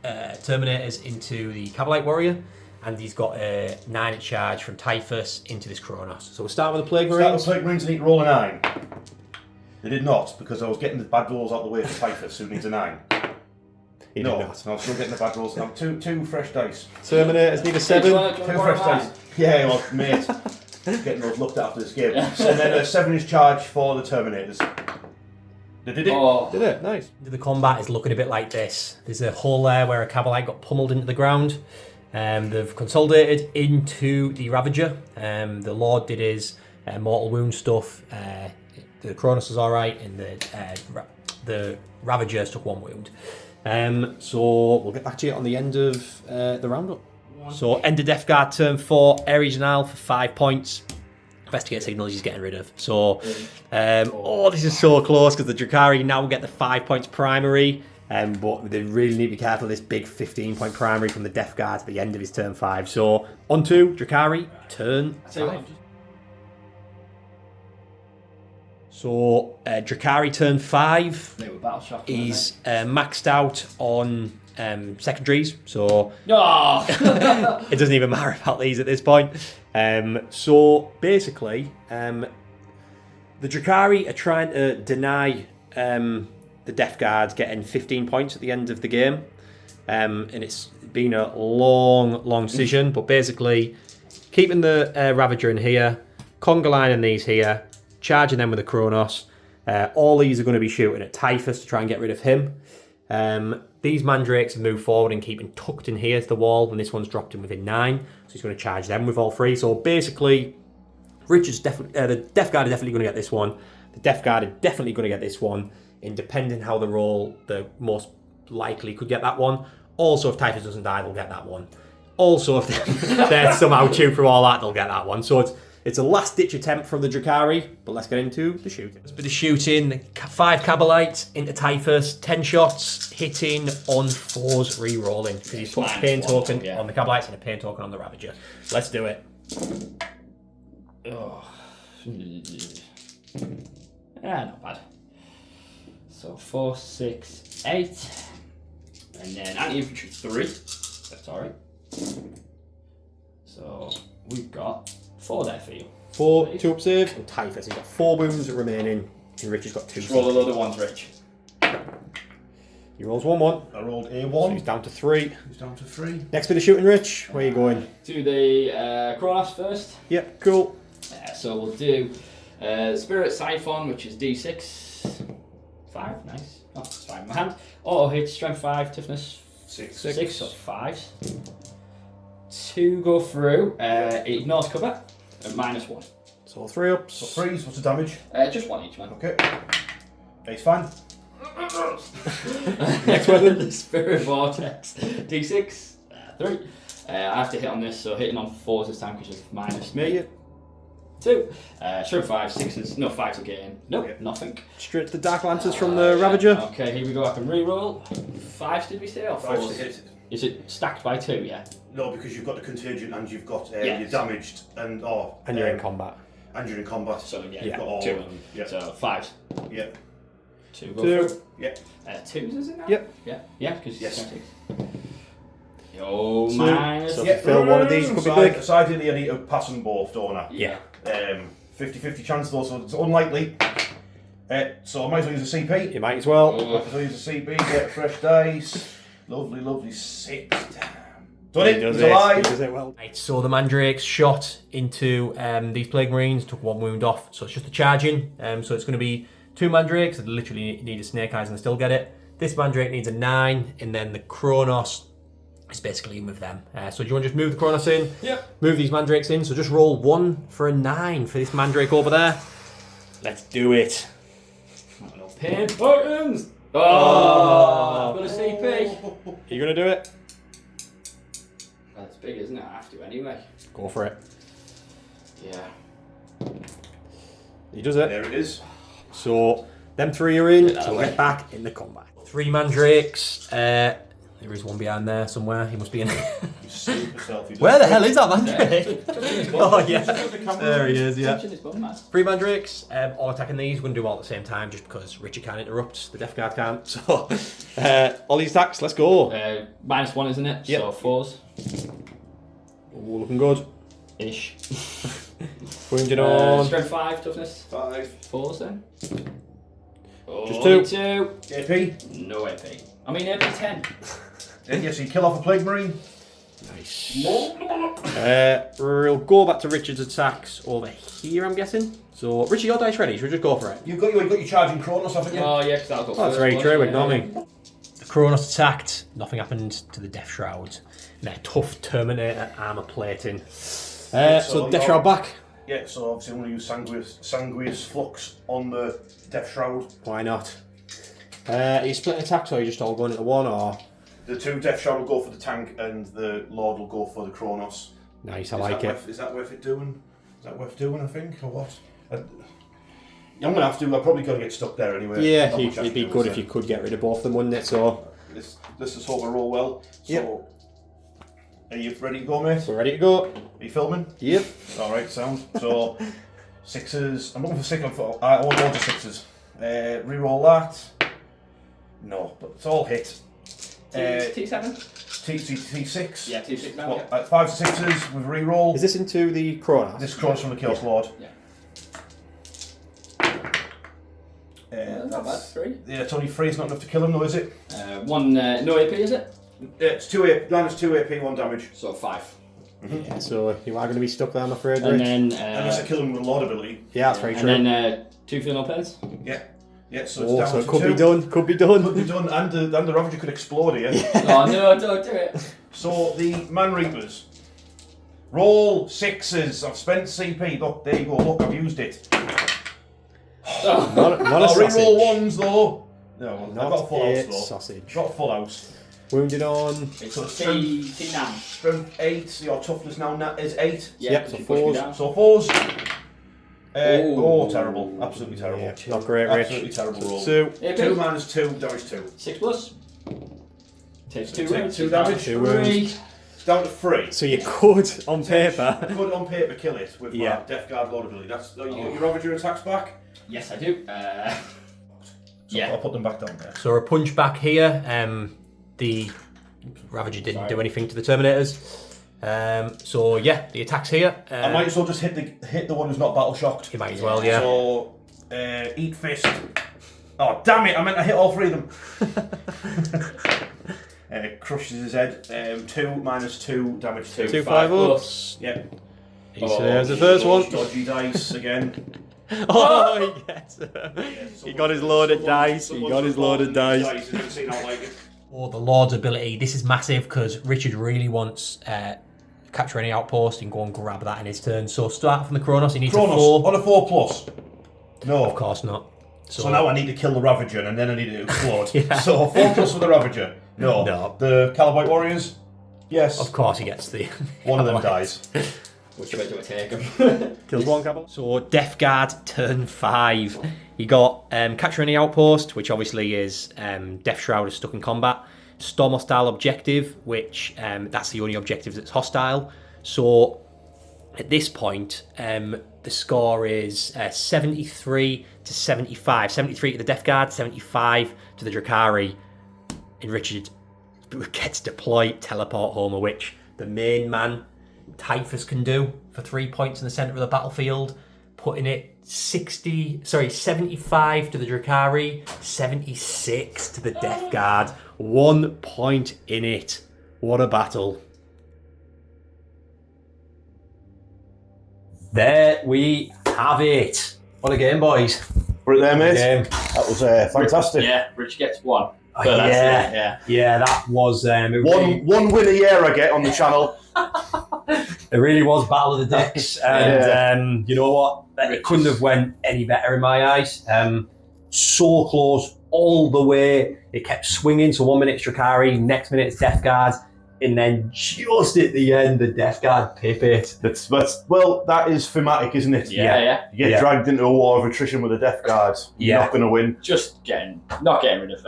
Terminators into the Cavalite Warrior. And he's got a 9-inch charge from Typhus into this Kronos. So we'll start with the Plague Start Marines. with Plague Marines and need to roll a 9. They did not, because I was getting the bad rolls out of the way for Typhus, who needs a 9. He no, did not. I was still getting the bad rolls. Now two fresh dice. Terminators need a Do 7. you want 2 to fresh dice. Yeah, well, mate. Getting those looked at after this game. And then a 7-inch charge for the Terminators. They did it. Oh. Did it? Nice. The combat is looking a bit like this. There's a hole there where a Cavalite got pummeled into the ground. They've consolidated into the Ravager. The Lord did his mortal wound stuff. The Kronos was alright, and the Ravagers took 1 wound. So we'll get back to you on the end of the roundup. So end of Deathguard turn 4, Ares and Al for 5 points. Investigate signals he's getting rid of. So, this is so close because the Drukhari now get the 5 points primary. But they really need to be careful of this big 15-point primary from the Deathguard at the end of his turn 5. So on to Drukhari, turn 5. So Drukhari turn 5. They were battle shocked. He's maxed out on secondaries, so No! it doesn't even matter about these at this point. So basically, the Drukhari are trying to deny the Deathguard getting 15 points at the end of the game, and it's been a long decision. But basically, keeping the Ravager in here, conga lining these here, charging them with the Kronos. All these are going to be shooting at Typhus to try and get rid of him. These mandrakes have moved forward and keeping tucked in here to the wall, and this one's dropped in within 9, so he's going to charge them with all 3. So basically, Richard's definitely the Deathguard are definitely going to get this one. The Deathguard are definitely going to get this one, and depending how they roll, the most likely could get that one. Also, if Typhus doesn't die, they'll get that one. Also, if they're somehow chewed through all that, they'll get that one. So it's a last-ditch attempt from the Drukhari, but let's get into the shooting. Let's be the shooting. 5 Kabalites into Typhus, 10 shots, hitting on 4s, re-rolling. Because he's put a pain token on the Kabalites and a pain token on the Ravager. Let's do it. Oh. Not bad. So 4, 6, 8. And then anti-infantry 3. That's alright. So we've got 4 there for you. 4, 2 up save, and Typhus. He's got 4 wounds remaining, and Rich has got 2. Just roll a load of 1s, Rich. He rolls 1-1. I rolled So A1. he's down to 3. He's down to 3. Next bit of shooting, Rich. Where are you going? Do the Kronos first. Yep, cool. So we'll do Spirit Siphon, which is D6. 5, nice. Oh, it's 5 in my hand. Auto hit, strength 5, toughness 6. 6, so 5s. 2 go through, it ignores cover, at -1. So 3 ups. So 3s, what's the damage? Just 1 each, man. Okay. Face fan. Next weapon. The Spirit Vortex, D6, 3. I have to hit on this, so hitting on 4s this time because of Me. 2. Strength 5, 6s, no 5s again. Nope, Okay. nothing. Straight to the Dark Lanterns from the Ravager. Okay, here we go, I can re-roll. 5s did we say, or 5 to 4s? hit. Is it stacked by 2, yeah? No, because you've got the contagion and you've got Yes. you're damaged and And you're in combat. And you're in combat. So yeah, You've got all 2 of of them. them. Yeah. So 5s. Yeah. 2 go 2. through. Yeah. 2s is it now? Yep. Yeah, because Yes. Yo, 2. minus. So if you fill one of these, it could be big. So ideally, I need to pass them both, don't I? Yeah. 50-50 chance though, so it's unlikely. So I might as well use a CP. You might as well. Might as well use a CP, get fresh dice. Lovely 6. Damn. Done it, he's He alive. does it well. Right, so the Mandrakes shot into these Plague Marines, took 1 wound off. So it's just a charging. So it's going to be 2 Mandrakes that literally need a Snake Eyes and still get it. This Mandrake needs a 9, and then the Kronos is basically in with them. So do you want to just move the Kronos in? Yep. Move these Mandrakes in. So just roll 1 for a 9 for this Mandrake over there. Let's do it. No pain buttons. Oh, I've got a CP. Are you going to do it? That's big, isn't it? I have to anyway. Go for it. Yeah. He does it. There it is. So them 3 are in. Get that So away. get back in the combat. 3 Mandrakes. There is one behind there somewhere. He must be in. He's super stealthy. Where the hell is that Mandrake? Oh yeah, there he is. Yeah. Touching his bum, man. 3 Mandrakes. All attacking these. We're gonna do all at the same time, just because Richard can't interrupt. The Deathguard can't. So all these attacks. Let's go. -1, isn't it? Yep. So 4s. Ooh, looking good. Ish. Wounded on. Strength 5, toughness 5. 4s then. Just Only 2. 2. AP. No AP. I mean AP 10. And yes, you kill off a Plague Marine. Nice. We'll go back to Richard's attacks over here, I'm guessing. So Richard, your dice ready? Should we just go for it? You've got your charging Kronos, haven't you? Oh yeah, because that'll go Oh, that's first, very won't true. it? Ignore me. The Kronos attacked, nothing happened to the Death Shroud. And their tough Terminator armour plating. So Death Shroud back. Yeah, so obviously I'm going to use Sanguious Flux on the Death Shroud. Why not? Are you splitting attacks or are you just all going into one? Or The 2 Death Shroud will go for the tank and the Lord will go for the Kronos. nice, I like it. Is that worth it doing? Is that worth doing, I think, or what? I'm going to have to, I've probably got to get stuck there anyway. Yeah, Not much I it'd can be do, good is if it? you could get rid of both of them, wouldn't it? So This is hope I roll well. So, Yep. Are you ready to go, mate? we're ready to go. Are you filming? Yep. Alright, sound. So, 6s. I'm looking for 6. I want loads of 6s. Reroll that. No, but it's all hit. T7? T6. Yeah, T6 now. What, 5s and 6s with reroll. Is this into the Kronos? This cross from the Chaos Lord. Yeah. That's- Not bad. 3. Yeah, it's only 3. It's not enough to kill him, though, is it? 1 no AP, is it? Yeah, it's 2 AP. Minus 2 AP, 1 damage. So 5. Yeah, so you are going to be stuck there, I'm afraid, And Rich. then Unless I kill him with a Lord ability. Yeah, that's very true. and then 2 final pens. Yeah. Yeah, so it's Oh, down so to it could 2. be done. Could be Could done. be done, and the Ravager could explode here. Oh no, don't do it. So the Man Reapers. Roll 6s. I've spent CP. Look, there you go. Look, I've used it. Oh. Not a I'll sausage. reroll 1s though. No, I've Not got a full a house though. sausage. Got a full house. Wounded on. It's So T9. Strength 8. Your toughness now is 8. Yeah, Yep, so so push me 4s. down. So 4s. Oh. Terrible. Absolutely terrible. Yeah, not great, Rich. Absolutely terrible roll. 2. AP. 2 minus 2, damage 2. 6 plus. Takes 2 Take wounds. 2 damage. 2 wounds. 3. It's down to 3. So you could, on paper. Could on paper kill it with Yeah. my Deathguard Lord ability. That's your Ravager attacks back. Yes, I do. So Yeah. I'll put them back down there. So a punch back here. The Ravager didn't do anything to the Terminators. So yeah, the attack's here. I might as well just hit the one who's not battle shocked. You might as well, yeah. So eat fist. Oh damn it! I meant to hit all 3 of them. Crushes his head. 2 minus 2 damage 2. 2 5 5 ups. plus. Yeah. So there's the first one. Dodgy dice again. Oh, he gets He got his loaded dice. He got his loaded dice. Oh, the Lord's ability. This is massive because Richard really wants capture any outpost and go and grab that in his turn. So start from the Kronos. He needs a 4. On a 4+. No. Of course not. So now I need to kill the Ravager and then I need to explode. Yeah. So 4+ for the Ravager. No. No. The Calabout Warriors? Yes. Of course he gets the... One of them dies. Which way do I take him? Kills one Cabal. So Deathguard turn 5. You got capture any outpost, which obviously is Death Shroud is stuck in combat. Storm hostile objective, which that's the only objective that's hostile. So at this point, the score is 73 to 75. 73 to the Deathguard, 75 to the Drukhari. And Richard gets deployed teleport homer, which the main man Typhus can do for 3 points in the centre of the battlefield, putting it 75 to the Drukhari, 76 to the Deathguard. 1 point in it. What a battle. There we have it. What a game, boys. Put it there, mate. Game. That was fantastic. Yeah, Rich gets 1. Oh, But that's yeah. it, yeah. Yeah, that was... One win a year I get on the channel. It really was Battle of the Decks, and you know what? It couldn't have went any better in my eyes. So close all the way. It kept swinging. So 1 minute Drukhari, next minute it's Deathguard, and then just at the end the Deathguard pip it. Well, that is thematic, isn't it? Yeah. You get dragged into a war of attrition with a Deathguard. You're not going to win. Just not getting rid of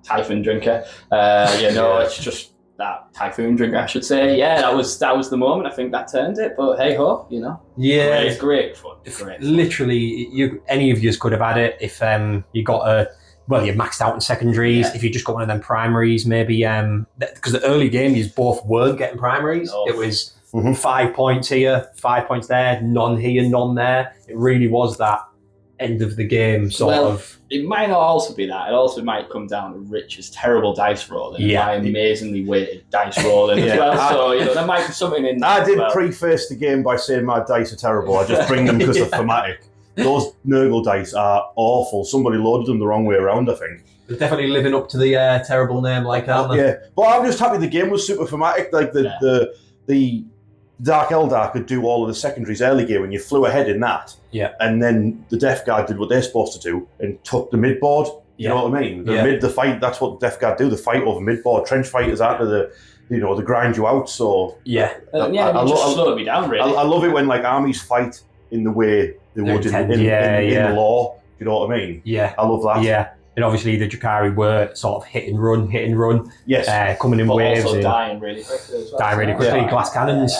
Typhoon Drinker. It's just that Typhoon Drinker, I should say. Yeah, that was the moment. I think that turned it. But hey ho, Yeah, great fun. Literally, any of you could have had it if you got you maxed out in secondaries. Yeah. If you just got one of them primaries, maybe because the early game you both weren't getting primaries. Oh. It was 5 points here, 5 points there, none here, none there. It really was that end of the game sort of. It might not also be that. It also might come down to Rich's terrible dice rolling. Yeah. My amazingly weighted dice rolling as well. So there might be something in that. I did as well. preface the game by saying my dice are terrible. I just bring them because they're thematic. those Nurgle dice are awful. Somebody loaded them the wrong way around, I think. They're definitely living up to the terrible name, like, aren't they? Yeah, but I'm just happy the game was super thematic. Like the Dark Eldar could do all of the secondaries early game, and you flew ahead in that. Yeah. And then the Deathguard did what they're supposed to do and took the midboard. You know what I mean? The fight. That's what the Deathguard do. The fight over midboard. Trench fighters after the grind you out. So just slowed me down really. I love it when like armies fight in the way they would in the law. You know what I mean? Yeah. I love that. Yeah. And obviously the Drukhari were sort of hit and run. Yes. Coming in but waves. Also dying really quickly as well. Dying really quickly, glass cannons.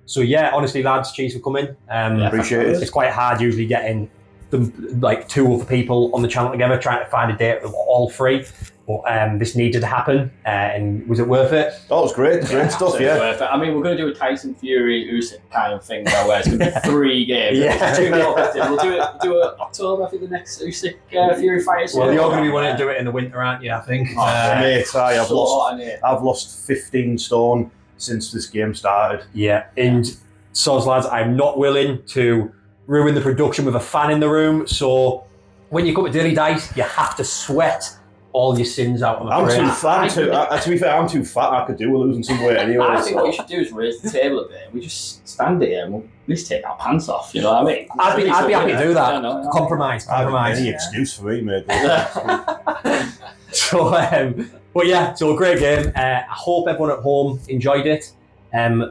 So yeah, honestly lads, cheers for coming. Appreciate it. It's quite hard usually getting like two other people on the channel together, trying to find a date with all three. But this needed to happen, and was it worth it? Oh, it was great stuff, yeah. Worth it. I mean, we're going to do a Tyson Fury Usyk kind of thing now, where it's going to be 3 games. Yeah. We'll do it October, I think, the next Usyk Fury fight. Well, you're going to be wanting to do it in the winter, aren't you? I think. Mate, I've lost 15 stone since this game started. Yeah, and soz lads, I'm not willing to ruin the production with a fan in the room. So when you come to Dirty Dice, you have to sweat all your sins out. I'm too fat. To be fair, I'm too fat. I could do with losing some weight anyway. I think what you should do is raise the table a bit, and we just stand here and we'll at least take our pants off. You know what I mean? I'd be happy to do that. Compromise. Any excuse for me, mate. So, but yeah, so a great game. I hope everyone at home enjoyed it.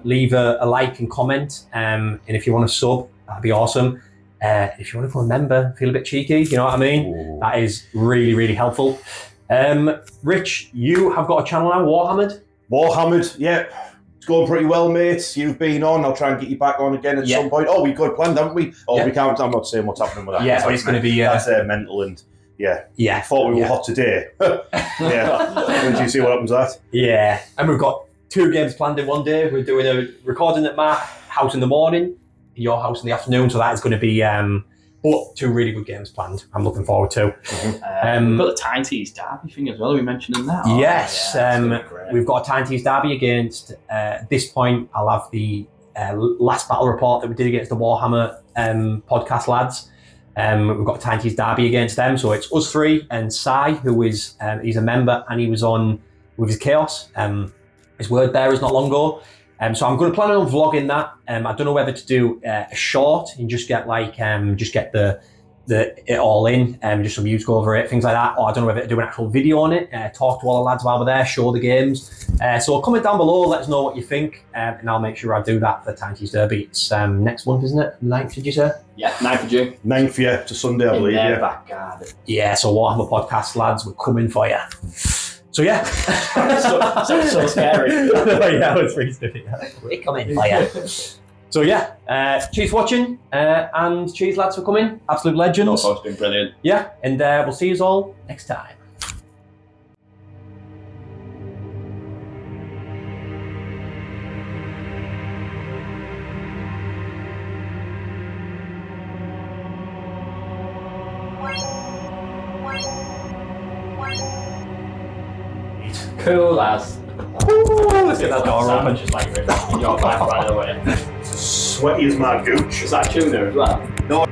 Leave a like and comment, and if you want to sub, that'd be awesome. If you want to become a member, feel a bit cheeky, you know what I mean? Ooh. That is really, really helpful. Rich, you have got a channel now, Warhammered, yeah. It's going pretty well, mate. You've been on. I'll try and get you back on again at some point. Oh, we got planned, haven't we? Oh, we can't. I'm not saying what's happening with that. Yeah, but it's going to be... that's mental and... Yeah. I thought we were hot today. Yeah. Did you see what happens to that? Yeah. And we've got 2 games planned in one day. We're doing a recording at my house in the morning, your house in the afternoon, so that is going to be but 2 really good games planned. I'm looking forward to. We've got the Tynes Derby thing as well. Are we mentioning that? Yes, we've got a Tynes Derby against. At this point, I'll have the last battle report that we did against the Warhammer podcast lads. We've got a Tynes Derby against them, so it's us 3 and Sai, who is he's a member and he was on with his Chaos. His word there is not long ago. So I'm going to plan on vlogging that. I don't know whether to do a short and just get like the it all in, just some music over it, things like that. Or I don't know whether to do an actual video on it, talk to all the lads while we're there, show the games. So comment down below, let us know what you think, and I'll make sure I do that for the Tynes Derby. It's next month, isn't it? 9th, did you say? Yeah, 9th of June. 9th, yeah, it's a Sunday, I believe. Yeah. Back garden. Yeah, so Warhammer podcast lads, we're coming for you. So yeah, so scary. Yeah, it's pretty sticky. We're coming for you. So yeah, cheers for watching, and cheers lads for coming. Absolute legends. It's been brilliant. Yeah, and we'll see you all next time. Cool as. Let's get that door open. Just like your back right away. Sweaty as my gooch. Is that tuna as well? No.